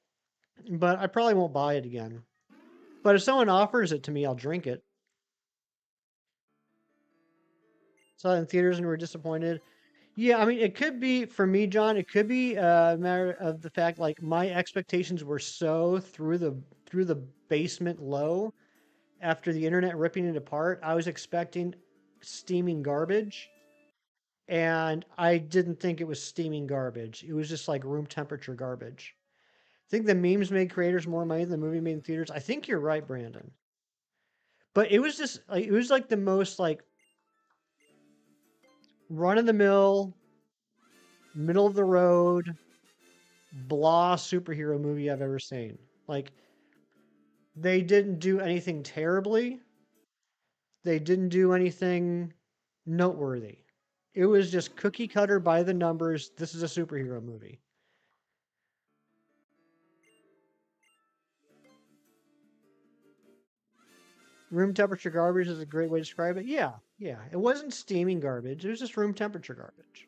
[SPEAKER 1] but I probably won't buy it again. But if someone offers it to me, I'll drink it. Saw it in theaters and we're disappointed. Yeah, I mean, it could be for me, John. It could be a matter of the fact like my expectations were so through the basement low after the internet ripping it apart. I was expecting steaming garbage, and I didn't think it was steaming garbage. It was just like room temperature garbage. I think the memes made creators more money than the movie made in theaters. I think you're right, Brandon. But it was just like it was like the most like run of the mill, middle of the road, blah superhero movie I've ever seen. Like they didn't do anything terribly. They didn't do anything noteworthy. It was just cookie cutter by the numbers. This is a superhero movie. Room temperature garbage is a great way to describe it. Yeah, yeah. It wasn't steaming garbage. It was just room temperature garbage.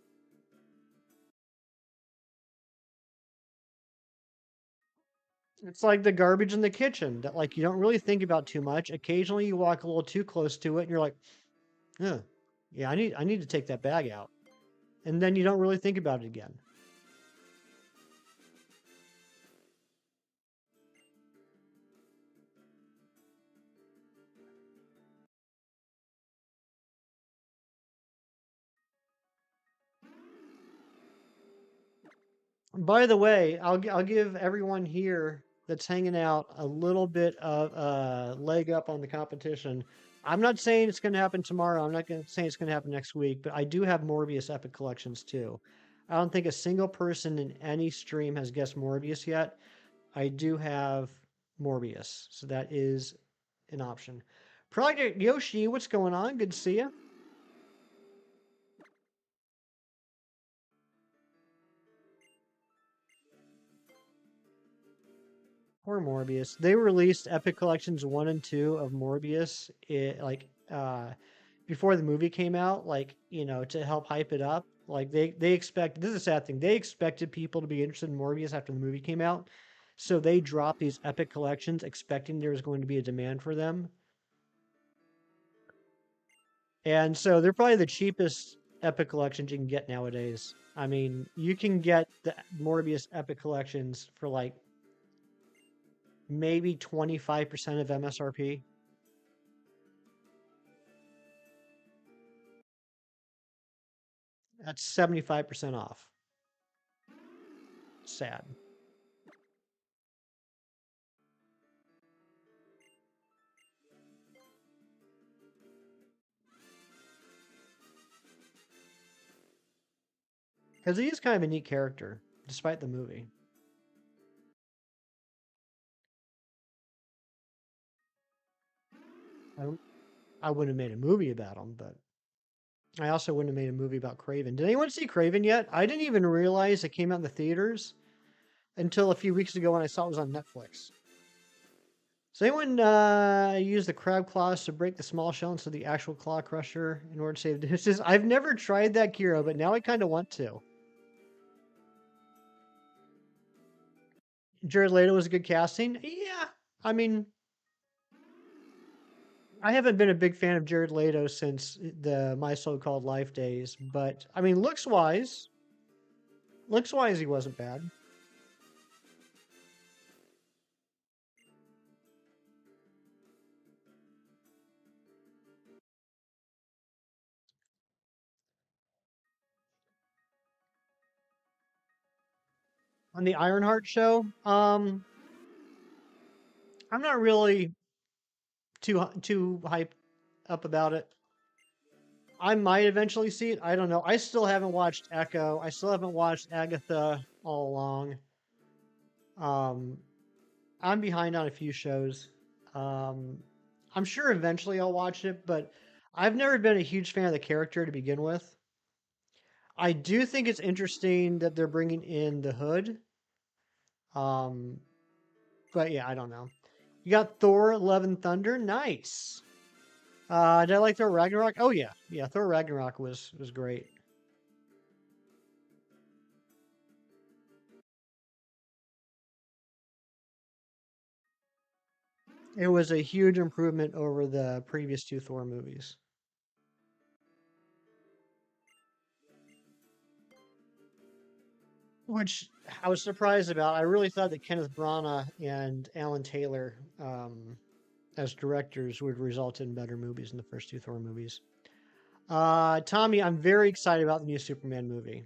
[SPEAKER 1] It's like the garbage in the kitchen that like you don't really think about too much. Occasionally you walk a little too close to it and you're like, "Huh. Yeah, I need to take that bag out." And then you don't really think about it again. By the way, I'll give everyone here that's hanging out a little bit of a leg up on the competition. I'm not saying it's going to happen tomorrow. I'm not going to say it's going to happen next week, but I do have Morbius Epic Collections too. I don't think a single person in any stream has guessed Morbius yet. I do have Morbius, so that is an option. Project Yoshi, what's going on? Good to see you. Poor Morbius. They released Epic Collections 1 and 2 of Morbius before the movie came out, like, to help hype it up. Like they expect this is a sad thing. They expected people to be interested in Morbius after the movie came out. So they dropped these Epic Collections expecting there was going to be a demand for them. And so they're probably the cheapest Epic Collections you can get nowadays. I mean, you can get the Morbius Epic Collections for like maybe 25% of MSRP. That's 75% off. Sad. Because he is kind of a neat character, despite the movie. I, don't, I wouldn't have made a movie about him, but I also wouldn't have made a movie about Craven. Did anyone see Craven yet? I didn't even realize it came out in the theaters until a few weeks ago when I saw it was on Netflix. Does anyone use the crab claws to break the small shell into the actual claw crusher in order to save dishes? I've never tried that, Kiro, but now I kind of want to. Jared Leto was a good casting. Yeah, I mean, I haven't been a big fan of Jared Leto since the My So-Called Life days, but I mean, looks wise, he wasn't bad. On the Ironheart show, I'm not really too hyped up about it. I might eventually see it. I don't know. I still haven't watched Echo. I still haven't watched Agatha all along. Um, I'm behind on a few shows. Um, I'm sure eventually I'll watch it, but I've never been a huge fan of the character to begin with. I do think it's interesting that they're bringing in the Hood. Um, but yeah, I don't know. You got Thor: Love and Thunder. Nice. Did I like Thor Ragnarok? Oh yeah, yeah. Thor Ragnarok was great. It was a huge improvement over the previous two Thor movies, which I was surprised about. I really thought that Kenneth Branagh and Alan Taylor, as directors, would result in better movies than the first two Thor movies. Tommy, I'm very excited about the new Superman movie.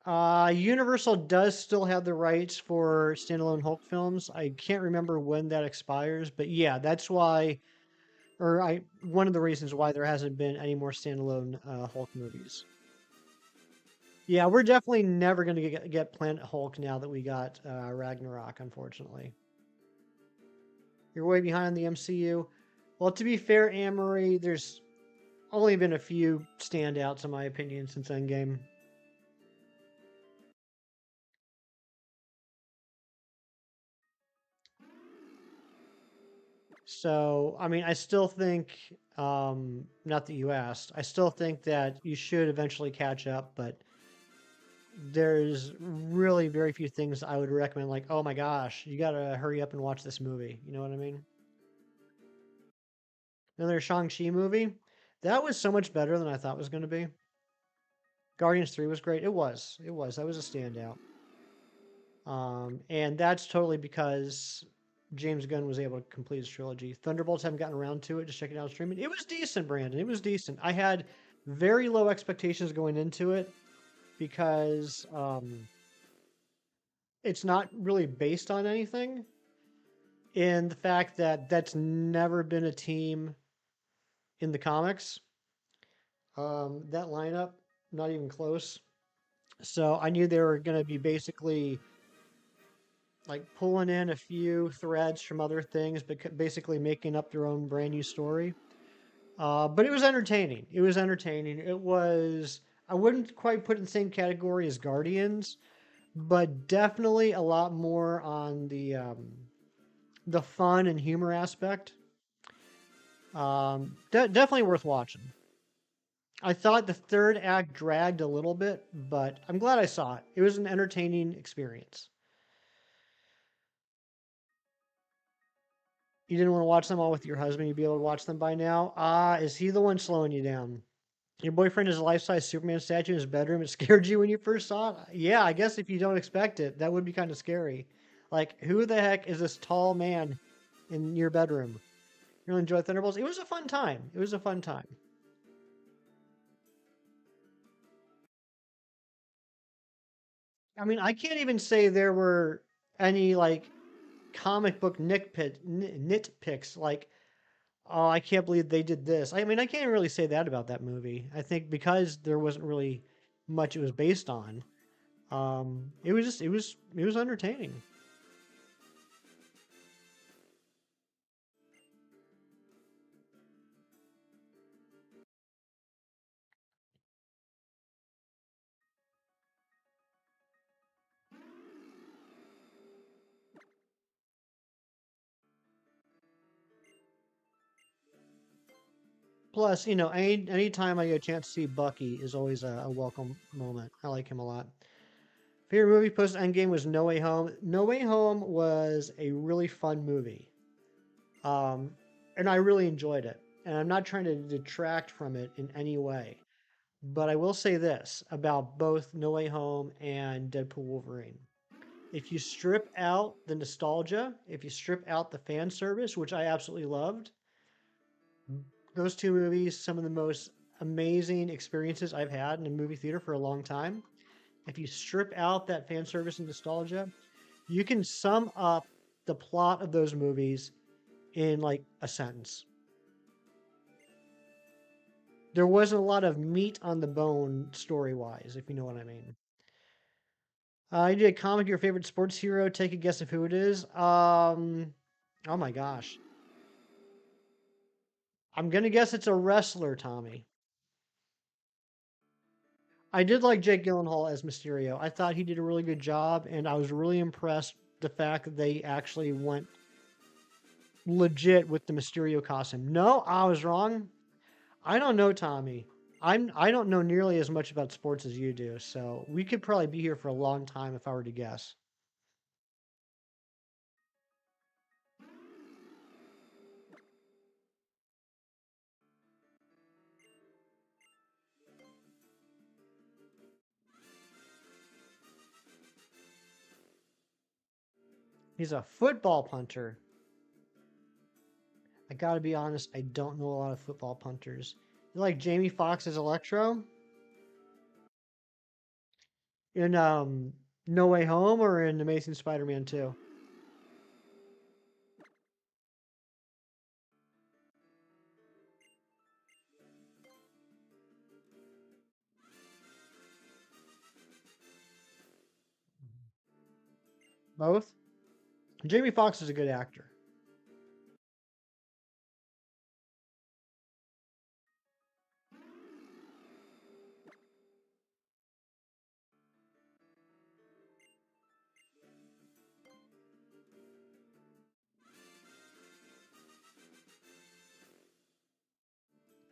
[SPEAKER 1] Universal does still have the rights for standalone Hulk films. I can't remember when that expires, but yeah, that's why, or I one of the reasons why there hasn't been any more standalone Hulk movies. Yeah, we're definitely never going to get Planet Hulk now that we got Ragnarok, unfortunately. You're way behind the MCU. Well, to be fair, Anne-Marie, there's only been a few standouts, in my opinion, since Endgame. So, I mean, I still think, not that you asked, I still think that you should eventually catch up, but there's really very few things I would recommend, like, oh my gosh, you gotta hurry up and watch this movie. You know what I mean? Another Shang-Chi movie. That was so much better than I thought it was going to be. Guardians 3 was great. It was. It was. That was a standout. And that's totally because James Gunn was able to complete his trilogy. Thunderbolts haven't gotten around to it. Just check it out streaming. It was decent, Brandon. It was decent. I had very low expectations going into it because it's not really based on anything. In the fact that that's never been a team in the comics. That lineup, not even close. So I knew they were going to be basically like pulling in a few threads from other things, but basically making up their own brand new story. But it was entertaining. It was entertaining. It was. I wouldn't quite put it in the same category as Guardians, but definitely a lot more on the fun and humor aspect. Definitely worth watching. I thought the third act dragged a little bit, but I'm glad I saw it. It was an entertaining experience. You didn't want to watch them all with your husband. You'd be able to watch them by now. Is he the one slowing you down? Your boyfriend has a life-size Superman statue in his bedroom. It scared you when you first saw it? Yeah, I guess if you don't expect it, that would be kind of scary. Like, who the heck is this tall man in your bedroom? You really enjoy Thunderbolts? It was a fun time. It was a fun time. I mean, I can't even say there were any like comic book nitpicks like, oh, I can't believe they did this. I mean, I can't really say that about that movie. I think because there wasn't really much it was based on. It was just it was entertaining. Plus, anytime I get a chance to see Bucky is always a welcome moment. I like him a lot. Favorite movie post Endgame was No Way Home. No Way Home was a really fun movie, um, and I really enjoyed it. And I'm not trying to detract from it in any way. But I will say this about both No Way Home and Deadpool Wolverine. If you strip out the nostalgia, if you strip out the fan service, which I absolutely loved, those two movies, some of the most amazing experiences I've had in a movie theater for a long time. If you strip out that fan service and nostalgia, you can sum up the plot of those movies in like a sentence. There wasn't a lot of meat on the bone story wise, if you know what I mean. You did a comic your favorite sports hero. Take a guess of who it is. Oh my gosh. I'm gonna guess it's a wrestler, Tommy. I did like Jake Gyllenhaal as Mysterio. I thought he did a really good job, and I was really impressed the fact that they actually went legit with the Mysterio costume. No, I was wrong. I don't know, Tommy. I don't know nearly as much about sports as you do, so we could probably be here for a long time if I were to guess. He's a football punter. I gotta be honest, I don't know a lot of football punters. You like Jamie Foxx's Electro in No Way Home or in Amazing Spider-Man 2? Both? Jamie Foxx is a good actor.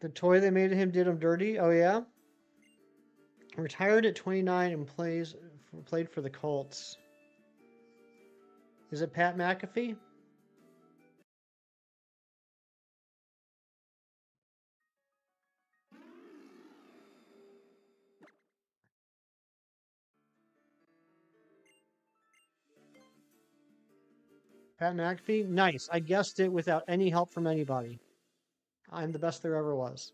[SPEAKER 1] The toy they made of him did him dirty. Oh yeah. Retired at 29 and played for the Colts. Is it Pat McAfee? Pat McAfee? Nice. I guessed it without any help from anybody. I'm the best there ever was.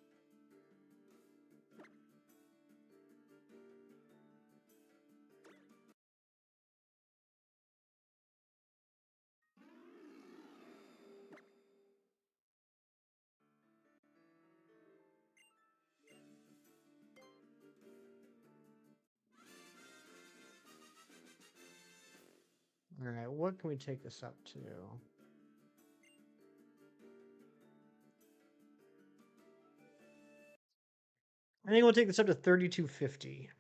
[SPEAKER 1] All right, what can we take this up to? I think we'll take this up to 3250.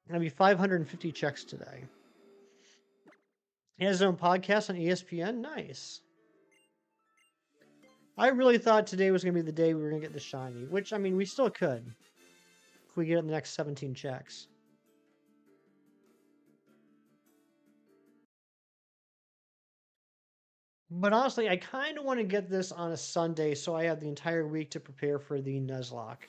[SPEAKER 1] That'll be 550 checks today. He has his own podcast on ESPN. Nice. I really thought today was going to be the day we were going to get the shiny, which, I mean, we still could if we get the next 17 checks. But honestly, I kind of want to get this on a Sunday so I have the entire week to prepare for the Nuzlocke.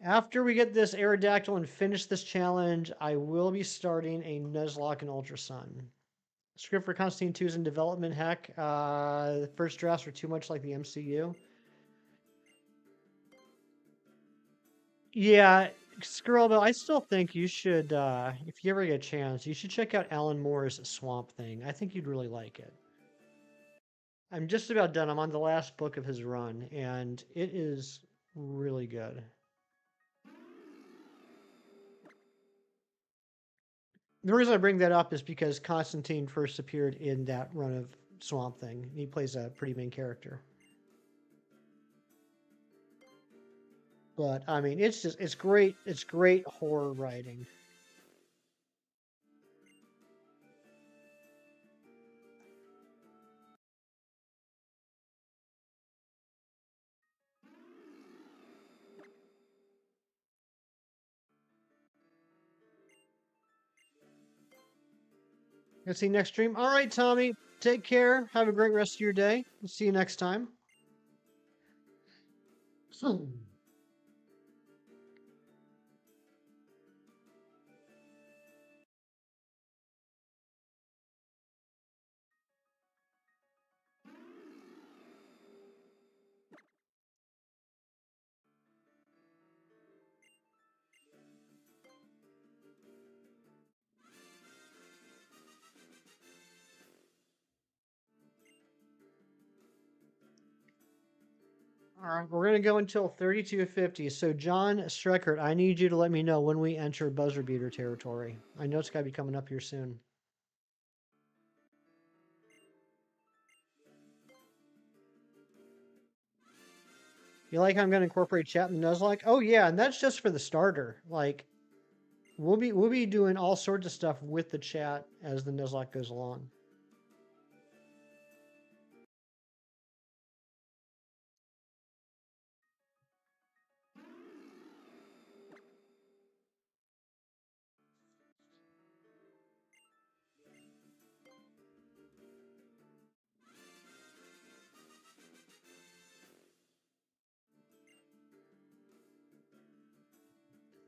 [SPEAKER 1] After we get this Aerodactyl and finish this challenge, I will be starting a Nuzlocke and Ultra Sun. Script for Constantine 2 is in development. Heck, the first drafts were too much like the MCU. Yeah, Squirrelbill, I still think you should, if you ever get a chance, you should check out Alan Moore's Swamp Thing. I think you'd really like it. I'm just about done. I'm on the last book of his run, and it is really good. The reason I bring that up is because Constantine first appeared in that run of Swamp Thing. He plays a pretty main character. But I mean, it's great. It's great horror writing. Let's see you next stream. All right, Tommy. Take care. Have a great rest of your day. We'll see you next time. All right, we're gonna go until 3250. So, John Streckert, I need you to let me know when we enter buzzer beater territory. I know it's got to be coming up here soon. You like how I'm gonna incorporate chat in the Nuzlocke? Oh yeah, and that's just for the starter. Like, we'll be doing all sorts of stuff with the chat as the Nuzlocke goes along.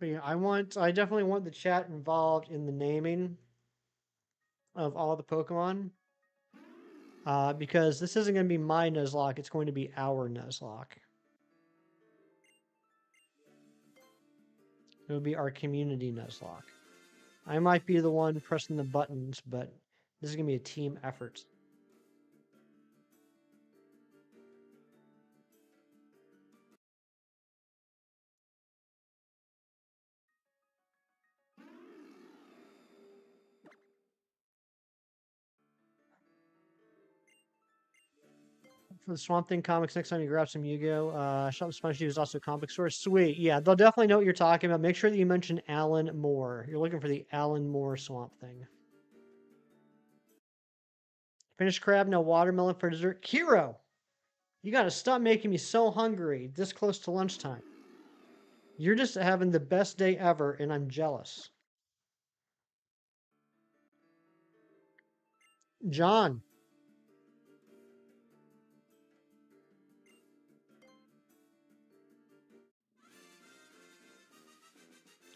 [SPEAKER 1] But yeah, I definitely want the chat involved in the naming. of all the Pokemon. Because this isn't going to be my Nuzlocke, it's going to be our Nuzlocke. It'll be our community Nuzlocke. I might be the one pressing the buttons, but this is going to be a team effort. For the Swamp Thing comics, next time you grab some Yu-Gi-Oh! Shop Sponge is also a comic store. Sweet. Yeah, they'll definitely know what you're talking about. Make sure that you mention Alan Moore. You're looking for the Alan Moore Swamp Thing. Finished crab, no watermelon for dessert. Kiro, you got to stop making me so hungry this close to lunchtime. You're just having the best day ever, and I'm jealous. John.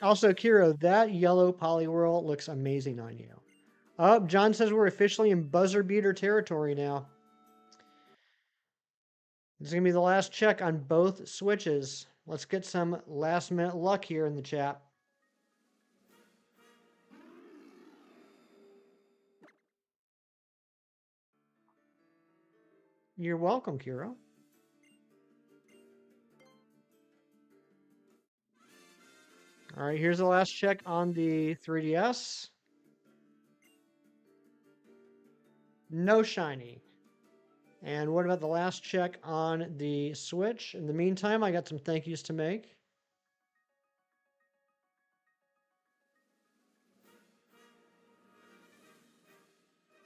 [SPEAKER 1] Also, Kiro, that yellow Poliwhirl looks amazing on you. Oh, John says we're officially in buzzer beater territory now. This is going to be the last check on both switches. Let's get some last minute luck here in the chat. You're welcome, Kiro. All right, here's the last check on the 3DS. No shiny. And what about the last check on the Switch? In the meantime, I got some thank yous to make.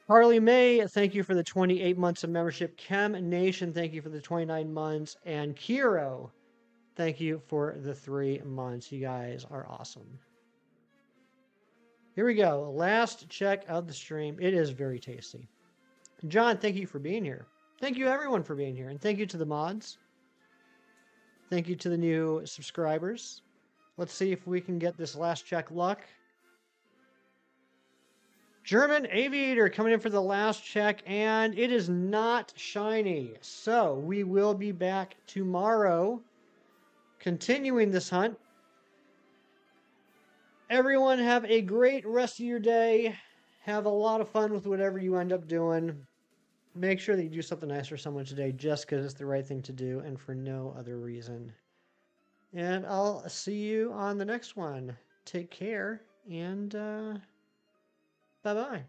[SPEAKER 1] Harley May, thank you for the 28 months of membership. Chem Nation, thank you for the 29 months. And Kiro, thank you for the 3 months. You guys are awesome. Here we go. Last check of the stream. It is very tasty. John, thank you for being here. Thank you, everyone, for being here. And thank you to the mods. Thank you to the new subscribers. Let's see if we can get this last check luck. German Aviator coming in for the last check, and it is not shiny. So we will be back tomorrow, continuing this hunt. Everyone have a great rest of your day. Have a lot of fun with whatever you end up doing. Make sure that you do something nice for someone today just because it's the right thing to do and for no other reason. And I'll see you on the next one. Take care, and bye-bye.